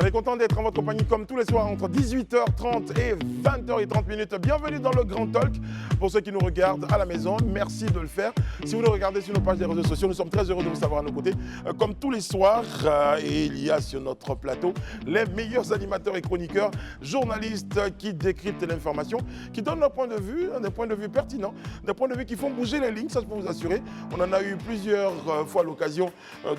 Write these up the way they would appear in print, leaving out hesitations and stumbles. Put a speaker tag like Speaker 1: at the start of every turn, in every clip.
Speaker 1: est content d'être en votre compagnie comme tous les soirs entre 18h30 et 20h30. Bienvenue dans le Grand Talk. Pour ceux qui nous regardent à la maison, merci de le faire. Si vous nous regardez sur nos pages des réseaux sociaux, nous sommes très heureux de vous savoir à nos côtés. Comme tous les soirs, et il y a sur notre plateau les meilleurs animateurs et chroniqueurs, journalistes qui décryptent l'information, qui donnent leur point de vue, des points de vue pertinents, des points de vue qui font bouger les lignes, ça je peux vous assurer. On en a eu plusieurs fois l'occasion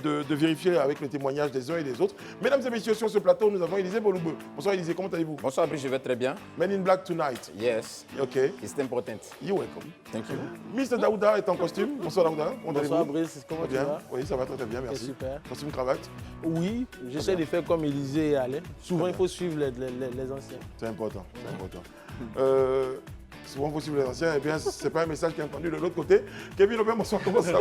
Speaker 1: de vérifier avec les témoignages des uns et des autres. Mesdames et messieurs, sur ce plateau, nous avons Élisée Boloubeu. Bonsoir Élisée, comment allez-vous?
Speaker 2: Bonsoir, je vais très bien.
Speaker 1: Men in Black tonight.
Speaker 2: Yes.
Speaker 1: Okay.
Speaker 2: It's important.
Speaker 1: You're welcome.
Speaker 2: Thank you.
Speaker 1: Mr. Daouda est en costume. Bonsoir Daouda.
Speaker 3: Bonsoir Brice, comment tu vas?
Speaker 1: Oui, ça va très bien, merci.
Speaker 3: Super.
Speaker 1: Costume cravate?
Speaker 3: Oui, j'essaie de faire comme Élisée et Alain. Souvent, il faut suivre les anciens.
Speaker 1: C'est important, c'est important. Souvent possible les anciens, eh bien, c'est pas un message qui est entendu de l'autre côté. Kevin Aubin, bonsoir, comment ça va?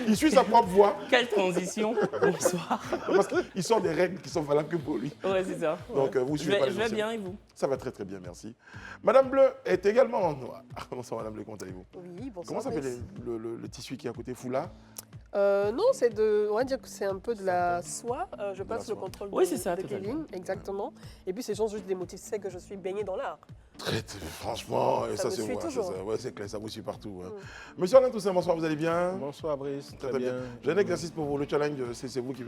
Speaker 1: Il suit sa propre voix.
Speaker 4: Quelle transition. Bonsoir.
Speaker 1: Parce qu'il sort des règles qui sont valables que pour lui.
Speaker 4: Ouais, c'est ça.
Speaker 1: Donc, vous suivez pas les
Speaker 4: Je vais
Speaker 1: anciens.
Speaker 4: bien et vous?
Speaker 1: Ça va très bien, merci. Madame Bleu est également en noir. Bonsoir Madame Bleu, comment allez-vous?
Speaker 5: Oui, bonsoir.
Speaker 1: Comment s'appelle le tissu qui est à côté? Foulard?
Speaker 5: Non, on va dire que c'est un peu de la soie. Je passe le contrôle
Speaker 4: Oui, c'est ça,
Speaker 5: de
Speaker 4: totalement.
Speaker 5: Kevin, exactement. Et puis, c'est juste des motifs. C'est que je suis baignée dans l'art.
Speaker 1: Franchement, ça se
Speaker 5: me suit
Speaker 1: voit.
Speaker 5: toujours.
Speaker 1: Ouais, c'est clair, ça vous suit partout. Monsieur Alain Toussaint, bonsoir, vous allez bien?
Speaker 3: Bonsoir Brice,
Speaker 1: Très bien. J'ai un exercice pour vous. Le challenge, c'est vous qui...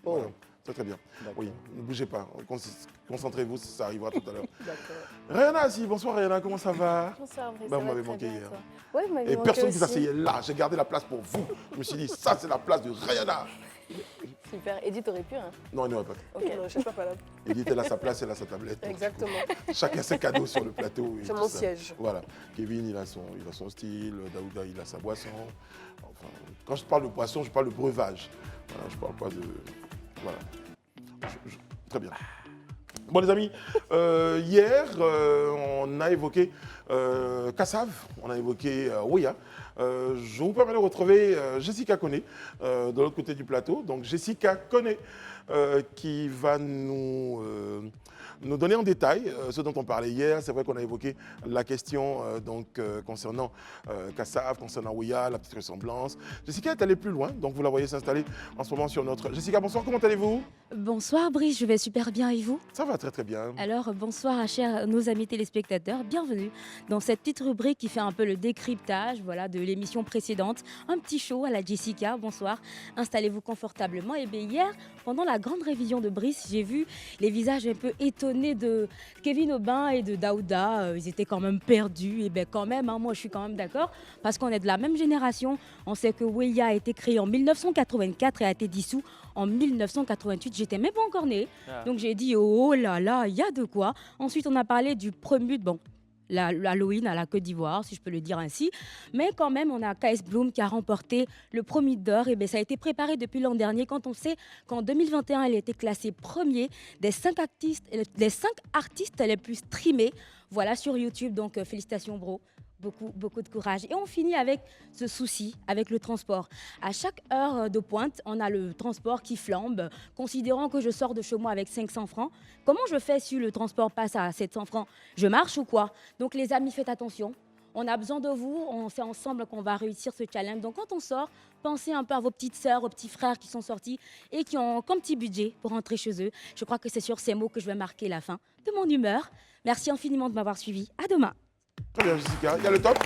Speaker 3: Oh.
Speaker 1: Voilà. Très bien. Oui, ne bougez pas. Concentrez-vous, ça arrivera tout à l'heure.
Speaker 5: D'accord.
Speaker 1: Rihanna, si. Bonsoir Rihanna, comment ça va?
Speaker 6: Bonsoir, Brice.
Speaker 1: Vous
Speaker 6: ça va
Speaker 1: m'avez
Speaker 6: très
Speaker 1: manqué
Speaker 6: bien,
Speaker 1: hier.
Speaker 6: toi. Ouais, vous m'avez
Speaker 1: Et
Speaker 6: manqué
Speaker 1: personne qui
Speaker 6: aussi.
Speaker 1: s'asseyait là. J'ai gardé la place pour vous. Je me suis dit, ça, c'est la place de Rihanna.
Speaker 6: Super. Edith aurait pu, hein?
Speaker 1: Non, il n'y aurait pas.
Speaker 5: Ok, non, je ne cherche pas là.
Speaker 1: Edith, elle a sa place, elle a sa tablette.
Speaker 5: Exactement.
Speaker 1: Chacun ses cadeaux sur le plateau.
Speaker 5: C'est mon siège.
Speaker 1: Voilà. Kevin, il a son style. Daouda, il a sa boisson. Enfin, quand je parle de boisson, je parle de breuvage. Voilà, je ne parle pas de... Voilà. Très bien. Bon les amis, hier on a évoqué Kassav, on a évoqué Ouya. Je vous permets de retrouver Jessica Koné de l'autre côté du plateau. Donc Jessica Koné qui va nous donner en détail ce dont on parlait hier. C'est vrai qu'on a évoqué la question concernant Kassav, concernant Ouya, la petite ressemblance. Jessica est allée plus loin, donc vous la voyez s'installer en ce moment sur notre... Jessica, bonsoir, comment allez-vous?
Speaker 7: Bonsoir Brice, je vais super bien et vous?
Speaker 1: Ça va très bien.
Speaker 7: Alors bonsoir à chers nos amis téléspectateurs, bienvenue dans cette petite rubrique qui fait un peu le décryptage de l'émission précédente. Un petit show à la Jessica, bonsoir, installez-vous confortablement. Et bien hier, pendant la grande révision de Brice, j'ai vu les visages un peu étonnés de Kevin Aubin et de Daouda. Ils étaient quand même perdus, et bien quand même, moi je suis quand même d'accord, parce qu'on est de la même génération. On sait que Ouya a été créé en 1984 et a été dissous en 1988, j'étais même pas encore née. Donc j'ai dit, oh là là, il y a de quoi. Ensuite, on a parlé du premier, l'Halloween à la Côte d'Ivoire, si je peux le dire ainsi. Mais quand même, on a KS Bloom qui a remporté le premier d'or. Et bien, ça a été préparé depuis l'an dernier, quand on sait qu'en 2021, elle a été classée premier des 5 artistes les plus streamés sur YouTube. Donc, félicitations, bro. Beaucoup de courage. Et on finit avec ce souci, avec le transport. À chaque heure de pointe, on a le transport qui flambe. Considérant que je sors de chez moi avec 500 francs, comment je fais si le transport passe à 700 francs? Je marche ou quoi? Donc les amis, faites attention. On a besoin de vous. On sait ensemble qu'on va réussir ce challenge. Donc quand on sort, pensez un peu à vos petites sœurs, aux petits frères qui sont sortis et qui ont comme petit budget pour rentrer chez eux. Je crois que c'est sur ces mots que je vais marquer la fin de mon humeur. Merci infiniment de m'avoir suivi. À demain.
Speaker 1: Très bien, Jessica. Il y a le top.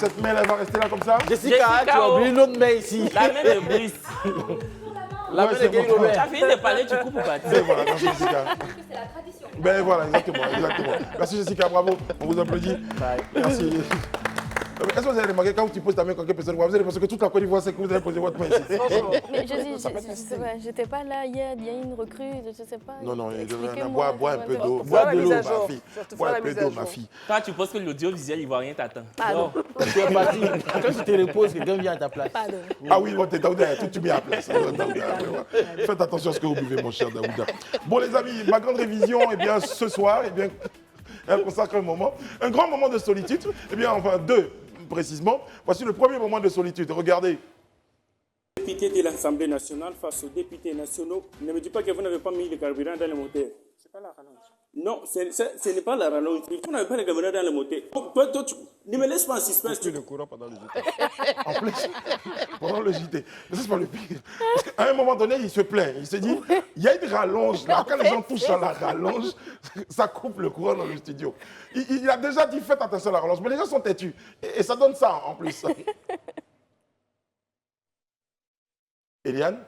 Speaker 1: Cette main, elle va rester là comme ça.
Speaker 3: Jessica, tu as oublié notre main ici.
Speaker 4: La main de Brice.
Speaker 3: La main de Kevin
Speaker 4: Tu
Speaker 3: Aubin.
Speaker 4: as fini de parler, tu coupes ou pas?
Speaker 1: Voilà, merci Jessica.
Speaker 7: C'est la tradition.
Speaker 1: Ben voilà, exactement. Merci Jessica, bravo. On vous applaudit.
Speaker 3: Bye.
Speaker 1: Merci. Est-ce que vous avez remarqué quand tu poses ta main quand quelqu'un personne voit, vous avez l'impression que toute la Côte d'Ivoire sait que vous avez posé votre main ici.
Speaker 6: Mais je sais pas, j'étais pas là hier, il y a une recrue, je sais pas.
Speaker 1: Non,
Speaker 6: Expliquez-moi.
Speaker 1: bois un peu d'eau.
Speaker 5: Bois
Speaker 1: Bois
Speaker 5: la
Speaker 1: de l'eau,
Speaker 5: mise à
Speaker 1: ma
Speaker 5: jour.
Speaker 1: fille.
Speaker 5: Je te
Speaker 1: Bois
Speaker 5: ferai
Speaker 1: un
Speaker 5: la
Speaker 1: peu
Speaker 5: mise à
Speaker 1: d'eau,
Speaker 5: jour.
Speaker 1: ma fille.
Speaker 4: Toi, tu penses que l'audiovisuel ivoirien t'attend.
Speaker 6: Pardon.
Speaker 3: Tu es parti. Quand tu te reposes, quelqu'un vient à ta place.
Speaker 6: Pardon.
Speaker 1: Ah oui, t'es Daouda, tout tu mets à la place. Faites attention à ce que vous buvez, mon cher Daouda. Bon, les amis, ma grande révision, ce soir, elle consacre un grand moment de solitude. Deux, précisément. Voici le premier moment de solitude. Regardez.
Speaker 8: Député de l'Assemblée nationale face aux députés nationaux. Ne me dis pas que vous n'avez pas mis le carburant dans le moteur. C'est pas la rallonge. Non, ce n'est pas la rallonge. Tu n'avais pas les caméras dans le moteur. Toi, ne me laisse pas en suspense.
Speaker 2: Le courant pendant le JT.
Speaker 1: En plus, pendant le JT. Mais ça, c'est pas le pire. Parce qu'à un moment donné, il se plaint. Il se dit, il y a une rallonge là. Quand les gens touchent à la rallonge, ça coupe le courant dans le studio. Il a déjà dit, faites attention à la rallonge. Mais les gens sont têtus. Et ça donne ça en plus. Eliane?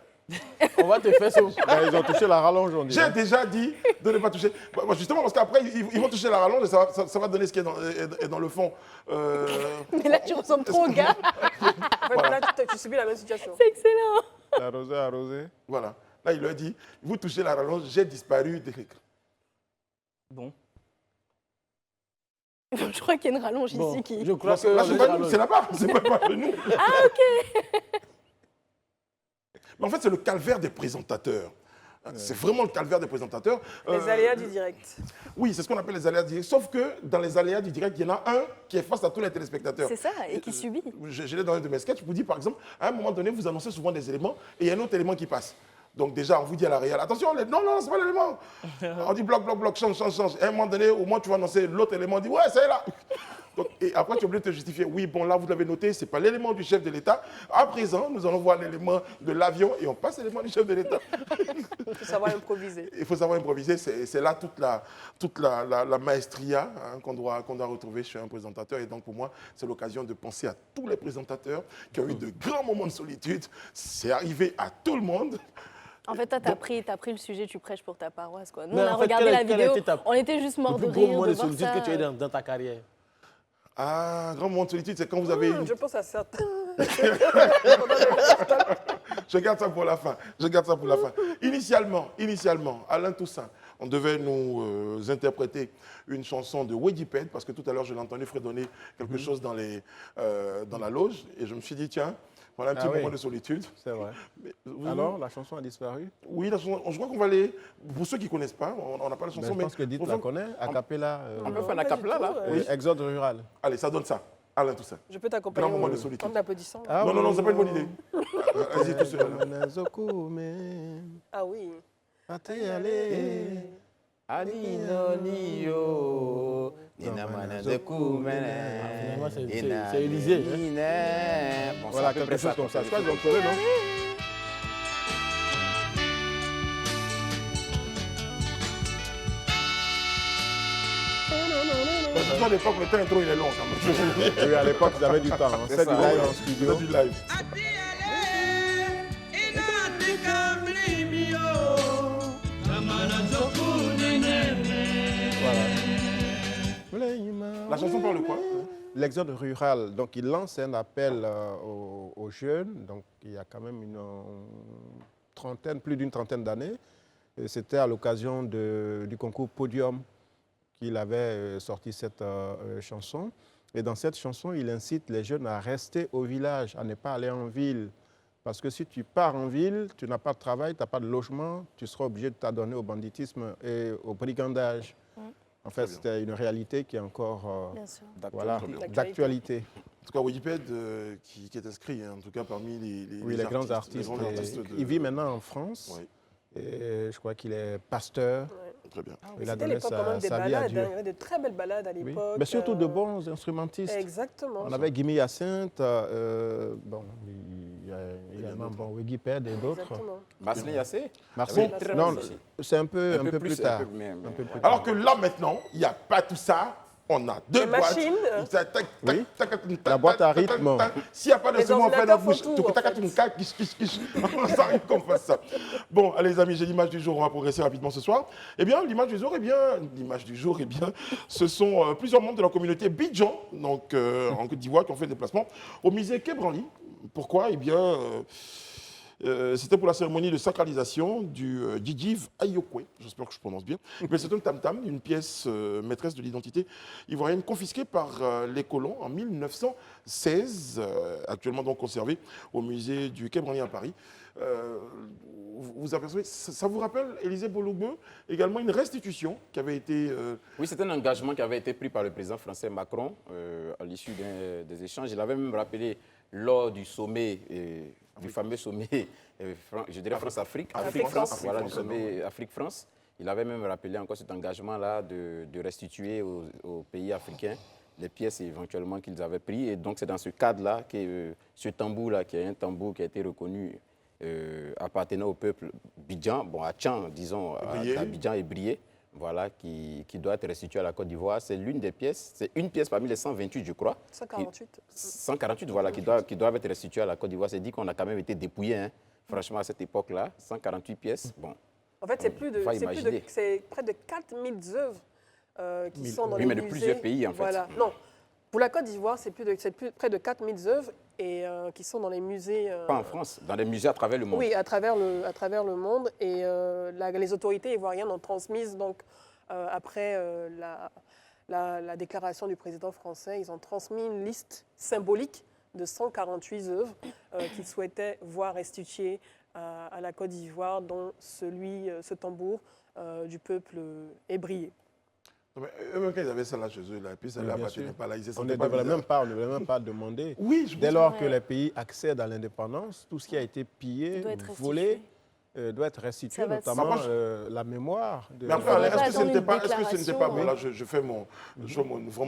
Speaker 3: On va te faire ça.
Speaker 2: Ben, ils ont touché la rallonge, on dit.
Speaker 1: J'ai déjà dit de ne pas toucher. Bah, justement, parce qu'après, ils vont toucher la rallonge et ça va donner ce qui est dans le fond.
Speaker 5: Mais là, tu ressembles trop au gars. En fait, là, tu subis la même situation.
Speaker 6: C'est excellent.
Speaker 2: Arrosé, arrosé.
Speaker 1: Voilà. Là, il leur dit, vous touchez la rallonge, j'ai disparu des l'écran.
Speaker 4: Bon.
Speaker 6: Je crois qu'il y a une rallonge
Speaker 3: Bon,
Speaker 6: ici qui...
Speaker 3: je crois que
Speaker 1: Là, c'est pas nous, c'est là-bas. C'est pas chez nous. Ah, ok. Mais en fait, c'est le calvaire des présentateurs. C'est vraiment le calvaire des présentateurs.
Speaker 5: Les aléas du direct.
Speaker 1: Oui, c'est ce qu'on appelle les aléas du direct. Sauf que dans les aléas du direct, il y en a un qui est face à tous les téléspectateurs.
Speaker 6: C'est ça, et qui subit.
Speaker 1: Je l'ai dans un de mes sketchs. Je vous dis, par exemple, à un moment donné, vous annoncez souvent des éléments et il y a un autre élément qui passe. Donc déjà, on vous dit à la réal, attention, non, c'est pas l'élément. On dit bloc, change. Et à un moment donné, au moins, tu vas annoncer l'autre élément, on dit, ouais, c'est là. Donc, et après, tu es obligé de te justifier. Oui, bon, là, vous l'avez noté, ce n'est pas l'élément du chef de l'État. À présent, nous allons voir l'élément de l'avion et on passe l'élément du chef de l'État.
Speaker 5: Il faut savoir improviser.
Speaker 1: Il faut savoir improviser. C'est là toute la maestria qu'on doit retrouver chez un présentateur. Et donc, pour moi, c'est l'occasion de penser à tous les présentateurs qui ont eu de grands moments de solitude. C'est arrivé à tout le monde.
Speaker 6: En fait, toi, t'as pris le sujet, tu prêches pour ta paroisse, quoi. Nous,
Speaker 3: Mais
Speaker 6: on a
Speaker 3: en fait,
Speaker 6: regardé
Speaker 3: quel a
Speaker 6: la
Speaker 3: été
Speaker 6: vidéo,
Speaker 3: ta-
Speaker 6: on était juste morts de
Speaker 3: Le plus gros
Speaker 6: rire
Speaker 3: moment
Speaker 6: de
Speaker 3: de
Speaker 6: voir
Speaker 3: solitude
Speaker 6: ça.
Speaker 3: que tu as eu dans ta carrière.
Speaker 1: Ah, grand moment de solitude, c'est quand vous avez...
Speaker 5: Je pense à certains.
Speaker 1: Je garde ça pour la fin. Initialement, Alain Toussaint, on devait nous interpréter une chanson de Wegiped, parce que tout à l'heure, je l'ai entendu fredonner quelque chose dans la loge, et je me suis dit, tiens, voilà un petit moment de solitude.
Speaker 2: C'est vrai.
Speaker 1: Mais,
Speaker 2: Alors, la chanson a disparu?
Speaker 1: Oui, la chanson, je crois qu'on va aller... Pour ceux qui ne connaissent pas, on n'a pas la chanson,
Speaker 2: Je pense que Dite la connaît. A cappella.
Speaker 3: On peut faire la capella, là.
Speaker 2: Oui, Exode rural.
Speaker 1: Allez, ça donne ça. Alain Toussaint.
Speaker 5: Je peux t'accompagner
Speaker 1: Grand moment de
Speaker 5: en
Speaker 1: solitude.
Speaker 5: applaudissant.
Speaker 2: Ah,
Speaker 1: Non, c'est pas une bonne idée. Vas-y, tout seul.
Speaker 5: Ah oui.
Speaker 3: Finalement, c'est Élysée. Hein.
Speaker 2: Voilà, quelque chose comme ça. Je crois qu'ils ont trouvé, non?
Speaker 1: Parce que à l'époque, le temps intro, il est long quand même.
Speaker 2: Oui, à l'époque, ils avaient du temps. On fait du live en studio.
Speaker 1: Du live. La chanson parle de quoi?
Speaker 2: L'exode rural, donc il lance un appel aux jeunes, donc il y a quand même plus d'une trentaine d'années. C'était à l'occasion du concours Podium qu'il avait sorti cette chanson. Et dans cette chanson, il incite les jeunes à rester au village, à ne pas aller en ville. Parce que si tu pars en ville, tu n'as pas de travail, tu n'as pas de logement, tu seras obligé de t'adonner au banditisme et au brigandage. En fait, c'était une réalité qui est encore d'actualité.
Speaker 1: En tout cas, Wegiped, qui est inscrit, hein, en tout cas parmi
Speaker 2: les grands artistes. Il vit maintenant en France.
Speaker 1: Oui.
Speaker 2: Et je crois qu'il est pasteur.
Speaker 5: Ouais.
Speaker 1: Très bien.
Speaker 2: Il a
Speaker 5: C'était
Speaker 2: donné
Speaker 5: l'époque quand même des
Speaker 2: sa vie à
Speaker 5: balades.
Speaker 2: Dieu.
Speaker 5: Il y avait de très belles balades à
Speaker 2: Oui.
Speaker 5: l'époque.
Speaker 2: Mais surtout de bons instrumentistes.
Speaker 5: Exactement.
Speaker 2: On avait Guimy Hyacinthe, bon, il y a également Wegiped et d'autres.
Speaker 5: Exactement.
Speaker 9: Marcelin Yassé.
Speaker 2: Marseille,
Speaker 5: Marseille.
Speaker 2: non, c'est un peu plus tard.
Speaker 9: Un peu plus
Speaker 1: Alors que là, maintenant, il n'y a pas tout ça. On a deux
Speaker 5: Les
Speaker 1: boîtes.
Speaker 5: machines.
Speaker 2: Oui. La boîte à rythme.
Speaker 1: S'il n'y a pas de
Speaker 5: Les
Speaker 1: second, on fait notre
Speaker 5: ordinateurs
Speaker 1: bouche.
Speaker 5: font tout, en fait.
Speaker 1: Ça arrive qu'on fasse ça. Bon, allez les amis, j'ai l'image du jour. On va progresser rapidement ce soir. Eh bien, l'image du jour, ce sont plusieurs membres de la communauté Bidjan, donc en Côte d'Ivoire, qui ont fait le déplacement au musée Quai Branly. Pourquoi? Eh bien, c'était pour la cérémonie de sacralisation du Djidjiv Ayokwe, j'espère que je prononce bien. Mais c'est un tam-tam, une pièce maîtresse de l'identité ivoirienne confisquée par les colons en 1916, actuellement donc conservée au musée du Quai Branly à Paris. Vous apercevez, ça vous rappelle, Élisée Bologbeu, également une restitution qui avait été...
Speaker 9: Oui, c'est un engagement qui avait été pris par le président français Macron à l'issue des échanges. Il avait même rappelé lors du sommet, du fameux sommet, je dirais France-Afrique, Afrique-France, voilà, du sommet Afrique-France, Il avait même rappelé encore cet engagement-là de restituer aux pays africains les pièces éventuellement qu'ils avaient pris. Et donc, c'est dans ce cadre-là que ce tambour-là, qui est un tambour qui a été reconnu appartenant au peuple Bidjan, bon, à Tchan, disons, à Bidjan et Brié, voilà, qui doit être restitué à la Côte d'Ivoire. C'est l'une des pièces, c'est une pièce parmi les 128, je crois.
Speaker 5: 148.
Speaker 9: 148, voilà, qui doivent être restituées à la Côte d'Ivoire. C'est dit qu'on a quand même été dépouillé, hein, franchement, à cette époque-là. 148 pièces, bon.
Speaker 5: En fait, c'est près de 4000 œuvres qui sont dans les musées.
Speaker 9: Oui, mais de plusieurs pays, en fait.
Speaker 5: Voilà. Non, pour la Côte d'Ivoire, c'est près de 4000 œuvres et qui sont dans les musées.
Speaker 9: Pas en France, dans les musées à travers le monde.
Speaker 5: Oui, à travers le monde. Et les autorités ivoiriennes ont transmis, donc, après la déclaration du président français, ils ont transmis une liste symbolique de 148 œuvres qu'ils souhaitaient voir restituées à la Côte d'Ivoire, dont ce tambour du peuple ébrié.
Speaker 1: Non, mais eux, quand ils avaient ça là chez eux, là, et puis ça là, pas là, ils se
Speaker 2: on
Speaker 1: sentaient
Speaker 2: ne
Speaker 1: pas
Speaker 2: devrait
Speaker 1: bizarre.
Speaker 2: même pas demander.
Speaker 1: Oui, je
Speaker 2: Dès
Speaker 1: pense
Speaker 2: lors que les pays accèdent à l'indépendance, tout ce qui a été pillé,
Speaker 6: Doit être
Speaker 2: volé, doit être restitué,
Speaker 6: Ça va
Speaker 2: notamment la mémoire.
Speaker 1: Mais après, est-ce que ce n'était pas,
Speaker 6: déclaration,
Speaker 1: bon, là, je fais vraiment,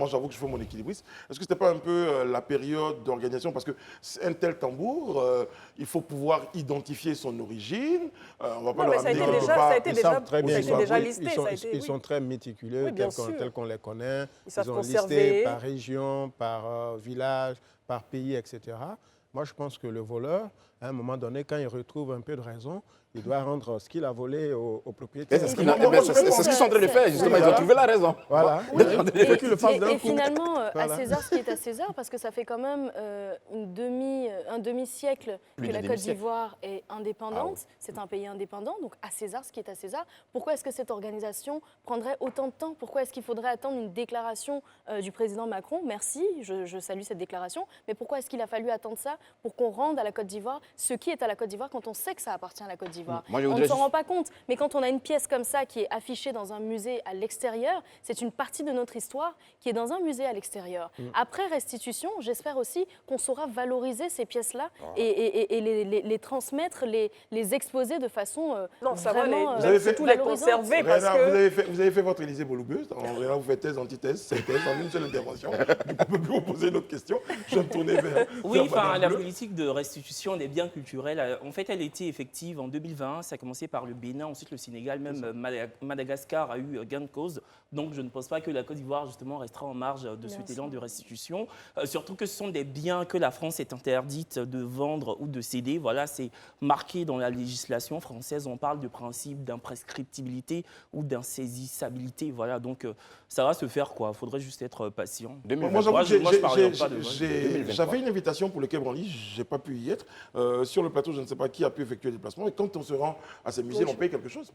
Speaker 1: j'avoue que je fais mon équilibriste. Est-ce que c'était pas un peu la période d'organisation, parce que un tel tambour, il faut pouvoir identifier son origine. On va pas
Speaker 5: Non,
Speaker 1: le
Speaker 5: mais ça a
Speaker 1: ramener
Speaker 5: été
Speaker 1: quelque
Speaker 5: déjà,
Speaker 1: part.
Speaker 5: ça a été
Speaker 2: Ils savent très bien,
Speaker 5: déjà listé.
Speaker 2: ils sont très méticuleux,
Speaker 5: Oui, bien
Speaker 2: tels qu'on les connaît.
Speaker 5: Ils savent
Speaker 2: ont
Speaker 5: conserver.
Speaker 2: listé par région, par village, par pays, etc. Moi, je pense que le voleur, à un moment donné, quand il retrouve un peu de raison, il doit rendre ce qu'il a volé au propriétaire.
Speaker 9: C'est ce qu'ils sont en train de faire, justement. Ils ont trouvé la raison.
Speaker 2: Voilà.
Speaker 6: Oui,
Speaker 2: Il faut qu'il le fasse d'un
Speaker 6: et
Speaker 2: coup.
Speaker 6: finalement,
Speaker 2: Voilà.
Speaker 6: à César ce qui est à César, parce que ça fait quand même un demi-siècle
Speaker 9: Plus
Speaker 6: que
Speaker 9: d'un
Speaker 6: la Côte
Speaker 9: demi-siècle.
Speaker 6: d'Ivoire est indépendante.
Speaker 9: Ah oui.
Speaker 6: C'est un pays indépendant, donc à César ce qui est à César. Pourquoi est-ce que cette organisation prendrait autant de temps? Pourquoi est-ce qu'il faudrait attendre une déclaration du président Macron? Merci, je salue cette déclaration. Mais pourquoi est-ce qu'il a fallu attendre ça pour qu'on rende à la Côte d'Ivoire ce qui est à la Côte d'Ivoire quand on sait que ça appartient à la Côte d'Ivoire?
Speaker 9: Moi, je
Speaker 6: On ne
Speaker 9: voudrais
Speaker 6: s'en
Speaker 9: juste-
Speaker 6: rend pas compte, mais quand on a une pièce comme ça qui est affichée dans un musée à l'extérieur, c'est une partie de notre histoire qui est dans un musée à l'extérieur. Après restitution, j'espère aussi qu'on saura valoriser ces pièces-là et les transmettre, les exposer de façon
Speaker 5: Non, ça va,
Speaker 6: vraiment
Speaker 1: Vous avez fait-
Speaker 5: surtout les
Speaker 6: valorisante.
Speaker 5: conserver parce
Speaker 1: Réna,
Speaker 5: que...
Speaker 1: vous avez fait votre Élysée Boulougueuse. En général, vous faites thèse, antithèse, synthèse en une seule intervention. Du coup, on ne peut plus vous poser une autre question. Je vais me tourner vers.
Speaker 4: Oui,
Speaker 1: vers
Speaker 4: enfin,
Speaker 1: Madame
Speaker 4: la
Speaker 1: Bleu.
Speaker 4: politique de restitution des biens culturels, en fait, elle était effective en 2020. Ça a commencé par le Bénin, ensuite le Sénégal, même Madagascar a eu gain de cause. Donc, je ne pense pas que la Côte d'Ivoire, justement, restera en marge de cet élan de restitution. Surtout que ce sont des biens que la France est interdite de vendre ou de céder. Voilà, c'est marqué dans la législation française. On parle de principe d'imprescriptibilité ou d'insaisissabilité. Voilà, donc ça va se faire, quoi. Il faudrait juste être patient.
Speaker 1: Moi, j'avoue que
Speaker 4: je parle pas de
Speaker 1: j'avais une invitation pour le Quai Branly, je n'ai pas pu y être. Sur le plateau, je ne sais pas qui a pu effectuer le déplacement. Et quand on se rend à ces musées, on paye quelque chose.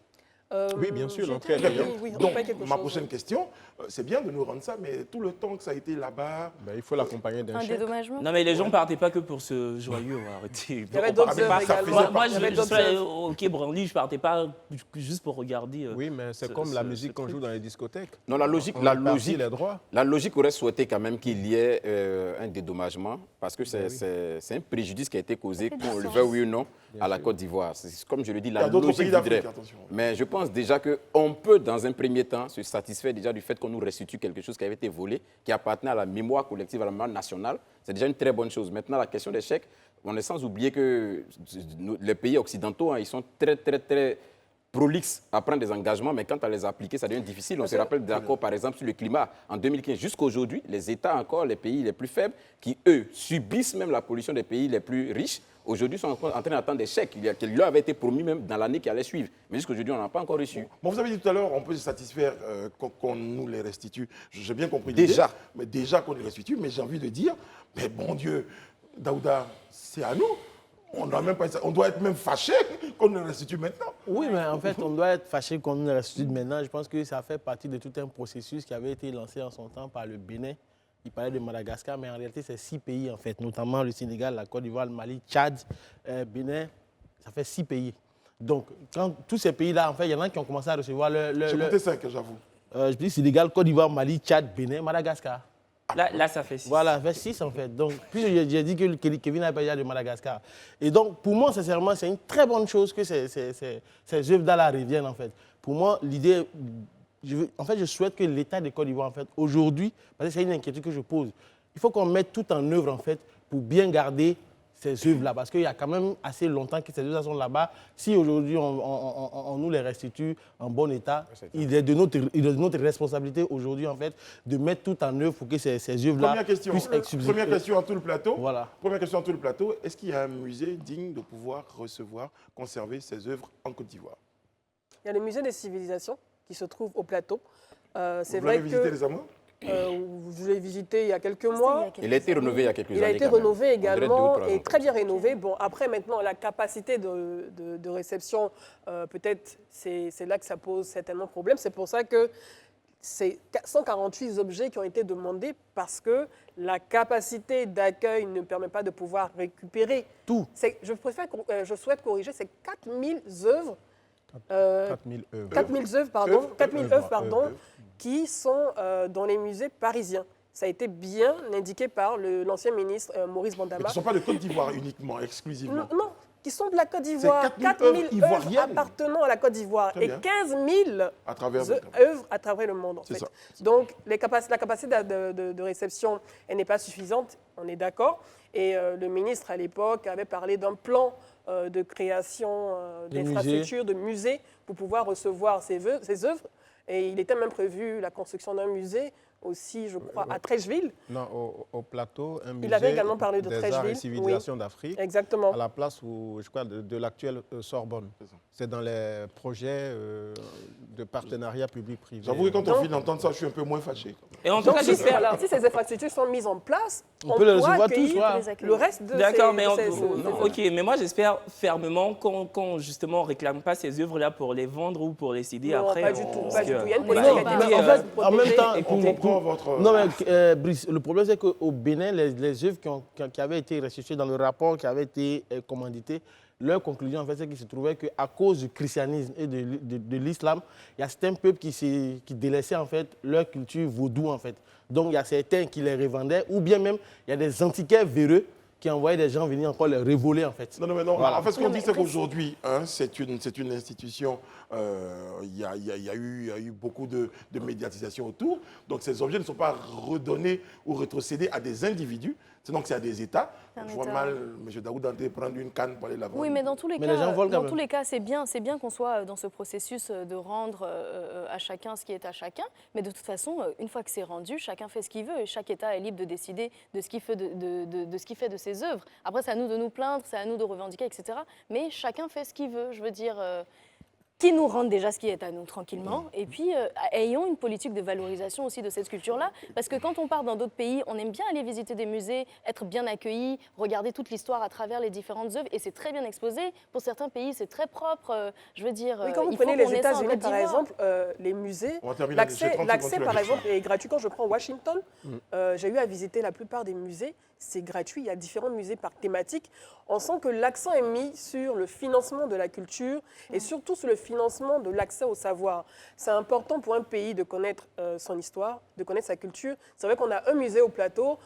Speaker 2: Oui, bien sûr,
Speaker 5: j'étais
Speaker 2: l'entrée est
Speaker 5: allée,
Speaker 2: payante.
Speaker 5: oui, on
Speaker 1: Donc,
Speaker 5: paye quelque
Speaker 1: ma
Speaker 5: chose.
Speaker 1: prochaine question, c'est bien de nous rendre ça, mais tout le temps que ça a été là-bas.
Speaker 2: Ben, il faut l'accompagner d'un
Speaker 6: Un
Speaker 2: chèque.
Speaker 6: dédommagement.
Speaker 4: Non, mais les gens ne partaient pas que pour ce joyeux. Arrêtez.
Speaker 5: Il y avait
Speaker 4: On
Speaker 5: d'autres
Speaker 4: partait
Speaker 5: œuvres
Speaker 4: pas-
Speaker 5: également.
Speaker 4: Moi,
Speaker 5: Il y avait
Speaker 4: je
Speaker 5: d'autres
Speaker 4: serais
Speaker 5: œuvres.
Speaker 4: au Quai Branly, je ne partais pas juste pour regarder.
Speaker 2: Oui, mais c'est
Speaker 4: ce-
Speaker 2: comme la
Speaker 4: ce-
Speaker 2: musique
Speaker 4: ce
Speaker 2: qu'on
Speaker 4: truc.
Speaker 2: joue dans les discothèques.
Speaker 9: Non, la logique,
Speaker 2: On éparpille les droits.
Speaker 9: la logique aurait souhaité quand même qu'il y ait un dédommagement, parce que
Speaker 2: Ben
Speaker 9: c'est un préjudice qui a été causé,
Speaker 6: Ça fait
Speaker 9: qu'on
Speaker 6: du
Speaker 9: le
Speaker 6: sens.
Speaker 9: veuille oui ou non,
Speaker 2: Bien
Speaker 9: à la
Speaker 2: sûr.
Speaker 9: Côte d'Ivoire. C'est comme je le dis,
Speaker 1: Il y
Speaker 9: la
Speaker 1: a d'autres
Speaker 9: logique
Speaker 1: pays d'Afrique,
Speaker 9: voudrait.
Speaker 1: attention.
Speaker 9: Mais je pense déjà qu'on peut, dans un premier temps, se satisfaire déjà du fait qu'on nous restitue quelque chose qui avait été volé, qui appartenait à la mémoire collective, à la mémoire nationale. C'est déjà une très bonne chose. Maintenant, la question des chèques, on est sans oublier que les pays occidentaux, ils sont très, très, très prolixes à prendre des engagements, mais quand à les appliquer, ça devient difficile. On se rappelle des accords, par exemple, sur le climat en 2015. Jusqu'à aujourd'hui, les États encore, les pays les plus faibles, qui, eux, subissent même la pollution des pays les plus riches, aujourd'hui sont en train d'attendre des chèques qui leur avaient été promis même dans l'année qui allait suivre. Mais jusqu'à aujourd'hui, on n'en a pas encore reçu.
Speaker 1: Bon, vous avez dit tout à l'heure, on peut se satisfaire qu'on nous les restitue. J'ai bien compris l'idée,
Speaker 9: Déjà.
Speaker 1: mais déjà qu'on les restitue, mais j'ai envie de dire, mais bon Dieu, Daouda, c'est à nous. On doit être même fâché qu'on nous les restitue maintenant.
Speaker 3: Oui, mais en fait, on doit être fâché qu'on nous restitue maintenant. Je pense que ça fait partie de tout un processus qui avait été lancé en son temps par le Bénin. Il parlait de Madagascar, mais en réalité, c'est 6 pays, en fait, notamment le Sénégal, la Côte d'Ivoire, le Mali, Tchad, Bénin. Ça fait 6 pays. Donc, quand tous ces pays-là, en fait, il y en a qui ont commencé à recevoir
Speaker 1: J'ai compté 5, j'avoue.
Speaker 3: je dis Sénégal, Côte d'Ivoire, Mali, Tchad, Bénin, Madagascar.
Speaker 4: Là, ça fait 6.
Speaker 3: Voilà, vers 6 en fait. Donc, puis j'ai dit que Kevin a déjà de Madagascar. Et donc, pour moi, sincèrement, c'est une très bonne chose que ces œuvres-là reviennent en fait. Pour moi, l'idée, en fait, je souhaite que l'État de Côte d'Ivoire, en fait, aujourd'hui, parce que c'est une inquiétude que je pose, il faut qu'on mette tout en œuvre, en fait, pour bien garder ces œuvres-là, parce qu'il y a quand même assez longtemps que ces œuvres sont là-bas. Si aujourd'hui on nous les restitue en bon état, il est de notre responsabilité aujourd'hui, en fait, de mettre tout en œuvre pour que ces œuvres-là puissent être subsister.
Speaker 1: Première question à tout le plateau.
Speaker 3: Voilà.
Speaker 1: Première question à tout le plateau. Est-ce qu'il y a un musée digne de pouvoir recevoir, conserver ces œuvres en Côte d'Ivoire?
Speaker 5: Il y a le musée des civilisations qui se trouve au plateau. C'est
Speaker 1: Vous
Speaker 5: vrai
Speaker 1: l'avez visité
Speaker 5: que
Speaker 1: récemment?
Speaker 5: je l'ai visité il y a quelques mois.
Speaker 9: Il a été rénové il y a quelques années.
Speaker 5: Il a été
Speaker 9: quand même.
Speaker 5: rénové
Speaker 9: On dirait
Speaker 5: également
Speaker 9: 2 ou 3
Speaker 5: et
Speaker 9: ans.
Speaker 5: très bien rénové. Bon, après, maintenant, la capacité de réception, peut-être, c'est là que ça pose certainement problème. C'est pour ça que c'est 148 objets qui ont été demandés parce que la capacité d'accueil ne permet pas de pouvoir récupérer
Speaker 3: tout.
Speaker 5: Je souhaite corriger, c'est 4000 œuvres.
Speaker 2: 4000 œuvres.
Speaker 5: 4000 œuvres, pardon, qui sont dans les musées parisiens. Ça a été bien indiqué par l'ancien ministre Maurice
Speaker 1: Mais
Speaker 5: Bandama.
Speaker 1: qui ne sont pas de Côte d'Ivoire uniquement, exclusivement.
Speaker 5: Non, qui sont de la Côte d'Ivoire.
Speaker 1: C'est 4000 œuvres
Speaker 5: œuvres
Speaker 1: ivoiriennes
Speaker 5: appartenant à la Côte d'Ivoire
Speaker 1: Très
Speaker 5: et
Speaker 1: bien.
Speaker 5: 15 000
Speaker 1: À travers le
Speaker 5: œuvres à travers le monde. En
Speaker 1: C'est
Speaker 5: fait.
Speaker 1: ça.
Speaker 5: Donc, la capacité de réception, elle n'est pas suffisante, on est d'accord. Et le ministre, à l'époque, avait parlé d'un plan de création d'infrastructures, de musées, pour pouvoir recevoir ces œuvres. Et il était même prévu la construction d'un musée aussi, je crois, à Trècheville.
Speaker 2: Non, au plateau, un musée
Speaker 5: Il avait également parlé de
Speaker 2: des arts
Speaker 5: Trècheville.
Speaker 2: et civilisations
Speaker 5: Oui,
Speaker 2: d'Afrique,
Speaker 5: exactement.
Speaker 2: à la place où, je crois, de l'actuelle Sorbonne. C'est dans les projets de partenariat public-privé.
Speaker 1: J'avoue que quand on finit d'entendre ça, je suis un peu moins fâché.
Speaker 4: Et en tout
Speaker 5: Donc,
Speaker 4: cas, j'espère.
Speaker 5: alors, si ces infrastructures sont mises en place,
Speaker 3: On peut les
Speaker 5: pourra
Speaker 3: recevoir tous,
Speaker 5: accueillir
Speaker 3: ouais.
Speaker 5: le reste de
Speaker 4: D'accord, mais
Speaker 5: ces
Speaker 4: ok, mais moi j'espère fermement qu'on justement réclame pas ces œuvres-là pour les vendre ou pour les céder
Speaker 5: Non,
Speaker 4: après.
Speaker 5: pas du tout,
Speaker 4: parce
Speaker 5: pas du
Speaker 4: que-
Speaker 5: tout. Il y a une
Speaker 4: Bah,
Speaker 5: politique
Speaker 4: écoutez,
Speaker 5: qui a été
Speaker 3: en fait, en même temps,
Speaker 1: Et on comprend votre...
Speaker 3: Non, mais Brice, le problème, c'est qu'au Bénin, les œuvres qui avaient été recherchées dans le rapport, qui avaient été commanditées, leur conclusion, en fait, c'est qu'il se trouvait qu'à cause du christianisme et de l'islam, il y a certains peuples qui délaissaient, en fait, leur culture vaudou, en fait. Donc, il y a certains qui les revendaient, ou bien même, il y a des antiquaires véreux qui envoyaient des gens venir encore les révoler, en fait.
Speaker 1: Non, non, mais non.
Speaker 3: Voilà.
Speaker 1: En fait, ce qu'on
Speaker 6: Non,
Speaker 1: dit,
Speaker 6: mais
Speaker 1: c'est
Speaker 6: après,
Speaker 1: qu'aujourd'hui, c'est une institution. Il y a eu beaucoup de médiatisation autour. Donc, ces objets ne sont pas redonnés ou rétrocédés à des individus. Donc, c'est à des États.
Speaker 6: C'est un
Speaker 1: Je vois
Speaker 6: État.
Speaker 1: mal M. Daoud Ante prendre une canne pour aller la vendre.
Speaker 6: Oui, mais dans tous les
Speaker 3: Mais
Speaker 6: cas,
Speaker 3: les gens volent quand
Speaker 6: dans
Speaker 3: même.
Speaker 6: tous les cas, c'est bien qu'on soit dans ce processus de rendre à chacun ce qui est à chacun. Mais de toute façon, une fois que c'est rendu, chacun fait ce qu'il veut et chaque État est libre de décider de ce qu'il fait de ce qu'il fait de ses œuvres. Après, c'est à nous de nous plaindre, c'est à nous de revendiquer, etc. Mais chacun fait ce qu'il veut. Je veux dire. Qui nous rende déjà ce qui est à nous tranquillement, et puis ayons une politique de valorisation aussi de cette culture-là, parce que quand on part dans d'autres pays, on aime bien aller visiter des musées, être bien accueilli, regarder toute l'histoire à travers les différentes œuvres, et c'est très bien exposé. Pour certains pays, c'est très propre. Je veux dire,
Speaker 5: Oui, quand vous
Speaker 6: il faut
Speaker 5: prenez
Speaker 6: qu'on
Speaker 5: les
Speaker 6: ait ça en
Speaker 5: États-Unis,
Speaker 6: Côte
Speaker 5: par
Speaker 6: d'Ivoire.
Speaker 5: exemple, les musées,
Speaker 1: On va terminer là-dessus. J'ai 30
Speaker 5: l'accès,
Speaker 1: secondes
Speaker 5: par
Speaker 1: sur la
Speaker 5: exemple, est gratuit. Quand je prends Washington, j'ai eu à visiter la plupart des musées. C'est gratuit. Il y a différents musées par thématique. On sent que l'accent est mis sur le financement de la culture et surtout sur le financement de l'accès au savoir. C'est important pour un pays de connaître son histoire, de connaître sa culture. C'est vrai qu'on a un musée au plateau.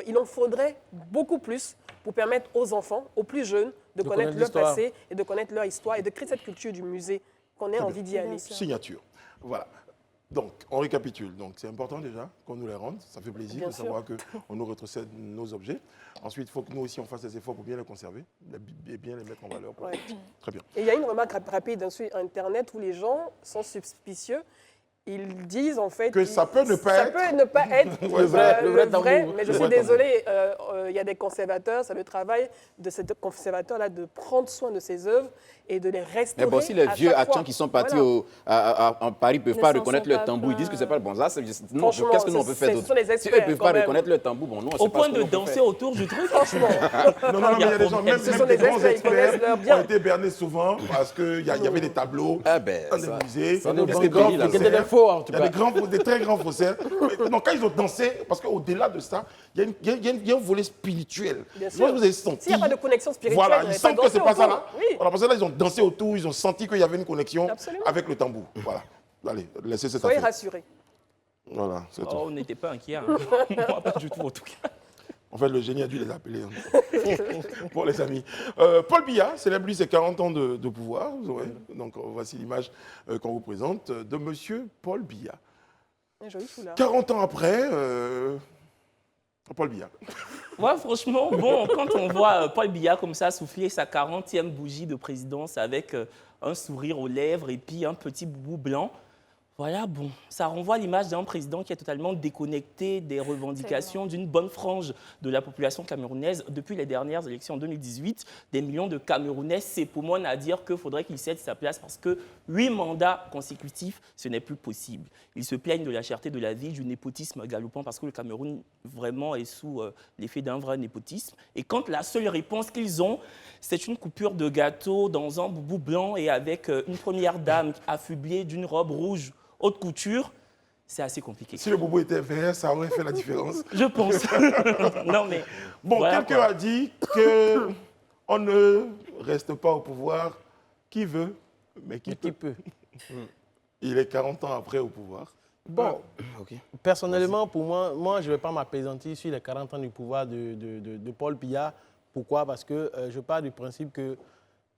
Speaker 5: Il en faudrait beaucoup plus pour permettre aux enfants, aux plus jeunes, de connaître leur
Speaker 3: l'histoire.
Speaker 5: passé et de connaître leur histoire et de créer cette culture du musée qu'on ait envie d'y aller.
Speaker 1: Signature. Voilà. Donc, on récapitule. Donc, c'est important déjà qu'on nous les rende. Ça fait plaisir
Speaker 5: Bien
Speaker 1: de
Speaker 5: sûr.
Speaker 1: savoir qu'on nous rétrocède nos objets. Ensuite, il faut que nous aussi, on fasse des efforts pour bien les conserver et bien les mettre en valeur.
Speaker 5: Ouais.
Speaker 1: Très bien.
Speaker 5: Et il y a une remarque rapide sur Internet où les gens sont suspicieux. Ils disent en fait
Speaker 1: Que ça peut ne pas
Speaker 5: ça
Speaker 1: être.
Speaker 5: peut ne pas être
Speaker 1: Le vrai
Speaker 5: le
Speaker 3: tambour.
Speaker 5: vrai, mais je
Speaker 1: Le
Speaker 5: suis
Speaker 1: vrai
Speaker 5: désolée, il y a des conservateurs, c'est le travail de ces conservateurs-là de prendre soin de ces œuvres et de les restaurer.
Speaker 9: Mais bon, si les
Speaker 5: à
Speaker 9: vieux
Speaker 5: chaque
Speaker 9: Hatchans
Speaker 5: fois.
Speaker 9: qui sont partis
Speaker 5: Voilà.
Speaker 9: en Paris ne peuvent
Speaker 6: Ne
Speaker 9: pas
Speaker 6: s'en
Speaker 9: reconnaître
Speaker 6: sont
Speaker 9: leur
Speaker 6: pas
Speaker 9: tambour, ils disent que c'est pas bon. Ça, non,
Speaker 5: Franchement,
Speaker 9: qu'est-ce que nous on peut faire
Speaker 5: ce
Speaker 9: d'autre?
Speaker 5: sont des
Speaker 9: Si eux ne
Speaker 5: experts,
Speaker 9: peuvent
Speaker 5: quand
Speaker 9: pas
Speaker 5: même.
Speaker 9: reconnaître leur tambour, bon, nous on
Speaker 4: Au
Speaker 9: sait pas
Speaker 4: point
Speaker 9: ce que
Speaker 4: de
Speaker 9: nous on peut
Speaker 4: danser
Speaker 9: faire.
Speaker 4: autour du truc.
Speaker 5: Franchement,
Speaker 1: Non, non, non, mais il y a des gens, même
Speaker 5: Ce sont
Speaker 1: des
Speaker 5: des
Speaker 1: grands
Speaker 5: experts, ils connaissent
Speaker 1: experts
Speaker 5: leur bien.
Speaker 1: ont été bernés souvent parce qu'il y avait des tableaux
Speaker 9: Ah ben,
Speaker 1: dans des
Speaker 9: ça-
Speaker 1: musées.
Speaker 3: ça
Speaker 1: Il y a
Speaker 3: nous
Speaker 1: des
Speaker 3: banque
Speaker 1: grands
Speaker 3: il y a
Speaker 1: faussaires.
Speaker 3: des faux, en tout
Speaker 1: Il y a
Speaker 3: cas.
Speaker 1: des très grands faussaires. Mais non, quand ils ont dansé, parce qu'au-delà de ça, il y a un volet spirituel.
Speaker 5: Bien
Speaker 1: Moi,
Speaker 5: sûr.
Speaker 1: vous avez senti.
Speaker 5: S'il n'y a pas de connexion spirituelle,
Speaker 1: Voilà,
Speaker 5: on
Speaker 1: ils
Speaker 5: n'est
Speaker 1: sentent
Speaker 5: pas
Speaker 1: que c'est
Speaker 5: dansé
Speaker 1: pas ça
Speaker 5: autour.
Speaker 1: là.
Speaker 5: Oui.
Speaker 1: Voilà, parce que là, ils ont dansé autour, ils ont senti qu'il y avait une connexion
Speaker 5: Absolument.
Speaker 1: avec le tambour. Voilà. Allez, laissez cette
Speaker 5: Soyez
Speaker 1: affaire.
Speaker 5: rassurés.
Speaker 1: Voilà, c'est tout.
Speaker 4: Oh, on n'était pas inquiets. Hein. Moi, pas du tout, en tout cas.
Speaker 1: En fait, le génie a dû les appeler. Pour les amis. Paul Biya célèbre lui ses 40 ans de pouvoir. Ouais. Donc voici l'image qu'on vous présente de monsieur Paul Biya.
Speaker 5: Un joli foulard.
Speaker 1: 40 ans après, Paul Biya.
Speaker 4: Ouais, franchement, bon, quand on voit Paul Biya comme ça souffler sa 40e bougie de présidence avec un sourire aux lèvres et puis un petit boubou blanc, voilà, bon, ça renvoie à l'image d'un président qui est totalement déconnecté des revendications d'une bonne frange de la population camerounaise. Depuis les dernières élections en 2018, des millions de Camerounais s'époumonnent à dire qu'il faudrait qu'il cède sa place parce que 8 mandats consécutifs, ce n'est plus possible. Ils se plaignent de la cherté de la vie, du népotisme galopant parce que le Cameroun vraiment est sous l'effet d'un vrai népotisme. Et quand la seule réponse qu'ils ont, c'est une coupure de gâteau dans un boubou blanc et avec une première dame affublée d'une robe rouge haute couture, c'est assez compliqué.
Speaker 1: Si le boubou était vert, ça aurait fait la différence.
Speaker 4: Je pense. Non, mais
Speaker 1: bon,
Speaker 4: voilà,
Speaker 1: quelqu'un
Speaker 4: quoi.
Speaker 1: a dit qu'on ne reste pas au pouvoir qui veut, mais qui peut. Il est 40 ans après au pouvoir.
Speaker 3: Bon,
Speaker 9: Ok.
Speaker 3: personnellement, pour moi, je ne vais pas m'apaisantir sur les 40 ans du pouvoir de Paul Biya. Pourquoi? Parce que je pars du principe que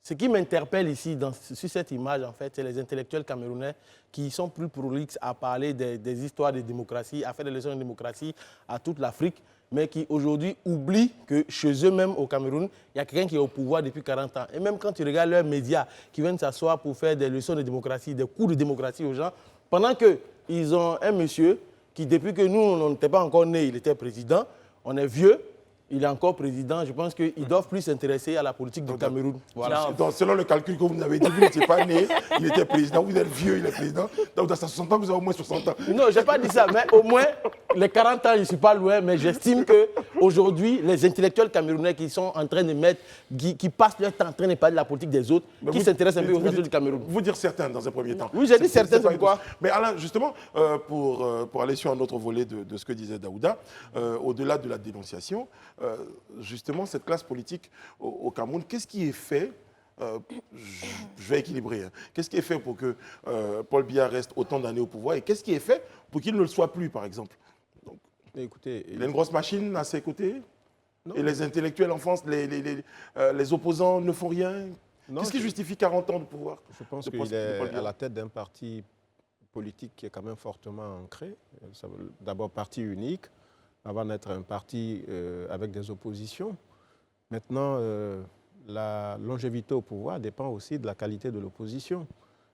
Speaker 3: ce qui m'interpelle ici, sur cette image, en fait, c'est les intellectuels camerounais qui sont plus prolixes à parler des histoires de démocratie, à faire des leçons de démocratie à toute l'Afrique, mais qui aujourd'hui oublient que chez eux-mêmes au Cameroun, il y a quelqu'un qui est au pouvoir depuis 40 ans. Et même quand tu regardes leurs médias qui viennent s'asseoir pour faire des leçons de démocratie, des cours de démocratie aux gens, pendant qu'ils ont un monsieur qui, depuis que nous, on n'était pas encore nés, il était président, on est vieux, il est encore président, je pense qu'ils doivent plus s'intéresser à la politique du Cameroun. Voilà.
Speaker 1: Donc, selon le calcul que vous nous avez dit, vous n'étiez pas né, il était président, vous êtes vieux, il est président. Donc, dans sa 60 ans, vous avez au moins 60 ans.
Speaker 3: Non, je n'ai pas dit ça, mais au moins, les 40 ans, je ne suis pas loin, mais j'estime qu'aujourd'hui, les intellectuels camerounais qui sont en train de mettre, qui passent leur temps en train de parler de la politique des autres,
Speaker 1: Mais
Speaker 3: qui
Speaker 1: vous-
Speaker 3: s'intéressent un peu aux
Speaker 1: vous
Speaker 3: affaires
Speaker 1: dites-
Speaker 3: du Cameroun.
Speaker 1: Vous dire certains dans un premier temps.
Speaker 3: Oui, j'ai dit certains,
Speaker 1: pas
Speaker 3: c'est pourquoi.
Speaker 1: Mais Alain, justement, pour aller sur un autre volet de ce que disait Daouda, au-delà de la dénonciation, justement, cette classe politique au Cameroun, qu'est-ce qui est fait je vais équilibrer. Hein. Qu'est-ce qui est fait pour que Paul Biya reste autant d'années au pouvoir et qu'est-ce qui est fait pour qu'il ne le soit plus, par exemple? Donc,
Speaker 2: Écoutez,
Speaker 1: il a une grosse machine à ses côtés
Speaker 2: non,
Speaker 1: et les intellectuels en France, les opposants ne font rien.
Speaker 2: non,
Speaker 1: Qu'est-ce qui justifie 40 ans de pouvoir?
Speaker 2: Je pense
Speaker 1: de
Speaker 2: qu'il
Speaker 1: Paul
Speaker 2: est
Speaker 1: Biya
Speaker 2: à la tête d'un parti politique qui est quand même fortement ancré. D'abord parti unique, avant d'être un parti avec des oppositions. Maintenant, la longévité au pouvoir dépend aussi de la qualité de l'opposition.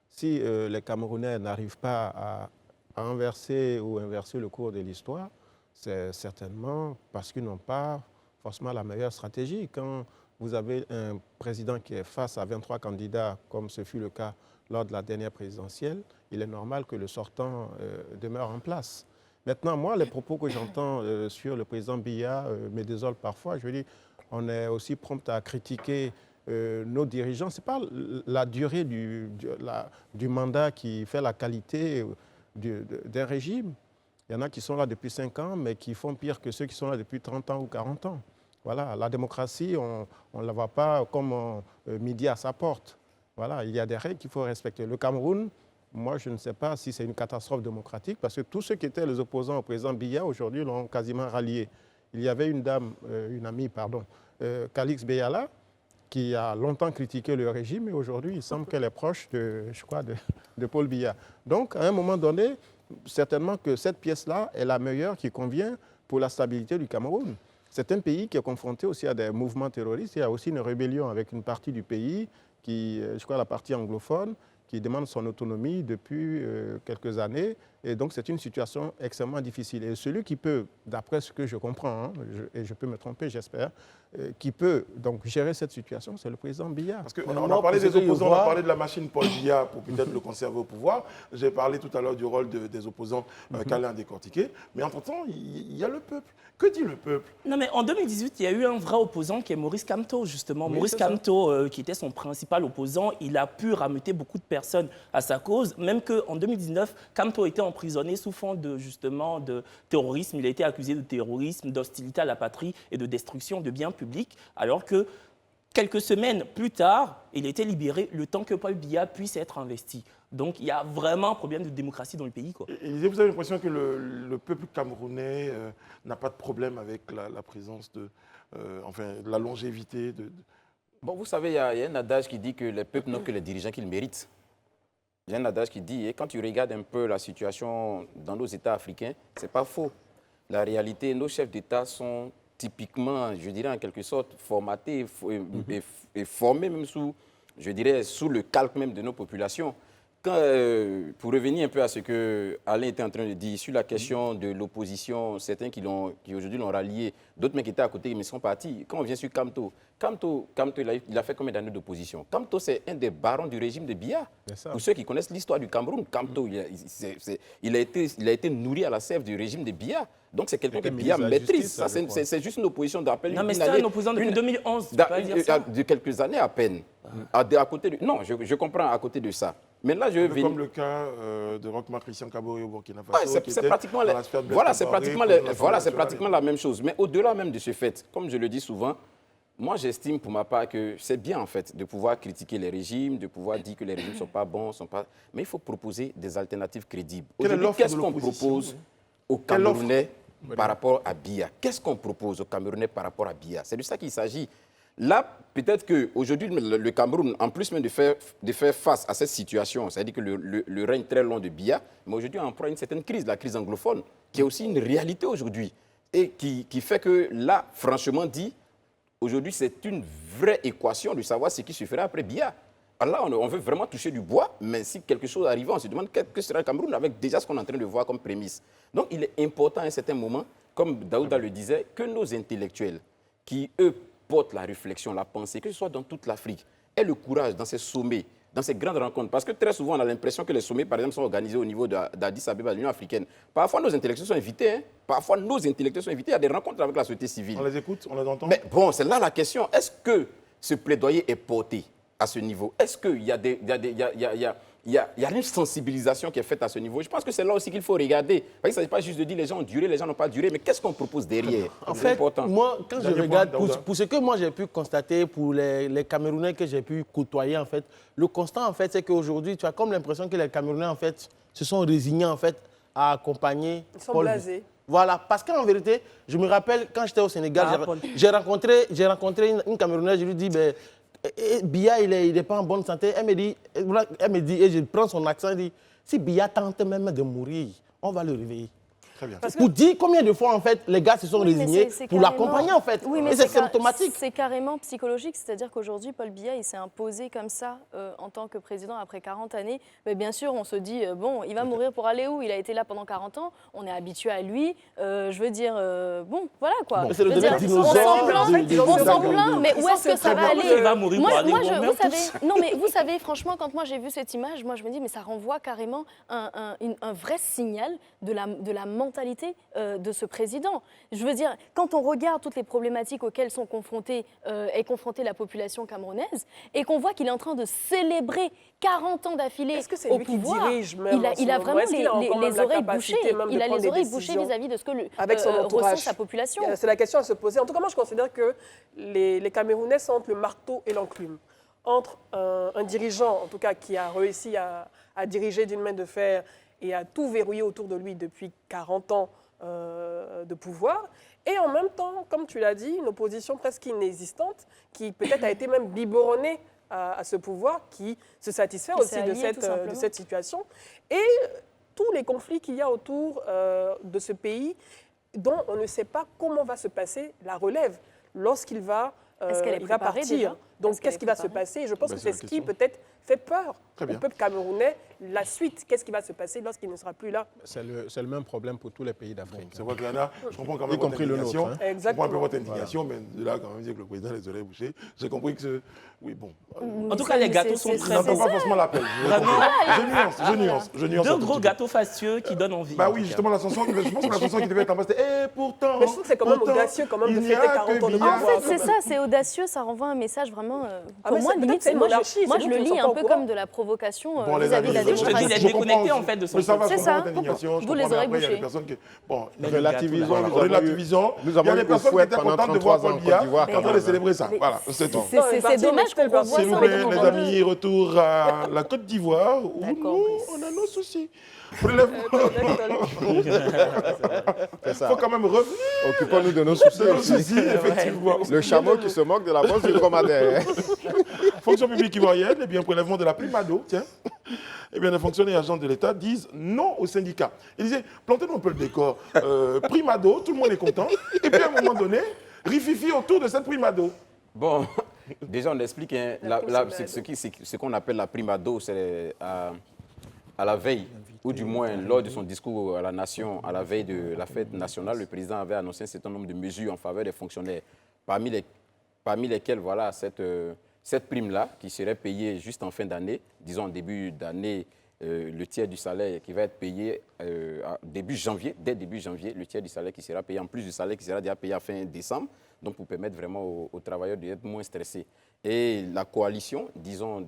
Speaker 2: Si les Camerounais n'arrivent pas à inverser ou inverser le cours de l'histoire, c'est certainement parce qu'ils n'ont pas forcément la meilleure stratégie. Quand vous avez un président qui est face à 23 candidats, comme ce fut le cas lors de la dernière présidentielle, il est normal que le sortant demeure en place. Maintenant, moi, les propos que j'entends sur le président Biya me désolent parfois. Je veux dire, on est aussi prompt à critiquer nos dirigeants. Ce n'est pas la durée du mandat qui fait la qualité d'un régime. Il y en a qui sont là depuis 5 ans, mais qui font pire que ceux qui sont là depuis 30 ans ou 40 ans. Voilà, la démocratie, on ne la voit pas comme midi à sa porte. Voilà, il y a des règles qu'il faut respecter. Le Cameroun, moi, je ne sais pas si c'est une catastrophe démocratique, parce que tous ceux qui étaient les opposants au président Biya, aujourd'hui, l'ont quasiment rallié. Il y avait une amie, Calix Beyala, qui a longtemps critiqué le régime, et aujourd'hui, il semble qu'elle est proche de Paul Biya. Donc, à un moment donné, certainement que cette pièce-là est la meilleure qui convient pour la stabilité du Cameroun. C'est un pays qui est confronté aussi à des mouvements terroristes. Il y a aussi une rébellion avec une partie du pays, la partie anglophone, qui demande son autonomie depuis quelques années. Et donc, c'est une situation extrêmement difficile. Et celui qui peut, d'après ce que je comprends, hein, et je peux me tromper, j'espère, qui peut donc gérer cette situation, c'est le président Biya.
Speaker 1: Parce qu'on a parlé des opposants, on a parlé de la machine Paul Biya pour peut-être le conserver au pouvoir. J'ai parlé tout à l'heure du rôle des opposants qu'Alain a décortiqué. Mais entre-temps, il y a le peuple. Que dit le peuple?
Speaker 4: Non, mais en 2018, il y a eu un vrai opposant qui est Maurice Kamto, justement.
Speaker 2: Oui,
Speaker 4: Maurice Kamto, qui était son principal opposant, il a pu rameuter beaucoup de personnes à sa cause. Même qu'en 2019, Kamto était emprisonné sous fond de terrorisme. Il a été accusé de terrorisme, d'hostilité à la patrie et de destruction de biens publics, alors que quelques semaines plus tard, il a été libéré le temps que Paul Biya puisse être investi. Donc il y a vraiment un problème de démocratie dans le pays, quoi.
Speaker 1: Et vous avez l'impression que le peuple camerounais n'a pas de problème avec la présence de, enfin, la longévité de...
Speaker 9: Bon, vous savez, il y a un adage qui dit que les peuples n'ont que les dirigeants qu'ils méritent. Il y a un adage qui dit, et quand tu regardes un peu la situation dans nos États africains, ce n'est pas faux. La réalité, nos chefs d'État sont typiquement, je dirais en quelque sorte, formatés et formés même sous, je dirais, sous le calque même de nos populations. Quand, pour revenir un peu à ce que Alain était en train de dire sur la question de l'opposition, certains qui aujourd'hui l'ont rallié, d'autres qui étaient à côté, mais sont partis. Quand on vient sur Kamto, il a fait combien d'années d'opposition? Kamto, c'est un des barons du régime de Biya. Pour ceux qui connaissent l'histoire du Cameroun, Kamto, il a été nourri à la sève du régime de Biya. Donc c'est quelqu'un que Biya maîtrise. C'est juste une opposition d'appel.
Speaker 4: Non, mais c'est un opposant depuis 2011. Tu peux pas dire ça.
Speaker 9: De quelques années à peine. À côté de, non, je comprends à côté de ça. Mais là,
Speaker 1: comme le cas de Rochma Christian Kabore au Burkina Faso.
Speaker 9: Ouais, c'est pratiquement, c'est pratiquement la même chose. Mais au-delà même de ce fait, comme je le dis souvent, moi j'estime pour ma part que c'est bien en fait de pouvoir critiquer les régimes, de pouvoir dire que les régimes ne sont pas bons, mais il faut proposer des alternatives crédibles. Aujourd'hui, qu'est-ce qu'on propose aux Camerounais par rapport à Biya? Qu'est-ce qu'on propose aux Camerounais par rapport à Biya? C'est de ça qu'il s'agit. Là, peut-être qu'aujourd'hui, le Cameroun, en plus même de faire face à cette situation, c'est-à-dire que le règne très long de Biya, mais aujourd'hui, on prend une certaine crise, la crise anglophone, qui est aussi une réalité aujourd'hui, et qui fait que là, franchement dit, aujourd'hui, c'est une vraie équation de savoir ce qui se fera après Biya. Alors là, on veut vraiment toucher du bois, mais si quelque chose arrive, on se demande que sera le Cameroun avec déjà ce qu'on est en train de voir comme prémisse. Donc, il est important à un certain moment, comme Daouda le disait, que nos intellectuels, qui, eux, portent la réflexion, la pensée, que ce soit dans toute l'Afrique, aient le courage dans ces sommets, dans ces grandes rencontres. Parce que très souvent, on a l'impression que les sommets, par exemple, sont organisés au niveau d'Addis Abeba, de l'Union africaine. Parfois, nos intellectuels sont invités. Hein. Parfois, nos intellectuels sont invités à des rencontres avec la société civile.
Speaker 1: On les écoute, on les entend.
Speaker 9: Mais bon, c'est là la question. Est-ce que ce plaidoyer est porté à ce niveau? Est-ce qu'il y a une sensibilisation qui est faite à ce niveau? Je pense que c'est là aussi qu'il faut regarder. Parce qu'il ne s'agit pas juste de dire les gens ont duré, les gens n'ont pas duré, mais qu'est-ce qu'on propose derrière?
Speaker 3: En fait, moi, quand je regarde, pour ce que moi j'ai pu constater, pour les Camerounais que j'ai pu côtoyer, en fait, le constat, en fait, c'est qu'aujourd'hui, tu as comme l'impression que les Camerounais, en fait, se sont résignés, en fait, à accompagner
Speaker 5: Ils sont blasés.
Speaker 3: Voilà, parce qu'en vérité, je me rappelle, quand j'étais au Sénégal, j'ai rencontré une Camerounaise, je lui dis, ben, Biya, il n'est pas en bonne santé. Elle me dit, et je prends son accent, elle dit, si Biya tente même de mourir, on va le réveiller.
Speaker 1: Très bien.
Speaker 3: Pour dire combien de fois, en fait, les gars se sont résignés pour l'accompagner, en fait.
Speaker 6: Oui, mais
Speaker 3: et c'est symptomatique.
Speaker 6: C'est carrément psychologique. C'est-à-dire qu'aujourd'hui, Paul Biya, il s'est imposé comme ça en tant que président après 40 années. Mais bien sûr, on se dit, bon, il va mourir pour aller où? Il a été là pendant 40 ans. On est habitué à lui. Je veux dire, bon, voilà quoi.
Speaker 3: C'est le dinosaure.
Speaker 6: On s'en plaint, mais où est-ce que ça va aller?
Speaker 4: Il va mourir pour aller où?
Speaker 6: Vous savez, non, mais vous savez, franchement, quand moi j'ai vu cette image, moi je me dis, mais ça renvoie carrément un vrai signal de la mentalité de ce président. Je veux dire, quand on regarde toutes les problématiques auxquelles est confrontée la population camerounaise et qu'on voit qu'il est en train de célébrer 40 ans d'affilée au pouvoir, il a vraiment les oreilles bouchées. Il a les oreilles bouchées vis-à-vis de ce que ressent sa population.
Speaker 5: C'est la question à se poser. En tout cas, moi, je considère que les Camerounais sont entre le marteau et l'enclume. Entre un dirigeant, en tout cas, qui a réussi à diriger d'une main de fer et à tout verrouiller autour de lui depuis 40 ans de pouvoir, et en même temps, comme tu l'as dit, une opposition presque inexistante, qui peut-être a été même biberonnée à ce pouvoir, qui se satisfait aussi de cette situation, et tous les conflits qu'il y a autour de ce pays, dont on ne sait pas comment va se passer la relève lorsqu'il va partir.
Speaker 6: Déjà?
Speaker 5: Donc, qu'est-ce qui va se passer? Je pense que c'est ce qui peut-être fait peur au peuple camerounais. La suite, qu'est-ce qui va se passer lorsqu'il ne sera plus là?
Speaker 2: C'est le même problème pour tous les pays d'Afrique.
Speaker 1: C'est vrai, Ghana, je comprends quand même votre indignation. Je comprends un peu votre indignation, mais de là, quand même, dire que le président a les oreilles bouchées, j'ai compris que oui, bon.
Speaker 4: En tout cas, les gâteaux sont très
Speaker 1: bons. Pas forcément l'appel. Je nuance.
Speaker 4: Deux gros gâteaux fastueux qui donnent envie.
Speaker 1: Bah oui, justement, la chanson, je pense que la chanson qui devait être en bas, c'était « Et pourtant ».
Speaker 5: Mais je trouve que c'est quand même audacieux quand même de fêter 40 ans de pouvoir.
Speaker 6: En fait, c'est ça, c'est audacieux, ça renvoie un message vraiment, pour moi,
Speaker 5: limite,
Speaker 6: moi je le lis un
Speaker 5: au
Speaker 6: peu
Speaker 5: courant.
Speaker 6: comme de la provocation
Speaker 1: Bon, les
Speaker 6: vis-à-vis de la
Speaker 1: amis,
Speaker 4: Je te dis, il est
Speaker 6: démocratie.
Speaker 4: déconnecté,
Speaker 1: comprends
Speaker 4: en fait, de son
Speaker 1: Mais ça va,
Speaker 6: C'est
Speaker 1: je
Speaker 6: ça.
Speaker 1: comprends votre indignation. Je
Speaker 6: Vous les
Speaker 1: comprends, mais
Speaker 6: aurez
Speaker 1: après, il y a des
Speaker 6: bouchés.
Speaker 1: personnes qui... Bon,
Speaker 2: Relativisons,
Speaker 1: voilà,
Speaker 2: nous avons eu-
Speaker 1: relativisons.
Speaker 2: nous
Speaker 1: Il y
Speaker 2: avons
Speaker 1: a
Speaker 2: eu
Speaker 1: des
Speaker 2: au
Speaker 1: personnes qui
Speaker 2: fouet
Speaker 1: étaient
Speaker 2: pendant
Speaker 1: contentes de
Speaker 2: 33
Speaker 1: voir
Speaker 2: ans
Speaker 1: Paul
Speaker 2: en
Speaker 1: Biya
Speaker 2: Côte d'Ivoire,
Speaker 1: en train
Speaker 2: quand
Speaker 1: de
Speaker 2: même.
Speaker 1: célébrer ça. Voilà, c'est tout.
Speaker 6: C'est
Speaker 5: Non, mais parti,
Speaker 6: dommage
Speaker 5: mais
Speaker 6: qu'on
Speaker 5: tel
Speaker 6: revoie
Speaker 1: Si vous
Speaker 6: ça en
Speaker 1: plaît, les
Speaker 6: 2022.
Speaker 1: amis, retour à la Côte d'Ivoire, où
Speaker 6: D'accord,
Speaker 1: nous,
Speaker 6: Brice.
Speaker 1: on a nos soucis. Prélèvement.
Speaker 2: C'est
Speaker 1: Il
Speaker 2: ça.
Speaker 1: faut quand même revenir
Speaker 2: Occupons-nous de nos soucis
Speaker 1: de nos
Speaker 2: aussi.
Speaker 1: soucis, effectivement.
Speaker 2: Le chameau qui se moque de la bosse du dromadaire.
Speaker 1: Fonction publique ivoirienne, eh bien, prélèvement de la prime ado, tiens. Eh bien, les fonctionnaires et agents de l'État disent non aux syndicats. Ils disaient, plantez-nous un peu le décor. Prime ado, tout le monde est content. Et puis, à un moment donné, rififi autour de cette prime ado.
Speaker 9: Bon, déjà, on explique hein,
Speaker 5: prime
Speaker 9: ce qu'on appelle la prime ado, c'est à la veille, ou du moins lors de son discours à la nation, à la veille de la fête nationale, le président avait annoncé un certain nombre de mesures en faveur des fonctionnaires, parmi lesquelles, voilà, cette prime-là, qui serait payée juste en fin d'année, disons en début d'année, le tiers du salaire qui va être payé dès début janvier, le tiers du salaire qui sera payé, en plus du salaire qui sera déjà payé à fin décembre, donc pour permettre vraiment aux travailleurs d'être moins stressés. Et la coalition, disons,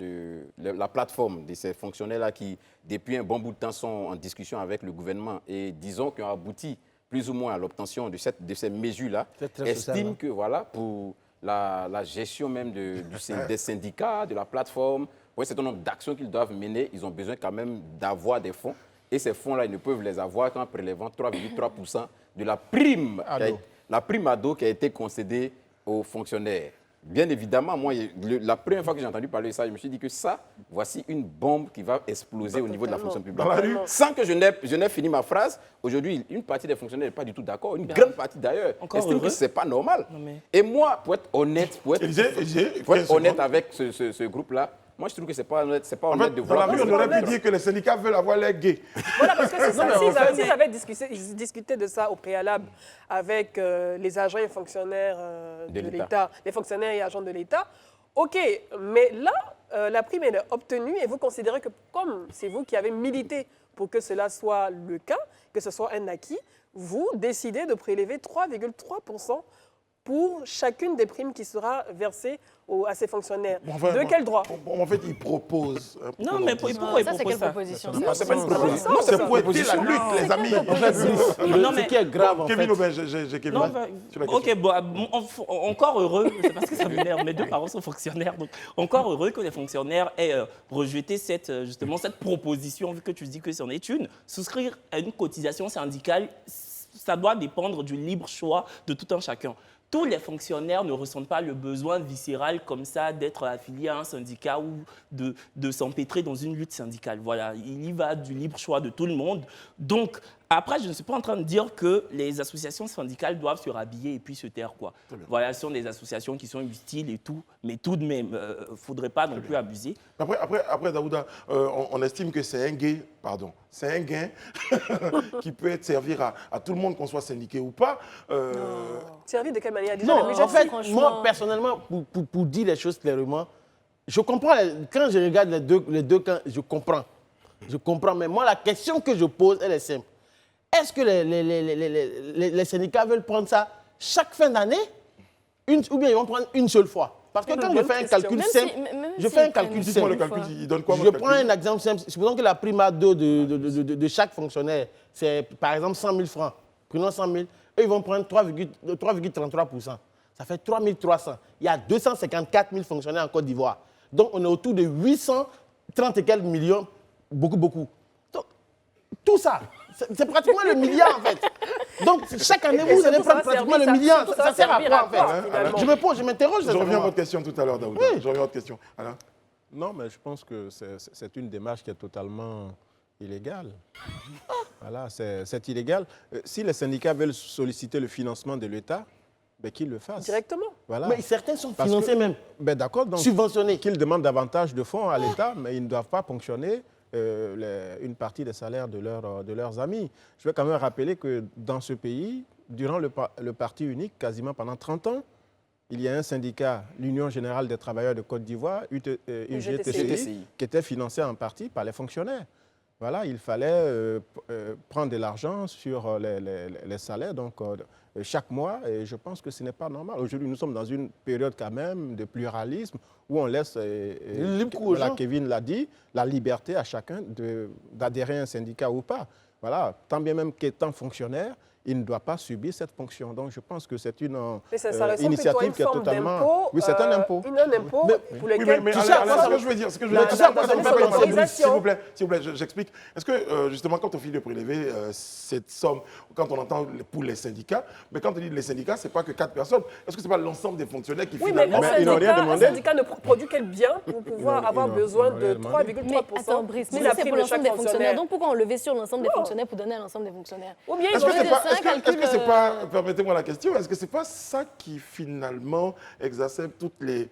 Speaker 9: la plateforme de ces fonctionnaires-là qui, depuis un bon bout de temps, sont en discussion avec le gouvernement et disons qui ont abouti plus ou moins à l'obtention de ces mesures-là,
Speaker 3: C'est très social,
Speaker 9: estiment
Speaker 3: hein.
Speaker 9: que voilà, pour la gestion même des syndicats, de la plateforme, pour un certain nombre d'actions qu'ils doivent mener, ils ont besoin quand même d'avoir des fonds. Et ces fonds-là, ils ne peuvent les avoir qu'en prélevant 3,3% de la prime ado qui a été concédée aux fonctionnaires. Bien évidemment, moi, la première fois que j'ai entendu parler de ça, je me suis dit que ça, voici une bombe qui va exploser au niveau de la fonction publique.
Speaker 1: Dans la rue.
Speaker 9: Sans que je n'ai fini ma phrase, aujourd'hui, une partie des fonctionnaires n'est pas du tout d'accord, une grande partie d'ailleurs
Speaker 4: Encore
Speaker 9: estime que
Speaker 4: heureux.
Speaker 9: ce n'est pas normal.
Speaker 4: Non, mais-
Speaker 9: Et moi, pour être honnête, pour être honnête
Speaker 1: En
Speaker 9: avec ce groupe-là, moi, je trouve que ce n'est pas honnête,
Speaker 1: fait,
Speaker 9: de
Speaker 1: dans la
Speaker 9: vouloir...
Speaker 1: rue, on aurait pu dire que les syndicats veulent avoir les gays.
Speaker 5: Voilà, parce que c'est ça.
Speaker 3: mais en fait,
Speaker 5: S'ils avaient discuté de ça au préalable avec les agents et fonctionnaires
Speaker 9: De
Speaker 5: de
Speaker 9: l'État.
Speaker 5: l'État, les fonctionnaires et agents de l'État, OK, mais là, la prime elle est obtenue et vous considérez que comme c'est vous qui avez milité pour que cela soit le cas, que ce soit un acquis, vous décidez de prélever 3,3% pour chacune des primes qui sera versée à ces fonctionnaires.
Speaker 1: Bon, enfin,
Speaker 5: de
Speaker 1: bon,
Speaker 5: quel droit?
Speaker 1: bon, en fait, ils proposent.
Speaker 4: Non, mais pourquoi il
Speaker 6: Ça, c'est
Speaker 4: propose
Speaker 6: quelle
Speaker 4: ça
Speaker 6: proposition
Speaker 1: Non,
Speaker 6: ça
Speaker 1: c'est pas une
Speaker 5: ça,
Speaker 1: proposition.
Speaker 5: ça,
Speaker 1: Non, c'est
Speaker 5: ça.
Speaker 1: pour aider la lutte, les amis.
Speaker 3: En fait,
Speaker 4: Non,
Speaker 3: ce
Speaker 4: mais-
Speaker 3: qui est grave, en
Speaker 1: Kevin
Speaker 3: fait,
Speaker 1: Aubin, j'ai Kevin.
Speaker 4: Non, bah,
Speaker 1: sur la question.
Speaker 4: ok, bon, encore heureux, c'est parce que ça m'énerve, mes deux parents sont fonctionnaires, donc encore heureux que les fonctionnaires aient rejeté justement cette proposition, vu que tu dis que c'en est une. Souscrire à une cotisation syndicale, ça doit dépendre du libre choix de tout un chacun. Tous les fonctionnaires ne ressentent pas le besoin viscéral comme ça d'être affiliés à un syndicat ou de s'empêtrer dans une lutte syndicale. Voilà, il y va du libre choix de tout le monde. Donc, après, je ne suis pas en train de dire que les associations syndicales doivent se rhabiller et puis se taire, quoi. Voilà, ce sont des associations qui sont utiles et tout, mais tout de même, il ne faudrait pas non plus abuser.
Speaker 1: Après Daouda, on estime que c'est un gain qui peut être servir à tout le monde, qu'on soit syndiqué ou pas.
Speaker 5: Servi de quelle manière? Déjà,
Speaker 3: non,
Speaker 5: les
Speaker 3: en fait,
Speaker 6: franchement-
Speaker 3: moi, personnellement, pour dire les choses clairement, je comprends, quand je regarde les deux camps, je comprends. Je comprends, mais moi, la question que je pose, elle est simple. Est-ce que les syndicats veulent prendre ça chaque fin d'année ou bien ils vont prendre une seule fois? Parce que
Speaker 5: Bonne
Speaker 3: quand je fais un
Speaker 5: question.
Speaker 3: calcul
Speaker 6: Même
Speaker 3: simple,
Speaker 6: si- même
Speaker 3: je
Speaker 6: si
Speaker 3: fais un
Speaker 6: ils
Speaker 3: calcul
Speaker 6: prennent-
Speaker 1: Dites-moi le
Speaker 3: simple.
Speaker 1: calcul, il donne quoi
Speaker 3: Je
Speaker 1: votre
Speaker 3: prends
Speaker 1: calcul?
Speaker 3: un exemple simple. Supposons que la prime à dos de chaque fonctionnaire, c'est par exemple 100 000 francs. Prenons 100 000. Eux, ils vont prendre 3,33%. Ça fait 3 300. Il y a 254 000 fonctionnaires en Côte d'Ivoire. Donc, on est autour de 830 et quelques millions. Beaucoup, beaucoup. Donc, tout ça, c'est pratiquement le milliard, en fait. Donc, chaque année,
Speaker 5: Et
Speaker 3: vous allez
Speaker 5: surtout, ça
Speaker 3: prendre
Speaker 5: va
Speaker 3: pratiquement le
Speaker 5: servir-
Speaker 3: milliard.
Speaker 5: surtout, ça
Speaker 3: Ça
Speaker 5: va
Speaker 3: sert à
Speaker 5: servir
Speaker 3: quoi,
Speaker 5: à
Speaker 3: en
Speaker 5: quoi,
Speaker 3: fait?
Speaker 5: finalement?
Speaker 3: Je m'interroge.
Speaker 1: Je reviens à
Speaker 3: sincèrement.
Speaker 1: votre question tout à l'heure, Daouda.
Speaker 3: Oui.
Speaker 1: Je reviens à votre question. Alain?
Speaker 2: Non, mais je pense que c'est une démarche qui est totalement illégale. Voilà, c'est illégal. Si les syndicats veulent solliciter le financement de l'État, ben, qu'ils le fassent.
Speaker 5: Directement.
Speaker 2: Voilà.
Speaker 3: Mais certains sont
Speaker 2: Parce
Speaker 3: financés
Speaker 2: que-
Speaker 3: même,
Speaker 2: Ben, d'accord, donc
Speaker 3: subventionnés.
Speaker 2: qu'ils demandent davantage de fonds à l'État, mais ils ne doivent pas ponctionner une partie des salaires de leurs amis. Je vais quand même rappeler que dans ce pays, durant le parti unique, quasiment pendant 30 ans, il y a un syndicat, l'Union générale des travailleurs de Côte d'Ivoire, UGTCI,
Speaker 9: UGTCI,
Speaker 2: qui était financé en partie par les fonctionnaires. voilà, il fallait prendre de l'argent sur les salaires donc, chaque mois. Et je pense que ce n'est pas normal. Aujourd'hui, nous sommes dans une période quand même de pluralisme où on laisse, voilà, Kevin l'a dit, la liberté à chacun d'adhérer à un syndicat ou pas. Voilà, tant bien même qu'étant fonctionnaire, il ne doit pas subir cette fonction. Donc, je pense que c'est une initiative qui est totalement... Oui, c'est un impôt.
Speaker 5: Un impôt pour lequel...
Speaker 1: Mais ce que je veux dire, s'il vous plaît, j'explique. Est-ce que, justement, quand on finit de prélever cette somme, quand on entend pour les syndicats, mais quand on dit les syndicats, ce n'est pas que 4 personnes. Est-ce que ce n'est pas l'ensemble des fonctionnaires qui finalement...
Speaker 2: ils n'ont rien demandé.
Speaker 5: Un syndicat ne produit quel bien pour pouvoir avoir besoin de 3,3%?
Speaker 6: Attends, Brice, mais c'est pour l'ensemble des fonctionnaires. Donc, pourquoi on levait sur l'ensemble des fonctionnaires pour donner à l'ensemble des fonctionnaires?
Speaker 5: Ou bien
Speaker 1: est-ce que c'est pas, permettez-moi la question, est-ce que c'est pas ça qui finalement exacerbe toutes les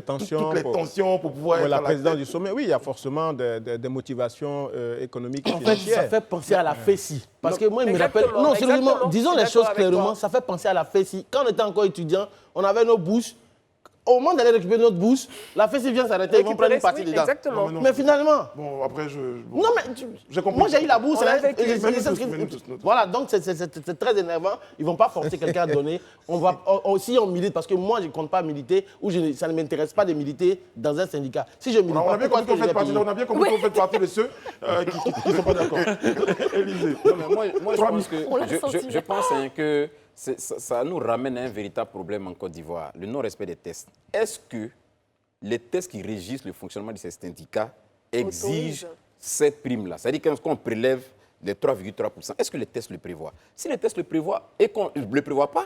Speaker 1: tensions pour pouvoir être
Speaker 2: la présidence du sommet? Oui, il y a forcément des motivations économiques et
Speaker 3: en fait,
Speaker 2: financières.
Speaker 3: ça fait penser à la FESI. Parce que moi, il me rappelle... Non, sérieusement, disons les choses clairement, ça fait penser à la FESI. Quand on était encore étudiant, on avait nos bourses. Au moment d'aller récupérer notre bourse, la FESI vient s'arrêter, ils vont prendre une partie dedans.
Speaker 5: Exactement.
Speaker 3: Mais finalement...
Speaker 1: Bon, après,
Speaker 3: Non, mais moi, j'ai eu la bourse. Voilà, donc c'est très énervant. Ils ne vont pas forcer quelqu'un à donner. Si on milite, parce que moi, je ne compte pas militer, ou ça ne m'intéresse pas de militer dans un syndicat. Si je milite
Speaker 1: on a bien compris qu'on fait partie de ceux qui ne sont pas d'accord. Élisée.
Speaker 9: Moi, je pense que ça nous ramène à un véritable problème en Côte d'Ivoire, le non-respect des tests. Est-ce que les tests qui régissent le fonctionnement de ces syndicats exigent cette prime-là? C'est-à-dire qu'on prélève les 3,3%. Est-ce que les tests le prévoient? Si les tests le prévoient et qu'on ne le prévoit pas,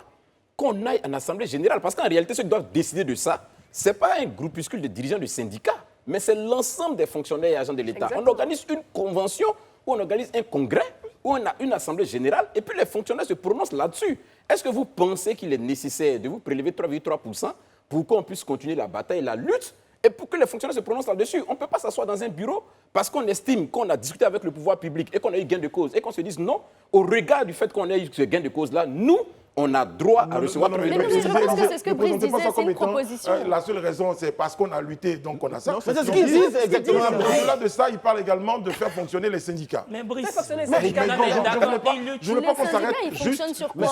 Speaker 9: qu'on aille en assemblée générale. Parce qu'en réalité, ceux qui doivent décider de ça, ce n'est pas un groupuscule de dirigeants du syndicat, mais c'est l'ensemble des fonctionnaires et agents de l'État. On organise une convention ou on organise un congrès où on a une assemblée générale et puis les fonctionnaires se prononcent là-dessus. Est-ce que vous pensez qu'il est nécessaire de vous prélever 3,3% pour qu'on puisse continuer la bataille, la lutte, et pour que les fonctionnaires se prononcent là-dessus? On ne peut pas s'asseoir dans un bureau parce qu'on estime qu'on a discuté avec le pouvoir public et qu'on a eu gain de cause et qu'on se dise non, au regard du fait qu'on ait eu ce gain de cause-là, nous, on a droit à recevoir...
Speaker 6: Mais je pense que c'est ce que Brice disait, c'est une proposition.
Speaker 1: La seule raison, c'est parce qu'on a lutté, donc on a ça.
Speaker 3: C'est ce qu'ils disent, exactement.
Speaker 1: Au-delà de ça, il parle également de faire fonctionner les syndicats.
Speaker 4: Mais Brice,
Speaker 1: je ne veux pas qu'on s'arrête juste sur
Speaker 6: quoi?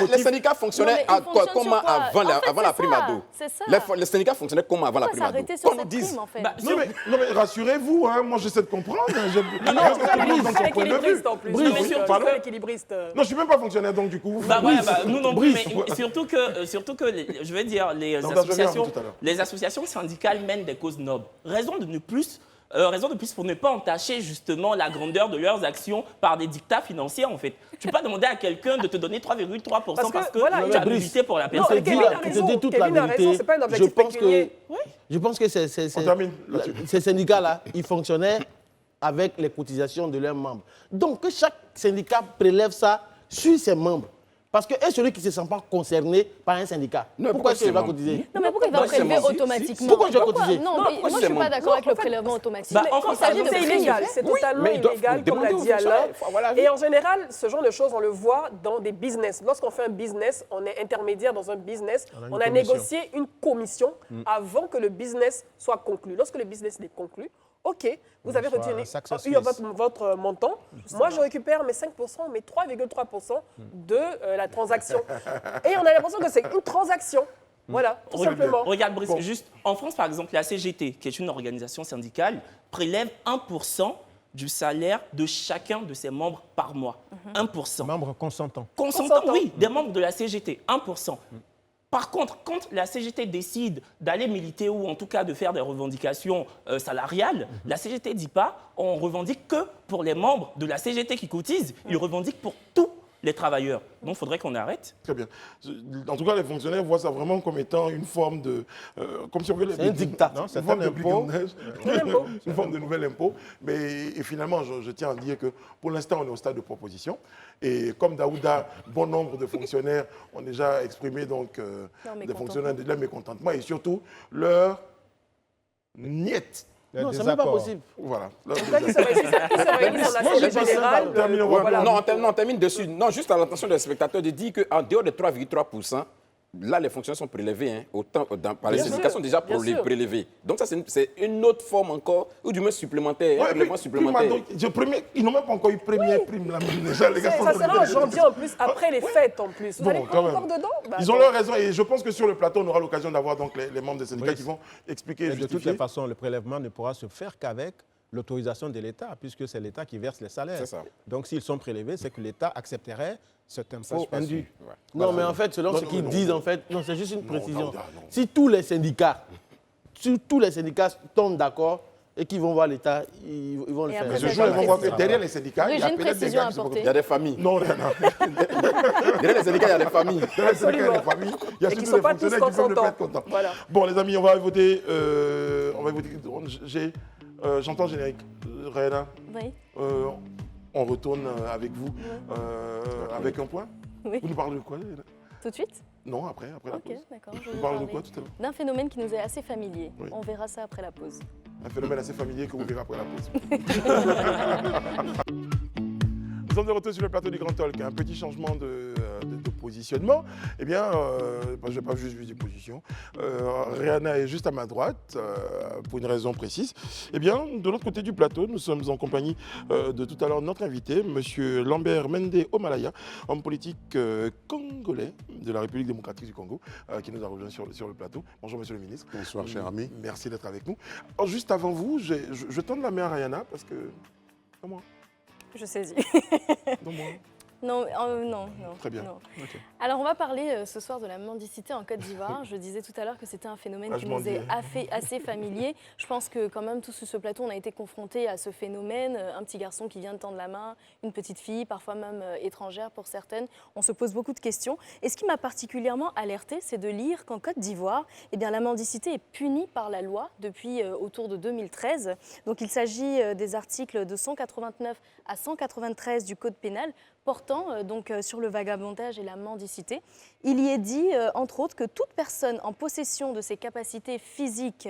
Speaker 9: Les syndicats fonctionnaient comment avant la prime ado? Les syndicats fonctionnaient comment avant la prime ado?
Speaker 6: Qu'on nous dise.
Speaker 1: Non mais rassurez-vous, moi j'essaie de comprendre.
Speaker 5: Équilibriste.
Speaker 1: Non, je ne suis même pas fonctionnaire, donc du coup...
Speaker 4: Nous non plus, mais surtout que je veux dire, les associations syndicales mènent des causes nobles. Raison de plus pour ne pas entacher justement la grandeur de leurs actions par des dictats financiers en fait. Tu ne peux pas demander à quelqu'un de te donner 3,3% parce que tu as milité pour la personne.
Speaker 3: Je te dis toute la vérité. Je pense que ces syndicats-là, ils fonctionnaient avec les cotisations de leurs membres. Donc que chaque syndicat prélève ça sur ses membres. Parce que celui qui ne se sent pas concerné par un syndicat, pourquoi est-ce qu'il va cotiser?
Speaker 6: Non, mais pourquoi il va prélever automatiquement?
Speaker 3: Pourquoi je vais cotiser?
Speaker 6: Non, moi je ne suis pas d'accord avec le prélèvement automatique.
Speaker 5: C'est illégal, c'est totalement illégal, comme l'a dit Alain. Et en général, ce genre de choses, on le voit dans des business. Lorsqu'on fait un business, on est intermédiaire dans un business, on a négocié une commission avant que le business soit conclu. Lorsque le business est conclu, OK, vous avez retiré votre montant. Moi, je récupère mes 5%, mes 3,3% de la transaction. Et on a l'impression que c'est une transaction. Voilà, tout simplement.
Speaker 4: Regarde, Brice, juste en France, par exemple, la CGT, qui est une organisation syndicale, prélève 1% du salaire de chacun de ses membres par mois. 1%.
Speaker 2: Membres consentants.
Speaker 4: Consentants, oui, des membres de la CGT, 1%. Par contre, quand la CGT décide d'aller militer ou en tout cas de faire des revendications salariales, la CGT ne dit pas on revendique que pour les membres de la CGT qui cotisent, ils revendiquent pour tous les travailleurs. Donc, il faudrait qu'on arrête.
Speaker 1: Très bien. En tout cas, les fonctionnaires voient ça vraiment comme étant une forme de... comme si on voulait...
Speaker 3: C'est un dictat.
Speaker 1: C'est une forme d'impôt. Une forme de nouvel impôt. Et finalement, je tiens à dire que pour l'instant, on est au stade de proposition. Et comme Daouda, bon nombre de fonctionnaires ont déjà exprimé donc, des fonctionnaires de leur mécontentement et surtout leur niette.
Speaker 3: Non, c'est même pas possible.
Speaker 1: Voilà.
Speaker 5: Moi, je
Speaker 9: on termine dessus. Non, juste à l'attention des spectateurs de dire qu'en dehors des 3,3%, là, les fonctionnaires sont prélevés, hein, par les
Speaker 5: Bien
Speaker 9: syndicats
Speaker 5: sûr,
Speaker 9: sont déjà
Speaker 5: bien sûr.
Speaker 9: prélevés. Donc ça, c'est une autre forme encore, ou du moins supplémentaire, un
Speaker 1: Ouais,
Speaker 9: prélèvement supplémentaire.
Speaker 1: ils n'ont même pas encore eu première prime, là, déjà, les gars sont
Speaker 5: Ça
Speaker 1: dans
Speaker 5: sera
Speaker 1: le-
Speaker 5: en janvier en plus, après les fêtes en plus. Vous
Speaker 1: Bon,
Speaker 5: allez
Speaker 1: quand
Speaker 5: pas encore
Speaker 1: même.
Speaker 5: dedans? Bah,
Speaker 1: Ils ont
Speaker 5: attends.
Speaker 1: leur raison et je pense que sur le plateau, on aura l'occasion d'avoir donc les membres des syndicats
Speaker 2: Oui.
Speaker 1: qui vont expliquer et
Speaker 2: Et de toutes
Speaker 1: justifier.
Speaker 2: les façons, le prélèvement ne pourra se faire qu'avec l'autorisation de l'État, puisque c'est l'État qui verse les salaires.
Speaker 9: C'est ça.
Speaker 2: Donc s'ils sont prélevés, c'est que l'État accepterait cet
Speaker 9: Ça, je
Speaker 2: impôt
Speaker 9: suis pas
Speaker 2: indu.
Speaker 9: sûr. Ouais.
Speaker 3: Non, mais en fait, selon
Speaker 1: Non,
Speaker 3: ce
Speaker 1: non,
Speaker 3: qu'ils
Speaker 1: non,
Speaker 3: disent,
Speaker 1: non.
Speaker 3: en fait, non, c'est juste une précision.
Speaker 1: Daouda, non.
Speaker 3: Si tous les syndicats tombent d'accord et qu'ils vont voir l'État, ils vont le
Speaker 6: Et
Speaker 3: faire.
Speaker 6: après,
Speaker 1: Mais ce
Speaker 6: ça
Speaker 1: jour, ils
Speaker 6: va
Speaker 1: vont voir
Speaker 6: être
Speaker 1: que derrière les syndicats,
Speaker 6: Oui,
Speaker 1: il y
Speaker 6: j'ai
Speaker 1: a
Speaker 6: une
Speaker 1: peut-être des
Speaker 6: précision
Speaker 1: gars
Speaker 6: à
Speaker 1: qui sont
Speaker 6: apporter.
Speaker 9: Il y a des familles.
Speaker 1: Non, rien
Speaker 9: Derrière les syndicats, il y a des familles.
Speaker 1: Derrière les syndicats, il y a des familles. Il y a
Speaker 5: Et qui
Speaker 1: surtout
Speaker 5: sont pas
Speaker 1: des
Speaker 5: tous
Speaker 1: fonctionnaires qui peuvent ne pas être
Speaker 5: consentants.
Speaker 1: contents.
Speaker 5: Voilà.
Speaker 1: Bon, les amis, on va voter. J'entends le générique. Réna,
Speaker 6: Oui,
Speaker 1: on retourne avec vous avec un point.
Speaker 6: oui.
Speaker 1: Vous nous parlez de quoi Réna?
Speaker 6: Tout de suite?
Speaker 1: Non, après la
Speaker 6: Ok,
Speaker 1: pause.
Speaker 6: d'accord. Je vais
Speaker 1: Vous
Speaker 6: vous
Speaker 1: parlez de
Speaker 6: parler
Speaker 1: quoi tout à l'heure?
Speaker 6: d'un phénomène qui nous est assez familier.
Speaker 1: Oui.
Speaker 6: On verra ça après la pause.
Speaker 1: Un phénomène assez familier que vous verrez après la pause. Nous sommes de retour sur le plateau du Grand Talk. Un petit changement de positionnement. Eh bien, je ne vais pas juste du position. Rihanna est juste à ma droite, pour une raison précise. Eh bien, de l'autre côté du plateau, nous sommes en compagnie de tout à l'heure notre invité, M. Lambert Mende Omalaya, homme politique congolais de la République démocratique du Congo, qui nous a rejoint sur le plateau. Bonjour, Monsieur le ministre.
Speaker 10: Bonsoir, cher ami.
Speaker 1: Merci d'être avec nous. Alors, juste avant vous, je tends la main à Rihanna parce que... Comment
Speaker 6: Je saisis.
Speaker 1: Donne-moi.
Speaker 6: Non, non.
Speaker 1: Très bien.
Speaker 6: non.
Speaker 1: Ok.
Speaker 6: Alors, on va parler ce soir de la mendicité en Côte d'Ivoire. Je disais tout à l'heure que c'était un phénomène
Speaker 1: Ah,
Speaker 6: qui
Speaker 1: je m'en
Speaker 6: nous est
Speaker 1: dis.
Speaker 6: assez familier. Je pense que quand même, tous sur ce plateau, on a été confrontés à ce phénomène. Un petit garçon qui vient de tendre la main, une petite fille, parfois même étrangère pour certaines. On se pose beaucoup de questions. Et ce qui m'a particulièrement alertée, c'est de lire qu'en Côte d'Ivoire, eh bien, la mendicité est punie par la loi depuis autour de 2013. Donc, il s'agit des articles de 189 à 193 du Code pénal portant sur le vagabondage et la mendicité. Il y est dit, entre autres, que toute personne en possession de ses capacités physiques,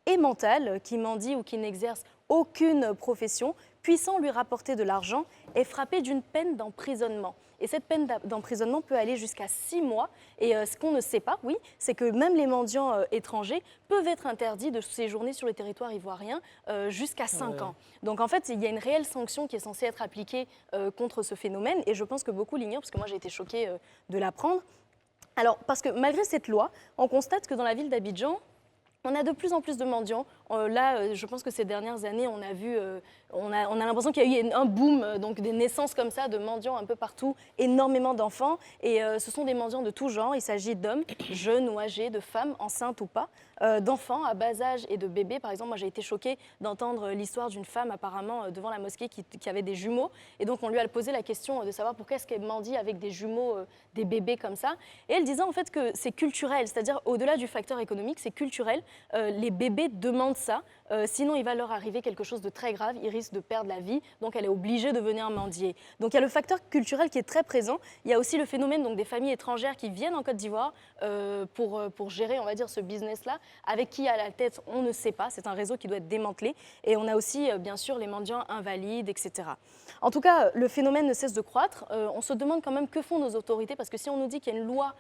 Speaker 6: et mentales, qui mendie ou qui n'exerce aucune profession, puissant lui rapporter de l'argent, est frappée d'une peine d'emprisonnement. Et cette peine d'emprisonnement peut aller jusqu'à 6 mois. Et ce qu'on ne sait pas, oui, c'est que même les mendiants étrangers peuvent être interdits de séjourner sur le territoire ivoirien jusqu'à 5 ans. Donc en fait, il y a une réelle sanction qui est censée être appliquée contre ce phénomène. Et je pense que beaucoup l'ignorent, parce que moi j'ai été choquée de l'apprendre. Alors, parce que malgré cette loi, on constate que dans la ville d'Abidjan, on a de plus en plus de mendiants. Là, je pense que ces dernières années, on a vu, on a l'impression qu'il y a eu un boom, donc des naissances comme ça de mendiants un peu partout, énormément d'enfants. Et ce sont des mendiants de tout genre. Il s'agit d'hommes, jeunes ou âgés, de femmes, enceintes ou pas, d'enfants à bas âge et de bébés. Par exemple, moi j'ai été choquée d'entendre l'histoire d'une femme apparemment devant la mosquée qui avait des jumeaux. Et donc on lui a posé la question de savoir pourquoi est-ce qu'elle mendie avec des jumeaux, des bébés comme ça. Et elle disait en fait que c'est culturel, c'est-à-dire au-delà du facteur économique, c'est culturel. Les bébés demandent ça, sinon il va leur arriver quelque chose de très grave, ils risquent de perdre la vie, donc elle est obligée de venir mendier. Donc il y a le facteur culturel qui est très présent. Il y a aussi le phénomène donc, des familles étrangères qui viennent en Côte d'Ivoire pour gérer, on va dire, ce business-là, avec qui à la tête, on ne sait pas. C'est un réseau qui doit être démantelé. Et on a aussi, bien sûr, les mendiants invalides, etc. En tout cas, le phénomène ne cesse de croître. On se demande quand même que font nos autorités, parce que si on nous dit qu'il y a une loi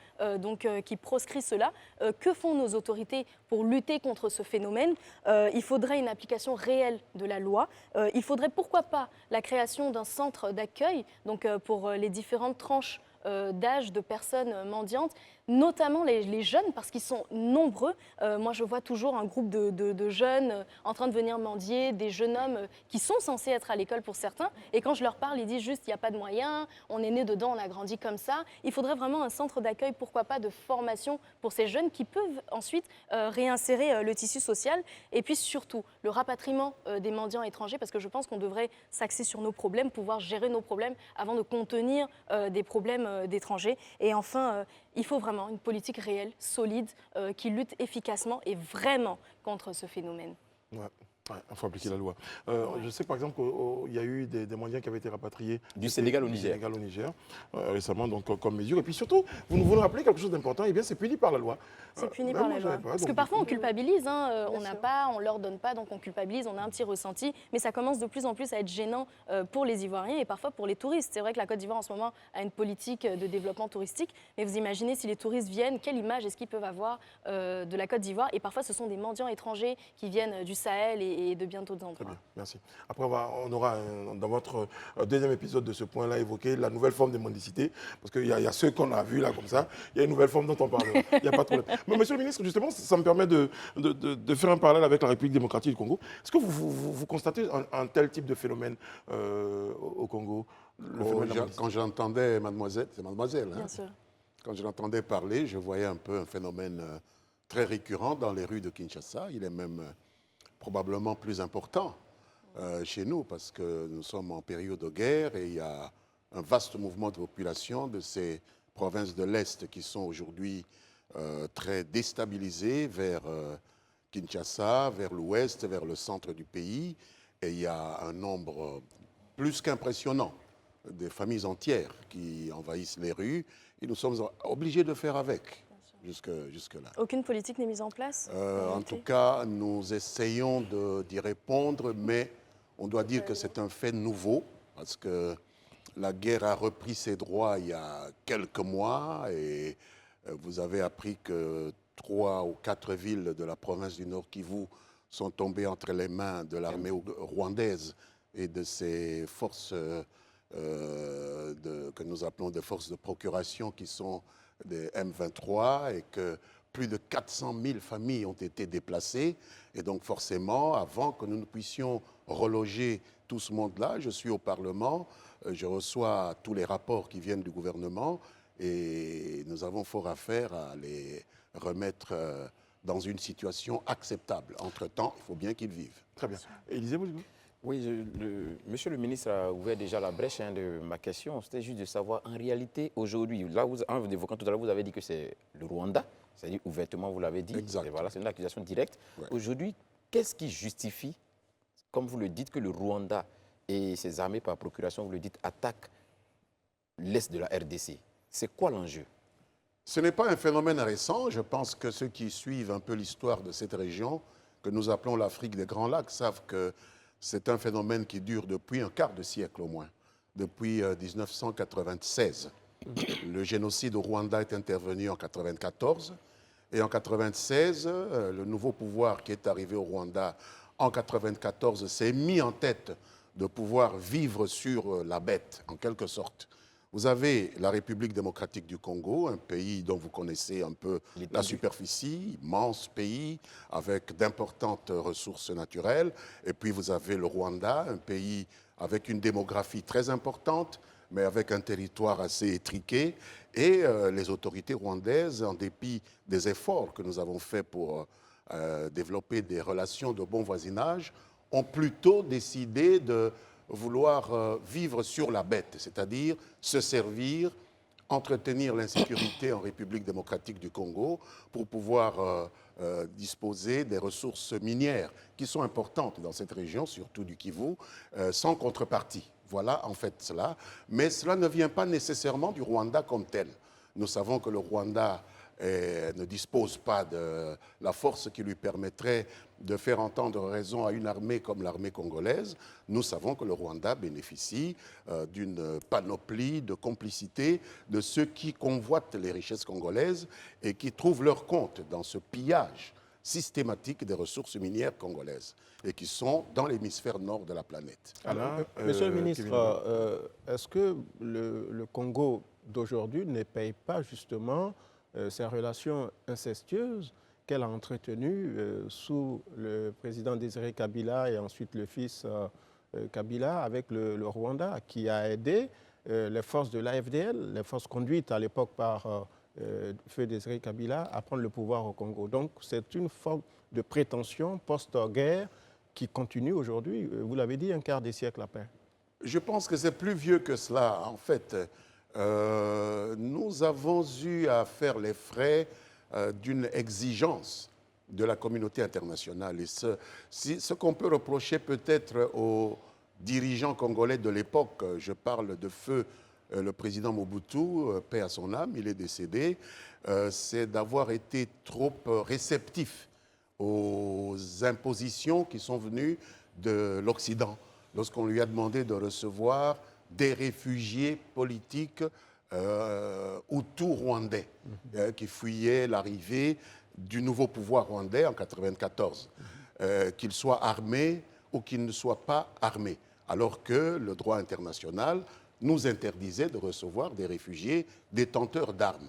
Speaker 6: qui proscrit cela, que font nos autorités pour lutter contre ce phénomène? Il faudrait une application réelle de la loi. Il faudrait, pourquoi pas, la création d'un centre d'accueil pour les différentes tranches d'âge de personnes mendiantes, notamment les jeunes, parce qu'ils sont nombreux. Moi, je vois toujours un groupe de jeunes en train de venir mendier, des jeunes hommes qui sont censés être à l'école pour certains. Et quand je leur parle, ils disent juste il n'y a pas de moyens, on est né dedans, on a grandi comme ça. Il faudrait vraiment un centre d'accueil, pourquoi pas, de formation pour ces jeunes qui peuvent ensuite réinsérer le tissu social. Et puis surtout, le rapatriement des mendiants étrangers, parce que je pense qu'on devrait s'axer sur nos problèmes, pouvoir gérer nos problèmes avant de contenir des problèmes d'étrangers. Et enfin, il faut vraiment une politique réelle, solide, qui lutte efficacement et vraiment contre ce phénomène.
Speaker 1: Ouais. Ouais, il faut appliquer la loi. Je sais par exemple qu'il y a eu des Mondiens qui avaient été rapatriés
Speaker 9: Du Sénégal au Niger.
Speaker 1: Sénégal au Niger récemment, donc comme mesure. Et puis surtout, vous nous rappelez quelque chose d'important, eh bien c'est puni par la loi.
Speaker 6: C'est puni par la loi. Parce que parfois on culpabilise, hein, on n'a pas, on leur donne pas, donc on culpabilise, on a un petit ressenti, mais ça commence de plus en plus à être gênant pour les Ivoiriens et parfois pour les touristes. C'est vrai que la Côte d'Ivoire en ce moment a une politique de développement touristique, mais vous imaginez si les touristes viennent, quelle image est-ce qu'ils peuvent avoir de la Côte d'Ivoire? Et parfois ce sont des mendiants étrangers qui viennent du Sahel et de bientôt d'autres endroits.
Speaker 1: Très bien, merci. Après, on aura dans votre deuxième épisode de ce point-là évoqué la nouvelle forme de mendicité, parce qu'il y a ceux qu'on a vus là comme ça, il y a une nouvelle forme dont on parlera. Il n'y a pas de problème. Mais monsieur le ministre, justement, ça me permet de faire un parallèle avec la République démocratique du Congo. Est-ce que vous constatez un tel type de phénomène au Congo, le phénomène de la mendicité?
Speaker 10: Quand j'entendais mademoiselle, c'est mademoiselle, hein,
Speaker 6: Bien sûr.
Speaker 10: quand je l'entendais parler, je voyais un peu un phénomène très récurrent dans les rues de Kinshasa. Il est même probablement plus important chez nous parce que nous sommes en période de guerre et il y a un vaste mouvement de population de ces provinces de l'Est qui sont aujourd'hui très déstabilisées vers Kinshasa, vers l'Ouest, vers le centre du pays. Et il y a un nombre plus qu'impressionnant de familles entières qui envahissent les rues et nous sommes obligés de faire avec. Jusque-là.
Speaker 6: Aucune politique n'est mise en place
Speaker 10: En tout cas, nous essayons d'y répondre, mais on doit dire que c'est un fait nouveau, parce que la guerre a repris ses droits il y a quelques mois, et vous avez appris que 3 ou 4 villes de la province du Nord Kivu sont tombées entre les mains de l'armée rwandaise et de ces forces que nous appelons des forces de procuration qui sont des M23 et que plus de 400 000 familles ont été déplacées. Et donc forcément, avant que nous ne puissions reloger tout ce monde-là, je suis au Parlement, je reçois tous les rapports qui viennent du gouvernement et nous avons fort à faire à les remettre dans une situation acceptable. Entre-temps, il faut bien qu'ils vivent.
Speaker 1: Très bien. Élisée, vous?
Speaker 9: Oui, monsieur le ministre a ouvert déjà la brèche de ma question. C'était juste de savoir, en réalité, aujourd'hui, là, en vous évoquant tout à l'heure, vous avez dit que c'est le Rwanda, c'est-à-dire ouvertement, vous l'avez dit.
Speaker 10: Exact.
Speaker 9: Et voilà, c'est une accusation directe.
Speaker 10: Ouais.
Speaker 9: Aujourd'hui, qu'est-ce qui justifie, comme vous le dites, que le Rwanda et ses armées par procuration, vous le dites, attaquent l'Est de la RDC? C'est quoi l'enjeu?
Speaker 10: Ce n'est pas un phénomène récent. Je pense que ceux qui suivent un peu l'histoire de cette région, que nous appelons l'Afrique des Grands Lacs, savent que c'est un phénomène qui dure depuis un quart de siècle au moins, depuis 1996. Le génocide au Rwanda est intervenu en 1994 et en 1996, le nouveau pouvoir qui est arrivé au Rwanda en 1994 s'est mis en tête de pouvoir vivre sur la bête, en quelque sorte. Vous avez la République démocratique du Congo, un pays dont vous connaissez un peu la superficie, immense pays avec d'importantes ressources naturelles. Et puis vous avez le Rwanda, un pays avec une démographie très importante, mais avec un territoire assez étriqué. Et les autorités rwandaises, en dépit des efforts que nous avons faits pour développer des relations de bon voisinage, ont plutôt décidé de vouloir vivre sur la bête, c'est-à-dire se servir, entretenir l'insécurité en République démocratique du Congo pour pouvoir disposer des ressources minières qui sont importantes dans cette région, surtout du Kivu, sans contrepartie. Voilà en fait cela. Mais cela ne vient pas nécessairement du Rwanda comme tel. Nous savons que le Rwanda ne dispose pas de la force qui lui permettrait de faire entendre raison à une armée comme l'armée congolaise. Nous savons que le Rwanda bénéficie d'une panoplie de complicité de ceux qui convoitent les richesses congolaises et qui trouvent leur compte dans ce pillage systématique des ressources minières congolaises et qui sont dans l'hémisphère nord de la planète.
Speaker 2: Alors, monsieur le ministre, est-ce que le Congo d'aujourd'hui ne paye pas justement ces relations incestueuses qu'elle a entretenues sous le président Désiré Kabila et ensuite le fils Kabila avec le Rwanda, qui a aidé les forces de l'AFDL, les forces conduites à l'époque par feu Désiré Kabila, à prendre le pouvoir au Congo. Donc c'est une forme de prétention post-guerre qui continue aujourd'hui, vous l'avez dit, un quart de siècle après.
Speaker 10: Je pense que c'est plus vieux que cela. En fait, nous avons eu à faire les frais d'une exigence de la communauté internationale. Et ce qu'on peut reprocher peut-être aux dirigeants congolais de l'époque, je parle de feu le président Mobutu, paix à son âme, il est décédé, c'est d'avoir été trop réceptif aux impositions qui sont venues de l'Occident. Lorsqu'on lui a demandé de recevoir des réfugiés politiques hutus-rwandais qui fuyaient l'arrivée du nouveau pouvoir rwandais en 1994, qu'ils soient armés ou qu'ils ne soient pas armés, alors que le droit international nous interdisait de recevoir des réfugiés détenteurs d'armes.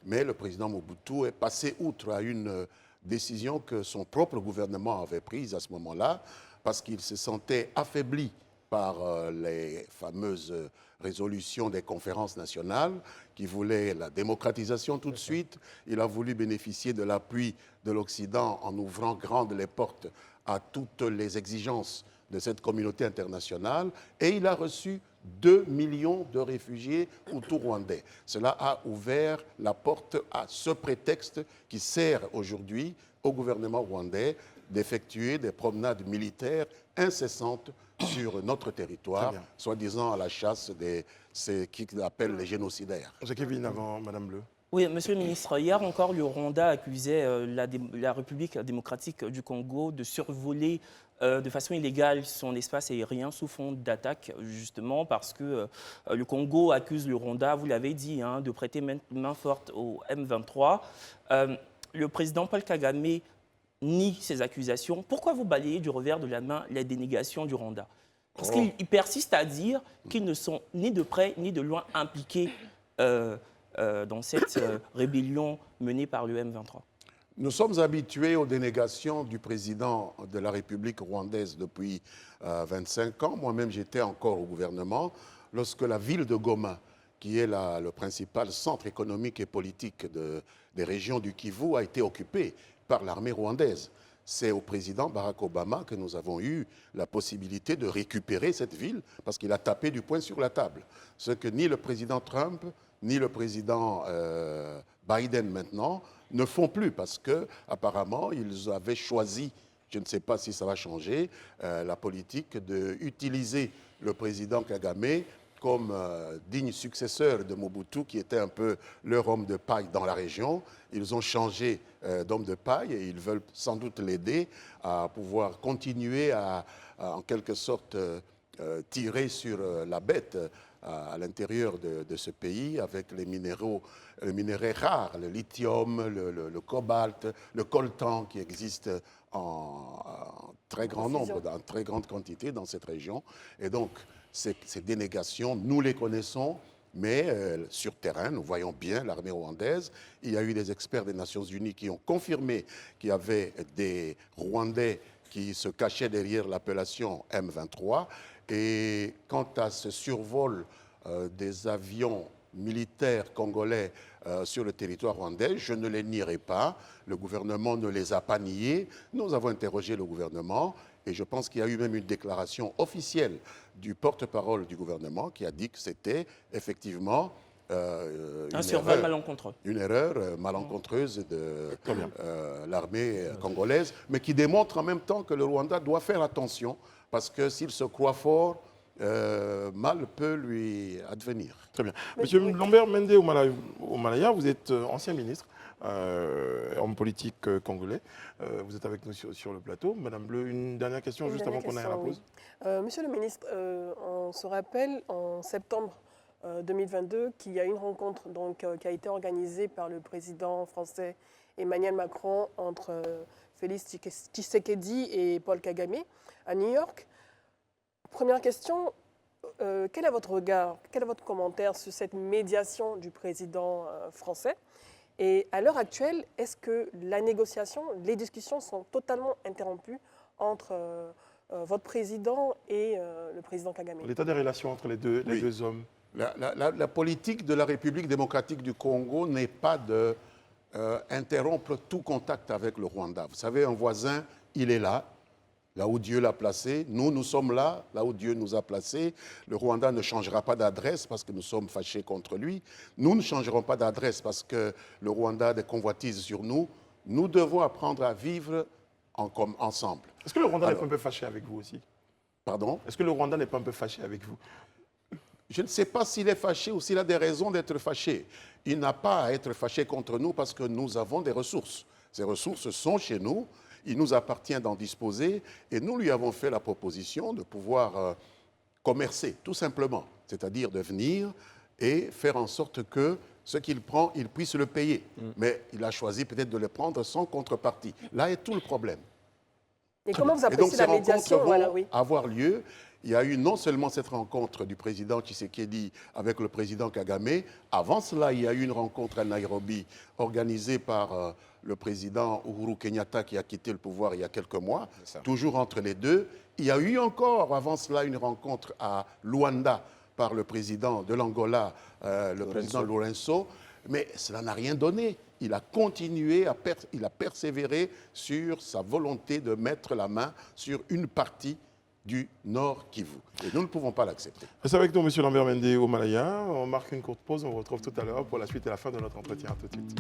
Speaker 10: Mais le président Mobutu est passé outre à une décision que son propre gouvernement avait prise à ce moment-là, parce qu'il se sentait affaibli par les fameuses résolutions des conférences nationales qui voulaient la démocratisation tout de suite. Il a voulu bénéficier de l'appui de l'Occident en ouvrant grandes les portes à toutes les exigences de cette communauté internationale, et il a reçu 2 millions de réfugiés hutus-rwandais. Cela a ouvert la porte à ce prétexte qui sert aujourd'hui au gouvernement rwandais d'effectuer des promenades militaires incessantes sur notre territoire, soi-disant à la chasse de ce qu'ils appellent les génocidaires.
Speaker 1: Jacques-Kevin, avant Madame Bleu.
Speaker 4: Oui, Monsieur le ministre, hier encore, le Rwanda accusait la République démocratique du Congo de survoler de façon illégale son espace aérien sous fond d'attaque, justement parce que le Congo accuse le Rwanda, vous l'avez dit, de prêter main forte au M23. Le président Paul Kagame nie ces accusations. Pourquoi vous balayez du revers de la main les dénégations du Rwanda? Parce qu'il persiste à dire qu'ils ne sont ni de près ni de loin impliqués dans cette rébellion menée par le M23.
Speaker 10: Nous sommes habitués aux dénégations du président de la République rwandaise depuis 25 ans. Moi-même, j'étais encore au gouvernement lorsque la ville de Goma, qui est le principal centre économique et politique des régions du Kivu, a été occupée par l'armée rwandaise. C'est au président Barack Obama que nous avons eu la possibilité de récupérer cette ville parce qu'il a tapé du poing sur la table. Ce que ni le président Trump, ni le président Biden maintenant ne font plus parce qu'apparemment, ils avaient choisi, je ne sais pas si ça va changer, la politique d'utiliser le président Kagame comme digne successeur de Mobutu, qui était un peu leur homme de paille dans la région. Ils ont changé d'homme de paille et ils veulent sans doute l'aider à pouvoir continuer à en quelque sorte, tirer sur la bête à l'intérieur de ce pays avec les minéraux rares, le lithium, le cobalt, le coltan qui existent en très grand nombre, en très grande quantité dans cette région. Et donc, ces dénégations, nous les connaissons, mais sur terrain, nous voyons bien l'armée rwandaise. Il y a eu des experts des Nations Unies qui ont confirmé qu'il y avait des Rwandais qui se cachaient derrière l'appellation M23. Et quant à ce survol des avions militaires congolais sur le territoire rwandais, je ne les nierai pas. Le gouvernement ne les a pas niés. Nous avons interrogé le gouvernement et je pense qu'il y a eu même une déclaration officielle du porte-parole du gouvernement qui a dit que c'était effectivement
Speaker 4: un survol malencontreux.
Speaker 10: Une erreur malencontreuse de l'armée congolaise, mais qui démontre en même temps que le Rwanda doit faire attention parce que s'il se croit fort, mal peut lui advenir.
Speaker 1: Très bien. Monsieur Lambert Mende Omalaya, vous êtes ancien ministre, homme politique congolais. Vous êtes avec nous sur le plateau. Madame Bleu, une dernière question juste avant qu'on aille à la pause.
Speaker 5: Monsieur le ministre, on se rappelle en septembre 2022 qu'il y a une rencontre donc, qui a été organisée par le président français Emmanuel Macron entre Félix Tshisekedi et Paul Kagame à New York. Première question, quel est votre regard, quel est votre commentaire sur cette médiation du président français? Et à l'heure actuelle, est-ce que la négociation, les discussions sont totalement interrompues entre votre président et le président Kagame?
Speaker 1: L'état des relations entre les deux hommes.
Speaker 10: La politique de la République démocratique du Congo n'est pas d'interrompre tout contact avec le Rwanda. Vous savez, un voisin, il est là où Dieu l'a placé. Nous sommes là où Dieu nous a placés. Le Rwanda ne changera pas d'adresse parce que nous sommes fâchés contre lui. Nous ne changerons pas d'adresse parce que le Rwanda a des convoitises sur nous. Nous devons apprendre à vivre ensemble.
Speaker 1: Est-ce que le Rwanda n'est
Speaker 10: Alors,
Speaker 1: pas un peu fâché avec vous aussi?
Speaker 10: Pardon?
Speaker 1: Est-ce que le Rwanda n'est pas un peu fâché avec vous?
Speaker 10: Je ne sais pas s'il est fâché ou s'il a des raisons d'être fâché. Il n'a pas à être fâché contre nous parce que nous avons des ressources. Ces ressources sont chez nous. Il nous appartient d'en disposer et nous lui avons fait la proposition de pouvoir commercer, tout simplement. C'est-à-dire de venir et faire en sorte que ce qu'il prend, il puisse le payer. Mais il a choisi peut-être de le prendre sans contrepartie. Là est tout le problème.
Speaker 5: Et comment vous
Speaker 10: Et donc
Speaker 5: appréciez
Speaker 10: ces
Speaker 5: la médiation?
Speaker 10: rencontres vont
Speaker 5: Voilà, oui.
Speaker 10: avoir lieu. Il y a eu non seulement cette rencontre du président Tshisekedi avec le président Kagame, avant cela, il y a eu une rencontre à Nairobi organisée par le président Uhuru Kenyatta qui a quitté le pouvoir il y a quelques mois, toujours entre les deux. Il y a eu encore avant cela une rencontre à Luanda par le président de l'Angola, le président Lourenço, mais cela n'a rien donné. Il a continué, il a persévéré sur sa volonté de mettre la main sur une partie du Nord Kivu. Et nous ne pouvons pas l'accepter.
Speaker 1: C'est avec nous, M. Lambert Mende Omalaya. On marque une courte pause, on vous retrouve tout à l'heure pour la suite et la fin de notre entretien. À tout de suite.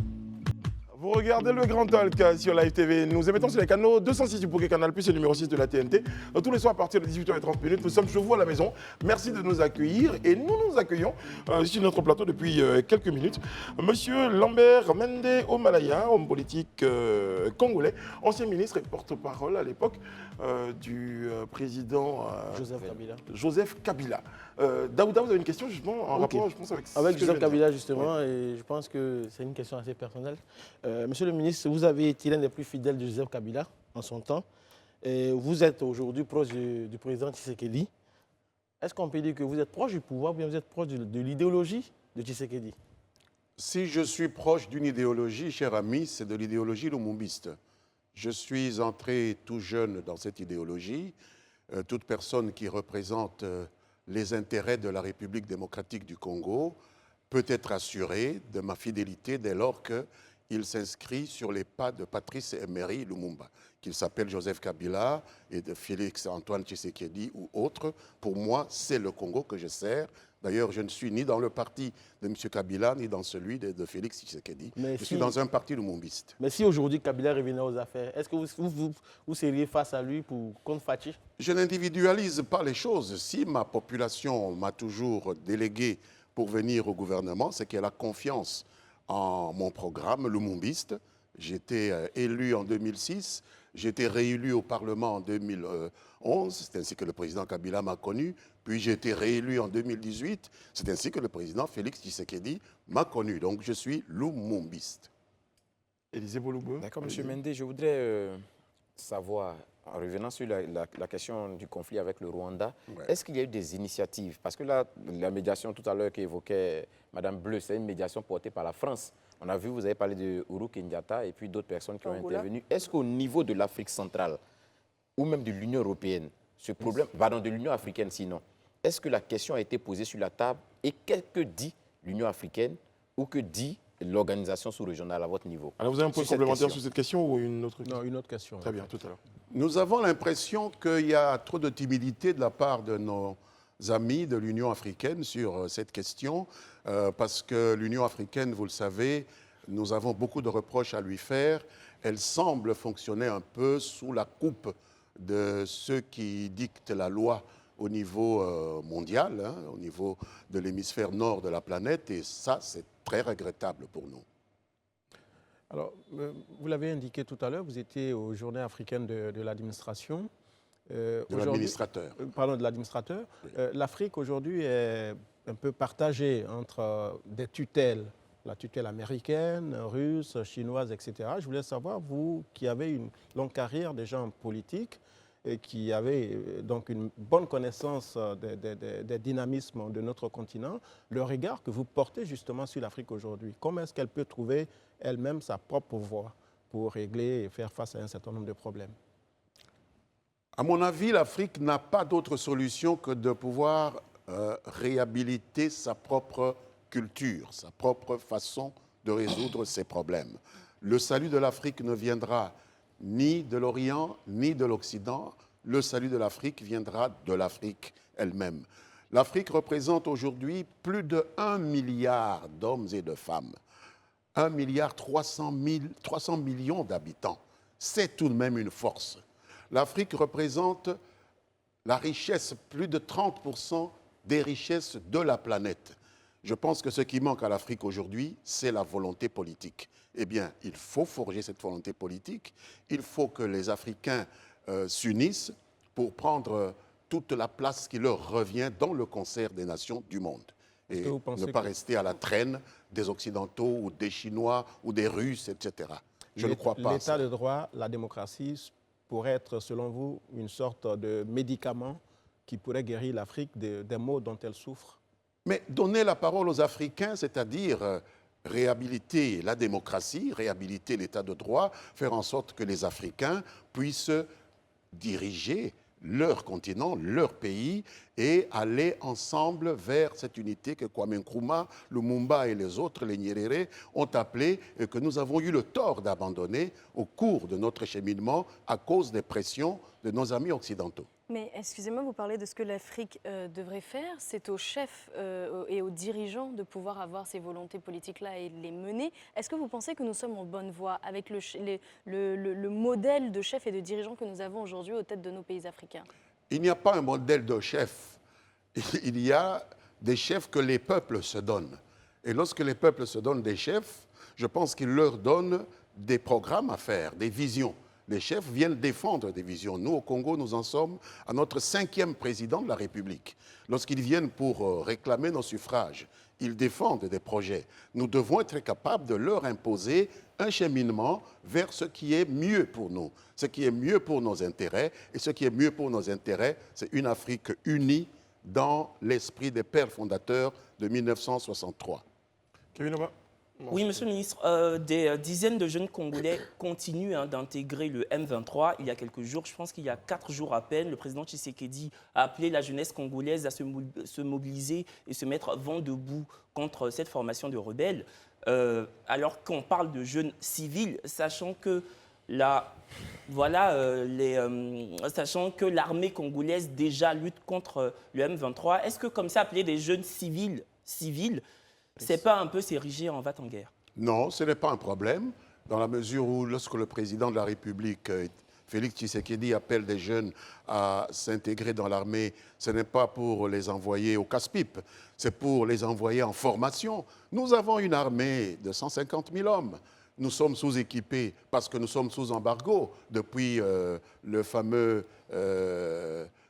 Speaker 1: Vous regardez le Grand Talk sur Live TV. Nous émettons sur les canaux 206 du Bouquet Canal+, et numéro 6 de la TNT. Tous les soirs à partir de 18h30. Nous sommes chez vous à la maison. Merci de nous accueillir. Et nous nous accueillons sur notre plateau depuis quelques minutes. Monsieur Lambert Mende Omalaya, homme politique congolais, ancien ministre et porte-parole à l'époque du président Joseph Kabila. Daouda, vous avez une question justement en rapport, je pense,
Speaker 3: avec Joseph Kabila, justement, et je pense que c'est une question assez personnelle. Monsieur le ministre, vous avez été l'un des plus fidèles de Joseph Kabila en son temps. Et vous êtes aujourd'hui proche du président Tshisekedi. Est-ce qu'on peut dire que vous êtes proche du pouvoir ou bien vous êtes proche de l'idéologie de Tshisekedi?
Speaker 10: Si je suis proche d'une idéologie, cher ami, c'est de l'idéologie lumumbiste. Je suis entré tout jeune dans cette idéologie. Toute personne qui représente les intérêts de la République démocratique du Congo peut être assurée de ma fidélité dès lors qu'il s'inscrit sur les pas de Patrice Emery Lumumba, qu'il s'appelle Joseph Kabila et de Félix Antoine Tshisekedi ou autres. Pour moi, c'est le Congo que je sers. D'ailleurs, je ne suis ni dans le parti de M. Kabila, ni dans celui de Félix Tshisekedi. Je suis dans un parti lumumbiste.
Speaker 3: Mais si aujourd'hui Kabila revenait aux affaires, est-ce que vous seriez face à lui contre Fachi?
Speaker 10: Je n'individualise pas les choses. Si ma population m'a toujours délégué pour venir au gouvernement, c'est qu'elle a confiance en mon programme lumumbiste. J'étais élu en 2006, j'ai été réélu au Parlement en 2011, c'est ainsi que le président Kabila m'a connu, puis j'ai été réélu en 2018, c'est ainsi que le président Félix Tshisekedi m'a connu. Donc je suis lumumbiste.
Speaker 1: Élisée Boloubou.
Speaker 9: D'accord, M. Mende, je voudrais savoir, en revenant sur la question du conflit avec le Rwanda, est-ce qu'il y a eu des initiatives? Parce que là, la médiation tout à l'heure qu'évoquait Mme Bleu, c'est une médiation portée par la France. On a vu, vous avez parlé de Uhuru Kenyatta et puis d'autres personnes qui ont intervenu. Est-ce qu'au niveau de l'Afrique centrale ou même de l'Union européenne, ce problème, pardon, de l'Union africaine sinon, est-ce que la question a été posée sur la table et qu'est-ce que dit l'Union africaine ou que dit l'organisation sous-régionale à votre niveau?
Speaker 1: Alors vous avez un point complémentaire sur cette question ou une autre question?
Speaker 2: Non, une autre question.
Speaker 1: Très bien, tout à l'heure.
Speaker 10: Nous avons l'impression qu'il y a trop de timidité de la part de nos amis de l'Union africaine sur cette question, parce que l'Union africaine, vous le savez, nous avons beaucoup de reproches à lui faire. Elle semble fonctionner un peu sous la coupe de ceux qui dictent la loi au niveau mondial, hein, au niveau de l'hémisphère nord de la planète, et ça, c'est très regrettable pour nous.
Speaker 2: Alors, vous l'avez indiqué tout à l'heure, vous étiez aux Journées africaines de l'administration.
Speaker 10: De l'administrateur.
Speaker 2: Pardon, de l'administrateur. Oui. L'Afrique aujourd'hui est un peu partagée entre des tutelles, la tutelle américaine, russe, chinoise, etc. Je voulais savoir, vous qui avez une longue carrière déjà en politique et qui avez donc une bonne connaissance des dynamismes de notre continent, le regard que vous portez justement sur l'Afrique aujourd'hui. Comment est-ce qu'elle peut trouver elle-même sa propre voie pour régler et faire face à un certain nombre de problèmes?
Speaker 10: À mon avis, l'Afrique n'a pas d'autre solution que de pouvoir réhabiliter sa propre culture, sa propre façon de résoudre ses problèmes. Le salut de l'Afrique ne viendra ni de l'Orient, ni de l'Occident. Le salut de l'Afrique viendra de l'Afrique elle-même. L'Afrique représente aujourd'hui plus de 1 milliard d'hommes et de femmes. 1,3 milliard d'habitants. C'est tout de même une force. L'Afrique représente la richesse, plus de 30% des richesses de la planète. Je pense que ce qui manque à l'Afrique aujourd'hui, c'est la volonté politique. Eh bien, il faut forger cette volonté politique. Il faut que les Africains s'unissent pour prendre toute la place qui leur revient dans le concert des nations du monde. Et ne pas rester à la traîne des Occidentaux ou des Chinois ou des Russes, etc. Je ne crois pas.
Speaker 2: L'état de droit, la démocratie pourrait être, selon vous, une sorte de médicament qui pourrait guérir l'Afrique des maux dont elle souffre?
Speaker 10: Mais donner la parole aux Africains, c'est-à-dire réhabiliter la démocratie, réhabiliter l'état de droit, faire en sorte que les Africains puissent diriger leur continent, leur pays, et aller ensemble vers cette unité que Kwame Nkrumah, Lumumba et les autres, les Nyerere, ont appelée et que nous avons eu le tort d'abandonner au cours de notre cheminement à cause des pressions de nos amis occidentaux.
Speaker 6: Mais excusez-moi, vous parlez de ce que l'Afrique devrait faire. C'est aux chefs et aux dirigeants de pouvoir avoir ces volontés politiques-là et de les mener. Est-ce que vous pensez que nous sommes en bonne voie avec le modèle de chefs et de dirigeants que nous avons aujourd'hui aux têtes de nos pays africains?
Speaker 10: Il n'y a pas un modèle de chef. Il y a des chefs que les peuples se donnent. Et lorsque les peuples se donnent des chefs, je pense qu'ils leur donnent des programmes à faire, des visions. Les chefs viennent défendre des visions. Nous, au Congo, nous en sommes à notre 5e président de la République. Lorsqu'ils viennent pour réclamer nos suffrages, ils défendent des projets. Nous devons être capables de leur imposer un cheminement vers ce qui est mieux pour nous, ce qui est mieux pour nos intérêts. Et ce qui est mieux pour nos intérêts, c'est une Afrique unie dans l'esprit des pères fondateurs de 1963.
Speaker 1: Kevin Oma.
Speaker 4: Oui, monsieur le ministre, des dizaines de jeunes Congolais continuent d'intégrer le M23. Il y a quelques jours, je pense qu'il y a 4 jours à peine, le président Tshisekedi a appelé la jeunesse congolaise à se mobiliser et se mettre vent debout contre cette formation de rebelles. Alors qu'on parle de jeunes civils, sachant que sachant que l'armée congolaise déjà lutte contre le M23, est-ce que comme ça, appeler des jeunes civils, c'est pas un peu s'ériger en va-t-en-guerre?
Speaker 10: Non, ce n'est pas un problème, dans la mesure où lorsque le président de la République, Félix Tshisekedi, appelle des jeunes à s'intégrer dans l'armée, ce n'est pas pour les envoyer au casse-pipe, c'est pour les envoyer en formation. Nous avons une armée de 150 000 hommes. Nous sommes sous-équipés parce que nous sommes sous embargo depuis le fameux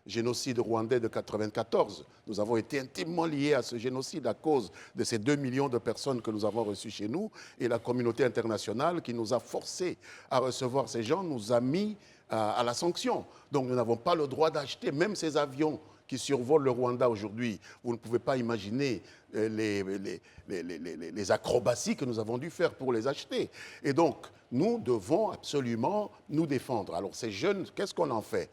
Speaker 10: génocide rwandais de 1994. Nous avons été intimement liés à ce génocide à cause de ces 2 millions de personnes que nous avons reçues chez nous, et la communauté internationale qui nous a forcés à recevoir ces gens nous a mis à la sanction. Donc nous n'avons pas le droit d'acheter même ces avions qui survolent le Rwanda aujourd'hui. Vous ne pouvez pas imaginer les acrobaties que nous avons dû faire pour les acheter. Et donc, nous devons absolument nous défendre. Alors ces jeunes, qu'est-ce qu'on en fait?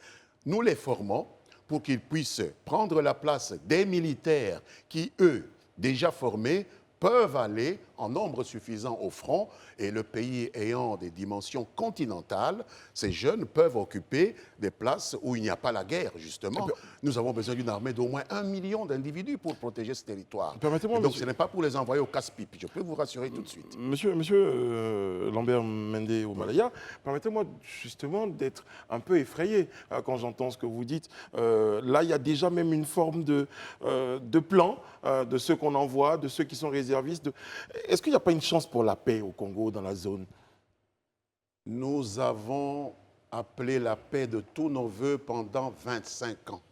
Speaker 10: Nous les formons pour qu'ils puissent prendre la place des militaires qui, eux, déjà formés, peuvent aller en nombre suffisant au front, et le pays ayant des dimensions continentales, ces jeunes peuvent occuper des places où il n'y a pas la guerre, justement. Nous avons besoin d'une armée d'au moins 1 million d'individus pour protéger ce territoire.
Speaker 1: Permettez-moi,
Speaker 10: donc ce n'est pas pour les envoyer au casse-pipe, je peux vous rassurer tout de suite.
Speaker 1: Monsieur Lambert Mende Oumalaya, permettez-moi justement d'être un peu effrayé quand j'entends ce que vous dites. Là, il y a déjà même une forme de plan de ceux qu'on envoie, de ceux qui sont réservistes. Est-ce qu'il n'y a pas une chance pour la paix au Congo, dans la zone?
Speaker 10: Nous avons appelé la paix de tous nos voeux pendant 25 ans.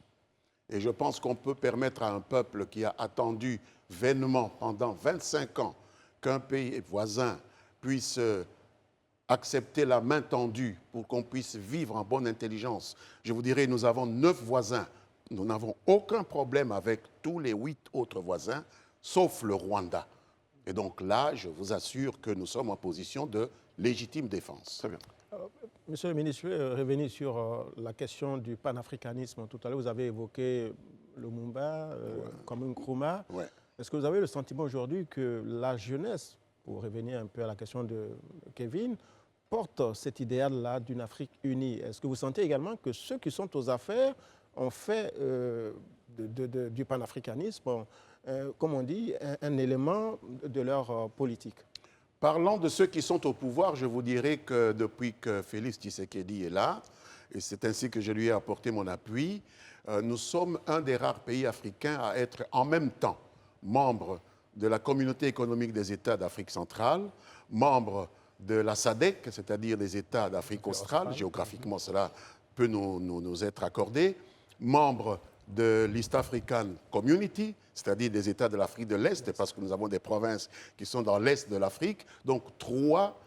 Speaker 10: Et je pense qu'on peut permettre à un peuple qui a attendu vainement pendant 25 ans qu'un pays voisin puisse accepter la main tendue pour qu'on puisse vivre en bonne intelligence. Je vous dirais, nous avons 9 voisins. Nous n'avons aucun problème avec tous les 8 autres voisins, sauf le Rwanda. Et donc là, je vous assure que nous sommes en position de légitime défense.
Speaker 1: Très bien.
Speaker 2: Monsieur le ministre, je vais revenir sur la question du panafricanisme. Tout à l'heure, vous avez évoqué Lumumba, Kwame Nkrumah.
Speaker 10: Ouais.
Speaker 2: Est-ce que vous avez le sentiment aujourd'hui que la jeunesse, pour revenir un peu à la question de Kevin, porte cet idéal-là d'une Afrique unie? Est-ce que vous sentez également que ceux qui sont aux affaires ont fait du panafricanisme, comme on dit, un élément de leur politique?
Speaker 10: Parlant de ceux qui sont au pouvoir, je vous dirais que depuis que Félix Tshisekedi est là, et c'est ainsi que je lui ai apporté mon appui, nous sommes un des rares pays africains à être en même temps membre de la Communauté économique des États d'Afrique centrale, membre de la SADC, c'est-à-dire des États d'Afrique australe, géographiquement cela peut nous être accordé, membre de l'East African Community, c'est-à-dire des États de l'Afrique de l'Est, parce que nous avons des provinces qui sont dans l'Est de l'Afrique, donc 3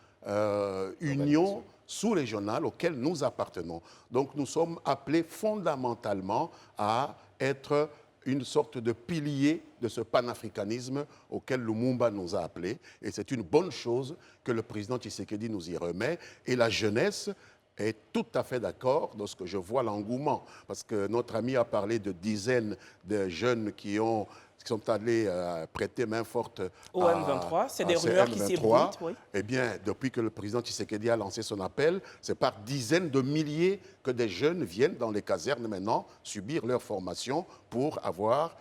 Speaker 10: unions sous-régionales auxquelles nous appartenons. Donc nous sommes appelés fondamentalement à être une sorte de pilier de ce panafricanisme auquel Lumumba nous a appelés. Et c'est une bonne chose que le président Tshisekedi nous y remet. Et la jeunesse est tout à fait d'accord lorsque je vois l'engouement. Parce que notre ami a parlé de dizaines de jeunes qui sont allés prêter main forte
Speaker 4: au M23. C'est des rumeurs qui s'ébruitent, oui.
Speaker 10: Eh bien, depuis que le président Tshisekedi a lancé son appel, c'est par dizaines de milliers que des jeunes viennent dans les casernes maintenant subir leur formation pour avoir